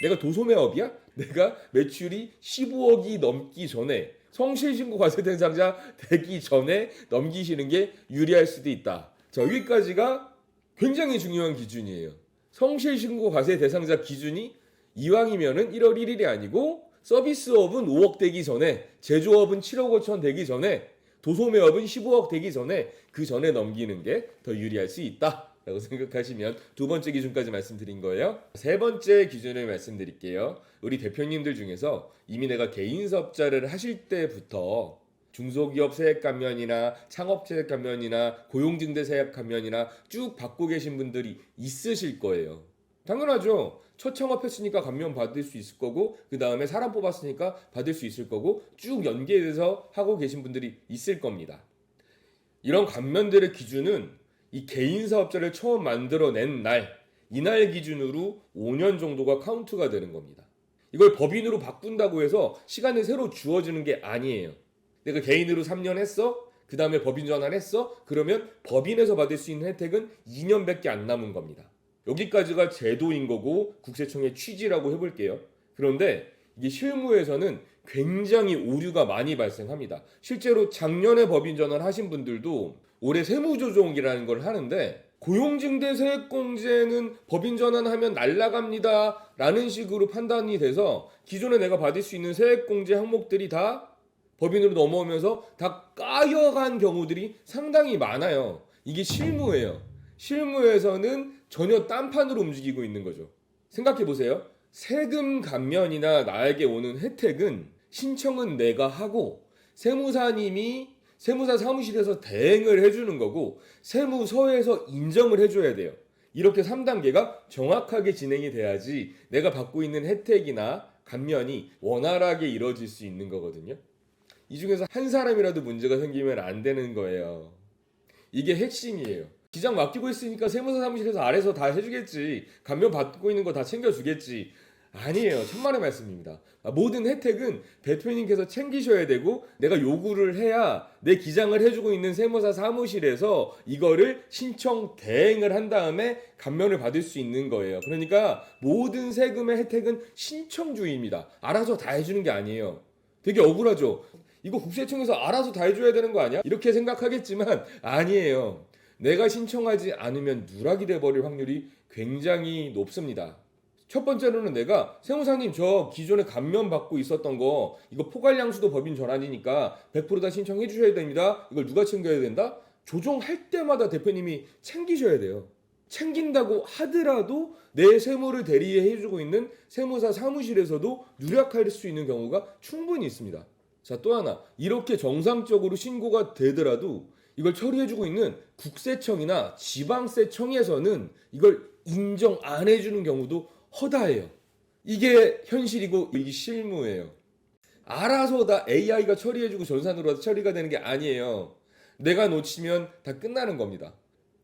내가 도소매업이야? 내가 매출이 15억이 넘기 전에 성실신고 과세 대상자 되기 전에 넘기시는 게 유리할 수도 있다. 자, 여기까지가 굉장히 중요한 기준이에요. 성실신고 과세 대상자 기준이 이왕이면은 1월 1일이 아니고 서비스업은 5억 되기 전에, 제조업은 7억 5천 되기 전에, 도소매업은 15억 되기 전에 그 전에 넘기는 게 더 유리할 수 있다 라고 생각하시면 두 번째 기준까지 말씀드린 거예요. 세 번째 기준을 말씀드릴게요. 우리 대표님들 중에서 이미 내가 개인사업자를 하실 때부터 중소기업 세액 감면이나 창업 세액 감면이나 고용증대 세액 감면이나 쭉 받고 계신 분들이 있으실 거예요. 당연하죠. 첫 창업했으니까 감면 받을 수 있을 거고 그 다음에 사람 뽑았으니까 받을 수 있을 거고 쭉 연계돼서 하고 계신 분들이 있을 겁니다. 이런 감면들의 기준은 이 개인사업자를 처음 만들어낸 날, 이날 기준으로 5년 정도가 카운트가 되는 겁니다. 이걸 법인으로 바꾼다고 해서 시간을 새로 주어지는 게 아니에요. 내가 개인으로 3년 했어? 그 다음에 법인 전환했어? 그러면 법인에서 받을 수 있는 혜택은 2년밖에 안 남은 겁니다. 여기까지가 제도인 거고 국세청의 취지라고 해볼게요. 그런데 이게 실무에서는 굉장히 오류가 많이 발생합니다. 실제로 작년에 법인 전환 하신 분들도 올해 세무조정이라는 걸 하는데 고용증대 세액공제는 법인 전환하면 날라갑니다 라는 식으로 판단이 돼서 기존에 내가 받을 수 있는 세액공제 항목들이 다 법인으로 넘어오면서 다 까여간 경우들이 상당히 많아요. 이게 실무예요. 실무에서는 전혀 딴판으로 움직이고 있는 거죠. 생각해보세요. 세금 감면이나 나에게 오는 혜택은 신청은 내가 하고 세무사님이 세무사 사무실에서 대행을 해주는 거고 세무서에서 인정을 해줘야 돼요. 이렇게 3단계가 정확하게 진행이 돼야지 내가 받고 있는 혜택이나 감면이 원활하게 이루어질 수 있는 거거든요. 이 중에서 한 사람이라도 문제가 생기면 안 되는 거예요. 이게 핵심이에요. 기장 맡기고 있으니까 세무사 사무실에서 아래서 다 해주겠지. 감면 받고 있는 거 다 챙겨주겠지. 아니에요. 천만의 말씀입니다. 모든 혜택은 대표님께서 챙기셔야 되고 내가 요구를 해야 내 기장을 해주고 있는 세무사 사무실에서 이거를 신청 대행을 한 다음에 감면을 받을 수 있는 거예요. 그러니까 모든 세금의 혜택은 신청주의입니다. 알아서 다 해주는 게 아니에요. 되게 억울하죠. 이거 국세청에서 알아서 다 해줘야 되는 거 아니야? 이렇게 생각하겠지만 아니에요. 내가 신청하지 않으면 누락이 돼버릴 확률이 굉장히 높습니다. 첫 번째로는 내가 세무사님 저 기존에 감면 받고 있었던 거 이거 포괄량수도 법인 전환이니까 100% 다 신청해 주셔야 됩니다. 이걸 누가 챙겨야 된다? 조정할 때마다 대표님이 챙기셔야 돼요. 챙긴다고 하더라도 내 세무를 대리해 주고 있는 세무사 사무실에서도 누락할 수 있는 경우가 충분히 있습니다. 자, 또 하나 이렇게 정상적으로 신고가 되더라도 이걸 처리해주고 있는 국세청이나 지방세청에서는 이걸 인정 안 해주는 경우도 허다해요. 이게 현실이고 이게 실무예요. 알아서 다 AI가 처리해주고 전산으로 처리가 되는 게 아니에요. 내가 놓치면 다 끝나는 겁니다.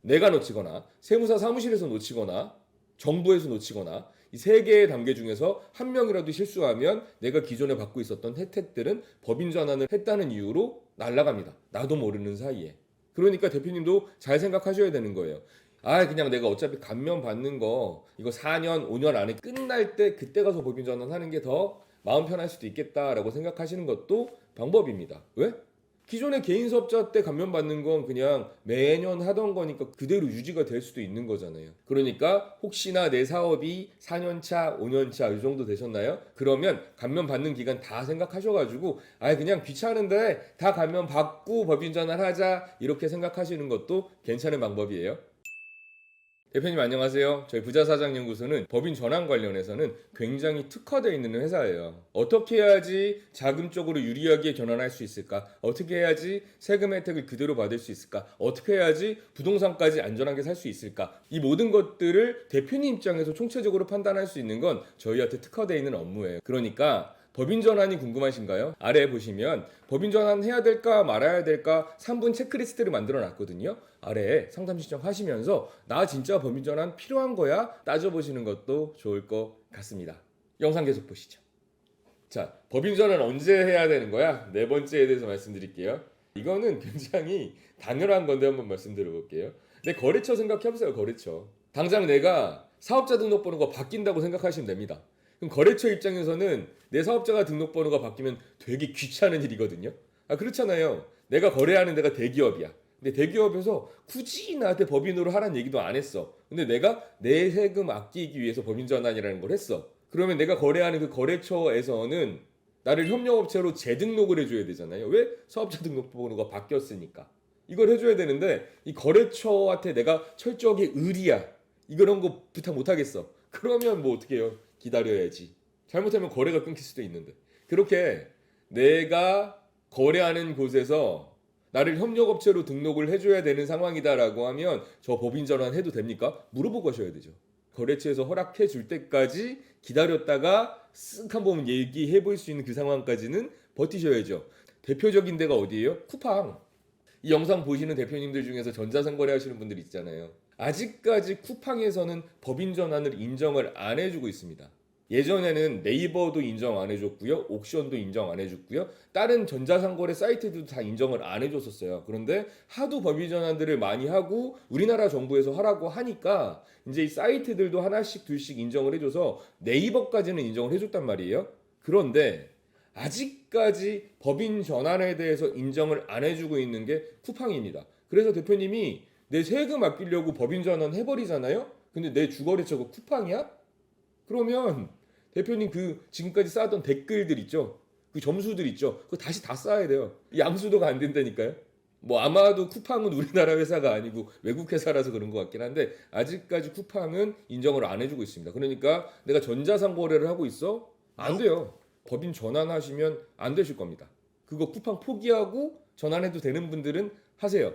내가 놓치거나 세무사 사무실에서 놓치거나 정부에서 놓치거나 이 세 개의 단계 중에서 한 명이라도 실수하면 내가 기존에 받고 있었던 혜택들은 법인 전환을 했다는 이유로 날아갑니다. 나도 모르는 사이에. 그러니까 대표님도 잘 생각하셔야 되는 거예요. 그냥 내가 어차피 감면 받는 거 이거 4년, 5년 안에 끝날 때 그때 가서 법인 전환하는 게 더 마음 편할 수도 있겠다라고 생각하시는 것도 방법입니다. 왜? 기존의 개인 사업자 때 감면 받는 건 그냥 매년 하던 거니까 그대로 유지가 될 수도 있는 거잖아요. 그러니까 혹시나 내 사업이 4년 차, 5년 차 이 정도 되셨나요? 그러면 감면 받는 기간 다 생각하셔가지고 그냥 귀찮은데 다 감면 받고 법인 전환하자 이렇게 생각하시는 것도 괜찮은 방법이에요. 대표님 안녕하세요. 저희 부자사장연구소는 법인 전환 관련해서는 굉장히 특화되어 있는 회사예요. 어떻게 해야지 자금적으로 유리하게 전환할 수 있을까? 어떻게 해야지 세금 혜택을 그대로 받을 수 있을까? 어떻게 해야지 부동산까지 안전하게 살 수 있을까? 이 모든 것들을 대표님 입장에서 총체적으로 판단할 수 있는 건 저희한테 특화되어 있는 업무예요. 그러니까 법인 전환이 궁금하신가요? 아래 보시면 법인 전환 해야 될까 말아야 될까 3분 체크리스트를 만들어 놨거든요. 아래에 상담 신청하시면서 나 진짜 법인 전환 필요한 거야? 따져보시는 것도 좋을 것 같습니다. 영상 계속 보시죠. 자, 법인 전환 언제 해야 되는 거야? 네 번째에 대해서 말씀드릴게요. 이거는 굉장히 당연한 건데 한번 말씀드려볼게요. 내 거래처 생각해보세요. 거래처. 당장 내가 사업자 등록번호가 바뀐다고 생각하시면 됩니다. 그럼 거래처 입장에서는 내 사업자가 등록번호가 바뀌면 되게 귀찮은 일이거든요. 아, 그렇잖아요. 내가 거래하는 데가 대기업이야. 근데 대기업에서 굳이 나한테 법인으로 하라는 얘기도 안 했어. 근데 내가 내 세금 아끼기 위해서 법인 전환이라는 걸 했어. 그러면 내가 거래하는 그 거래처에서는 나를 협력업체로 재등록을 해줘야 되잖아요. 왜? 사업자 등록번호가 바뀌었으니까. 이걸 해줘야 되는데 이 거래처한테 내가 철저하게 의리야. 이런 거 부탁 못 하겠어. 그러면 뭐 어떻게 해요? 기다려야지. 잘못하면 거래가 끊길 수도 있는데. 그렇게 내가 거래하는 곳에서 나를 협력업체로 등록을 해줘야 되는 상황이다라고 하면 저 법인 전환 해도 됩니까? 물어보고 하셔야 되죠. 거래처에서 허락해 줄 때까지 기다렸다가 쓱 한번 얘기해 볼 수 있는 그 상황까지는 버티셔야죠. 대표적인 데가 어디예요? 쿠팡. 이 영상 보시는 대표님들 중에서 전자상거래 하시는 분들 있잖아요. 아직까지 쿠팡에서는 법인 전환을 인정을 안 해주고 있습니다. 예전에는 네이버도 인정 안 해줬고요. 옥션도 인정 안 해줬고요. 다른 전자상거래 사이트도 다 인정을 안 해줬었어요. 그런데 하도 법인 전환들을 많이 하고 우리나라 정부에서 하라고 하니까 이제 이 사이트들도 하나씩 둘씩 인정을 해줘서 네이버까지는 인정을 해줬단 말이에요. 그런데 아직까지 법인 전환에 대해서 인정을 안 해주고 있는 게 쿠팡입니다. 그래서 대표님이 내 세금 아끼려고 법인 전환 해버리잖아요. 근데 내 주거래처가 쿠팡이야? 그러면 대표님 그 지금까지 쌓았던 댓글들 있죠? 그 점수들 있죠? 그거 다시 다 쌓아야 돼요. 양수도가 안 된다니까요. 뭐 아마도 쿠팡은 우리나라 회사가 아니고 외국 회사라서 그런 것 같긴 한데 아직까지 쿠팡은 인정을 안 해주고 있습니다. 그러니까 내가 전자상거래를 하고 있어? 안 돼요. 법인 전환하시면 안 되실 겁니다. 그거 쿠팡 포기하고 전환해도 되는 분들은 하세요.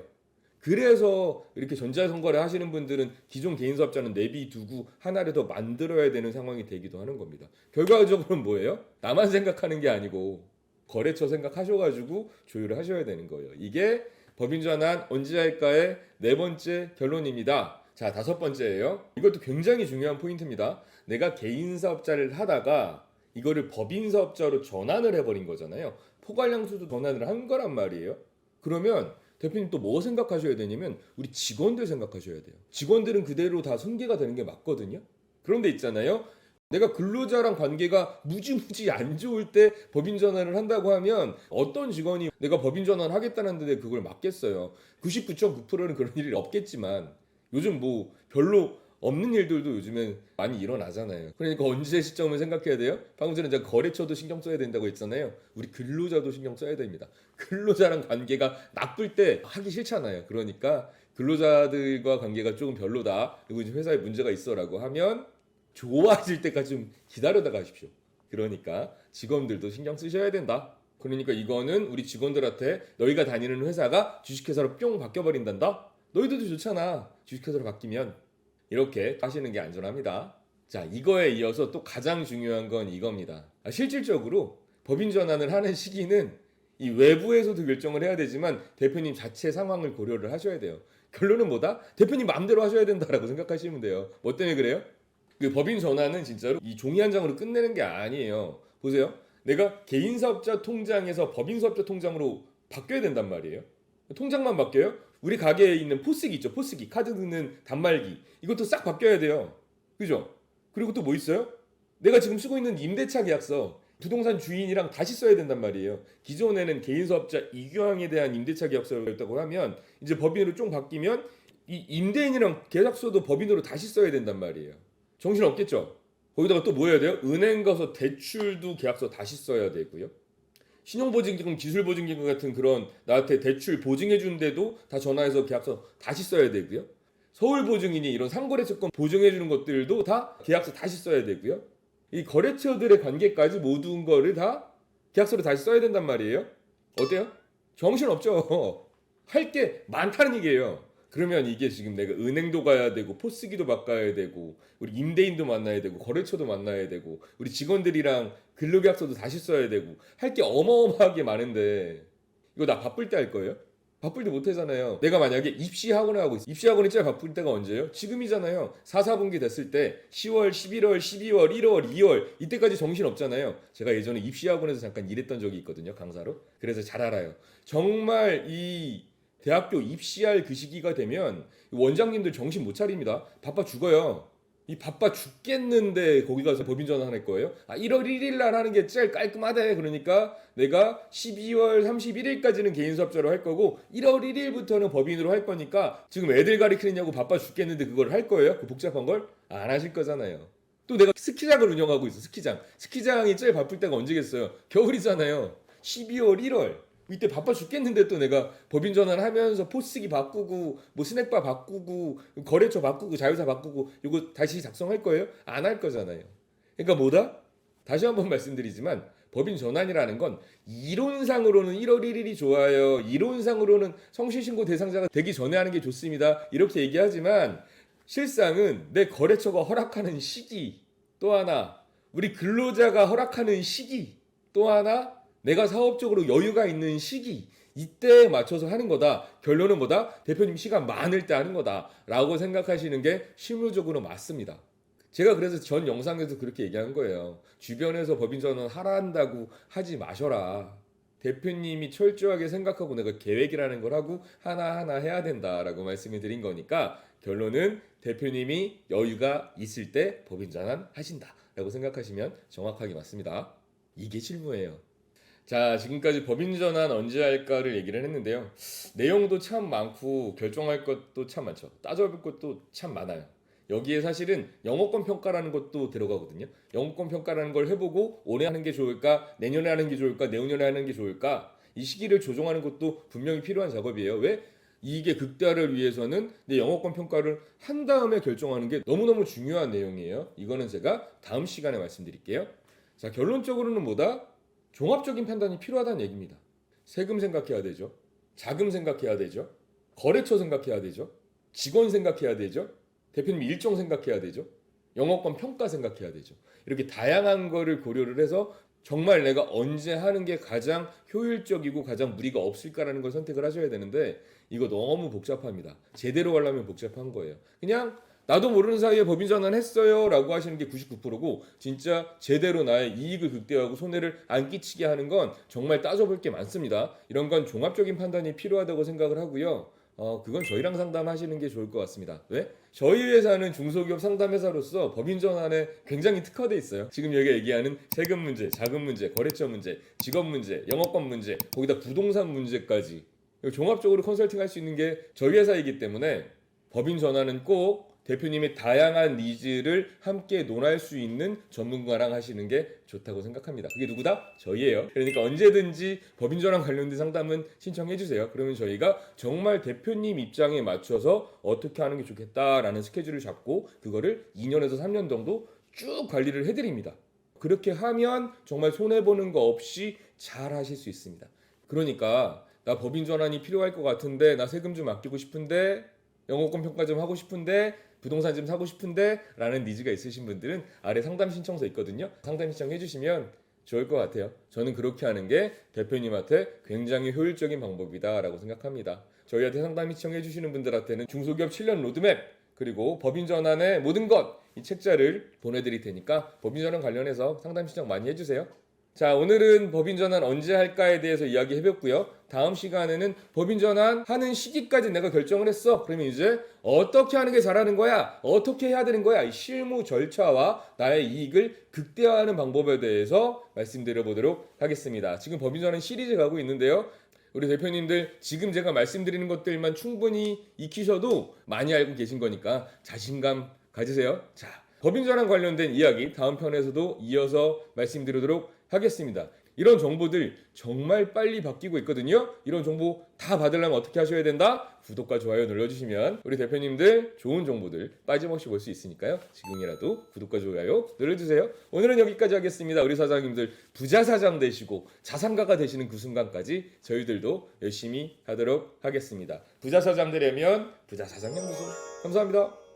그래서 이렇게 전자선거를 하시는 분들은 기존 개인사업자는 내비두고 하나를 더 만들어야 되는 상황이 되기도 하는 겁니다. 결과적으로는 뭐예요? 나만 생각하는 게 아니고 거래처 생각하셔가지고 조율을 하셔야 되는 거예요. 이게 법인 전환 언제 할까의 네 번째 결론입니다. 자, 다섯 번째예요. 이것도 굉장히 중요한 포인트입니다. 내가 개인사업자를 하다가 이거를 법인사업자로 전환을 해버린 거잖아요. 포괄양수도 전환을 한 거란 말이에요. 그러면 대표님 또 뭐 생각하셔야 되냐면 우리 직원들 생각하셔야 돼요. 직원들은 그대로 다 승계가 되는 게 맞거든요. 그런데 있잖아요. 내가 근로자랑 관계가 무지무지 안 좋을 때 법인 전환을 한다고 하면 어떤 직원이 내가 법인 전환 하겠다는데 그걸 맡겠어요. 99.9%는 그런 일이 없겠지만 요즘 뭐 별로 없는 일들도 요즘엔 많이 일어나잖아요. 그러니까 언제 시점을 생각해야 돼요? 방금 전에 제가 거래처도 신경 써야 된다고 했잖아요. 우리 근로자도 신경 써야 됩니다. 근로자랑 관계가 나쁠 때 하기 싫잖아요. 그러니까 근로자들과 관계가 조금 별로다. 그리고 지금 회사에 문제가 있어라고 하면 좋아질 때까지 좀 기다려다 가십시오. 그러니까 직원들도 신경 쓰셔야 된다. 그러니까 이거는 우리 직원들한테 너희가 다니는 회사가 주식회사로 뿅 바뀌어버린단다. 너희들도 좋잖아. 주식회사로 바뀌면. 이렇게 하시는 게 안전합니다. 자, 이거에 이어서 또 가장 중요한 건 이겁니다. 실질적으로 법인 전환을 하는 시기는 이 외부에서도 결정을 해야 되지만 대표님 자체 상황을 고려를 하셔야 돼요. 결론은 뭐다? 대표님 마음대로 하셔야 된다라고 생각하시면 돼요. 뭐 때문에 그래요? 그 법인 전환은 진짜로 이 종이 한 장으로 끝내는 게 아니에요. 보세요. 내가 개인사업자 통장에서 법인사업자 통장으로 바뀌어야 된단 말이에요. 통장만 바뀌어요? 우리 가게에 있는 포스기 있죠. 포스기, 카드 넣는 단말기. 이것도 싹 바뀌어야 돼요. 그죠? 그리고 또 뭐 있어요? 내가 지금 쓰고 있는 임대차 계약서, 부동산 주인이랑 다시 써야 된단 말이에요. 기존에는 개인사업자 이규항에 대한 임대차 계약서였다고 하면 이제 법인으로 좀 바뀌면 이 임대인이랑 계약서도 법인으로 다시 써야 된단 말이에요. 정신 없겠죠? 거기다가 또 뭐 해야 돼요? 은행 가서 대출도 계약서 다시 써야 되고요. 신용보증기금, 기술보증기금 같은 그런 나한테 대출 보증해 주는데도 다 전화해서 계약서 다시 써야 되고요. 서울보증이니 이런 상거래처권 보증해주는 것들도 다 계약서 다시 써야 되고요. 이 거래처들의 관계까지 모든 거를 다 계약서를 다시 써야 된단 말이에요. 어때요? 정신없죠. 할 게 많다는 얘기예요. 그러면 이게 지금 내가 은행도 가야 되고 포스기도 바꿔야 되고 우리 임대인도 만나야 되고 거래처도 만나야 되고 우리 직원들이랑 근로계약서도 다시 써야 되고 할 게 어마어마하게 많은데 이거 나 바쁠 때 할 거예요? 바쁠 때 못 하잖아요. 내가 만약에 입시학원을 하고 있어. 입시학원이 제일 바쁠 때가 언제예요? 지금이잖아요. 4, 4분기 됐을 때 10월, 11월, 12월, 1월, 2월 이때까지 정신 없잖아요. 제가 예전에 입시학원에서 잠깐 일했던 적이 있거든요. 강사로. 그래서 잘 알아요. 정말 이 대학교 입시할 그 시기가 되면 원장님들 정신 못 차립니다. 바빠 죽어요. 이 바빠 죽겠는데 거기 가서 법인 전환할 거예요? 1월 1일 날 하는 게 제일 깔끔하대. 그러니까 내가 12월 31일까지는 개인 수업자로 할 거고 1월 1일부터는 법인으로 할 거니까 지금 애들 가르치느냐고 바빠 죽겠는데 그걸 할 거예요? 그 복잡한 걸? 안 하실 거잖아요. 또 내가 스키장을 운영하고 있어. 스키장. 스키장이 제일 바쁠 때가 언제겠어요? 겨울이잖아요. 12월 1월. 이때 바빠 죽겠는데 또 내가 법인 전환하면서 포스기 바꾸고 뭐 스낵바 바꾸고 거래처 바꾸고 자회사 바꾸고 이거 다시 작성할 거예요? 안 할 거잖아요. 그러니까 뭐다? 다시 한번 말씀드리지만 법인 전환이라는 건 이론상으로는 1월 1일이 좋아요. 이론상으로는 성실신고 대상자가 되기 전에 하는 게 좋습니다. 이렇게 얘기하지만 실상은 내 거래처가 허락하는 시기 또 하나 우리 근로자가 허락하는 시기 또 하나 내가 사업적으로 여유가 있는 시기 이때에 맞춰서 하는 거다. 결론은 뭐다? 대표님 시간 많을 때 하는 거다 라고 생각하시는 게 실무적으로 맞습니다. 제가 그래서 전 영상에서 그렇게 얘기한 거예요. 주변에서 법인 전환 하라 한다고 하지 마셔라. 대표님이 철저하게 생각하고 내가 계획이라는 걸 하고 하나하나 해야 된다라고 말씀을 드린 거니까 결론은 대표님이 여유가 있을 때 법인 전환 하신다라고 생각하시면 정확하게 맞습니다. 이게 실무예요. 자, 지금까지 법인 전환 언제 할까를 얘기를 했는데요. 내용도 참 많고 결정할 것도 참 많죠. 따져볼 것도 참 많아요. 여기에 사실은 영업권 평가라는 것도 들어가거든요. 영업권 평가라는 걸 해보고 올해 하는 게 좋을까, 내년에 하는 게 좋을까, 내후년에 하는 게 좋을까 이 시기를 조정하는 것도 분명히 필요한 작업이에요. 왜? 이게 극대화를 위해서는 내 영업권 평가를 한 다음에 결정하는 게 너무너무 중요한 내용이에요. 이거는 제가 다음 시간에 말씀드릴게요. 자, 결론적으로는 뭐다? 종합적인 판단이 필요하다는 얘기입니다. 세금 생각해야 되죠. 자금 생각해야 되죠. 거래처 생각해야 되죠. 직원 생각해야 되죠. 대표님 일정 생각해야 되죠. 영업권 평가 생각해야 되죠. 이렇게 다양한 거를 고려를 해서 정말 내가 언제 하는 게 가장 효율적이고 가장 무리가 없을까라는 걸 선택을 하셔야 되는데 이거 너무 복잡합니다. 제대로 하려면 복잡한 거예요. 그냥 나도 모르는 사이에 법인 전환했어요 라고 하시는 게 99%고 진짜 제대로 나의 이익을 극대화하고 손해를 안 끼치게 하는 건 정말 따져볼 게 많습니다. 이런 건 종합적인 판단이 필요하다고 생각을 하고요. 그건 저희랑 상담하시는 게 좋을 것 같습니다. 왜? 저희 회사는 중소기업 상담회사로서 법인 전환에 굉장히 특화돼 있어요. 지금 여기가 얘기하는 세금 문제, 자금 문제, 거래처 문제, 직업 문제, 영업권 문제, 거기다 부동산 문제까지 종합적으로 컨설팅 할 수 있는 게 저희 회사이기 때문에 법인 전환은 꼭 대표님의 다양한 니즈를 함께 논할 수 있는 전문가랑 하시는 게 좋다고 생각합니다. 그게 누구다? 저희예요. 그러니까 언제든지 법인 전환 관련된 상담은 신청해 주세요. 그러면 저희가 정말 대표님 입장에 맞춰서 어떻게 하는 게 좋겠다라는 스케줄을 잡고 그거를 2년에서 3년 정도 쭉 관리를 해드립니다. 그렇게 하면 정말 손해보는 거 없이 잘 하실 수 있습니다. 그러니까 나 법인 전환이 필요할 것 같은데 나 세금 좀 아끼고 싶은데 영업권 평가 좀 하고 싶은데 부동산 좀 사고 싶은데 라는 니즈가 있으신 분들은 아래 상담 신청서 있거든요. 상담 신청해 주시면 좋을 것 같아요. 저는 그렇게 하는 게 대표님한테 굉장히 효율적인 방법이다 라고 생각합니다. 저희한테 상담 신청해 주시는 분들한테는 중소기업 7년 로드맵 그리고 법인 전환의 모든 것 이 책자를 보내드릴 테니까 법인 전환 관련해서 상담 신청 많이 해주세요. 자, 오늘은 법인 전환 언제 할까에 대해서 이야기 해봤고요. 다음 시간에는 법인 전환 하는 시기까지 내가 결정을 했어. 그러면 이제 어떻게 하는 게 잘하는 거야? 어떻게 해야 되는 거야? 이 실무 절차와 나의 이익을 극대화하는 방법에 대해서 말씀드려 보도록 하겠습니다. 지금 법인 전환 시리즈 가고 있는데요. 우리 대표님들 지금 제가 말씀드리는 것들만 충분히 익히셔도 많이 알고 계신 거니까 자신감 가지세요. 자, 법인 전환 관련된 이야기 다음 편에서도 이어서 말씀드리도록 하겠습니다. 이런 정보들 정말 빨리 바뀌고 있거든요. 이런 정보 다 받으려면 어떻게 하셔야 된다? 구독과 좋아요 눌러주시면 우리 대표님들 좋은 정보들 빠짐없이 볼 수 있으니까요. 지금이라도 구독과 좋아요 눌러주세요. 오늘은 여기까지 하겠습니다. 우리 사장님들 부자 사장 되시고 자산가가 되시는 그 순간까지 저희들도 열심히 하도록 하겠습니다. 부자 사장 되려면 부자 사장 연구소. 감사합니다.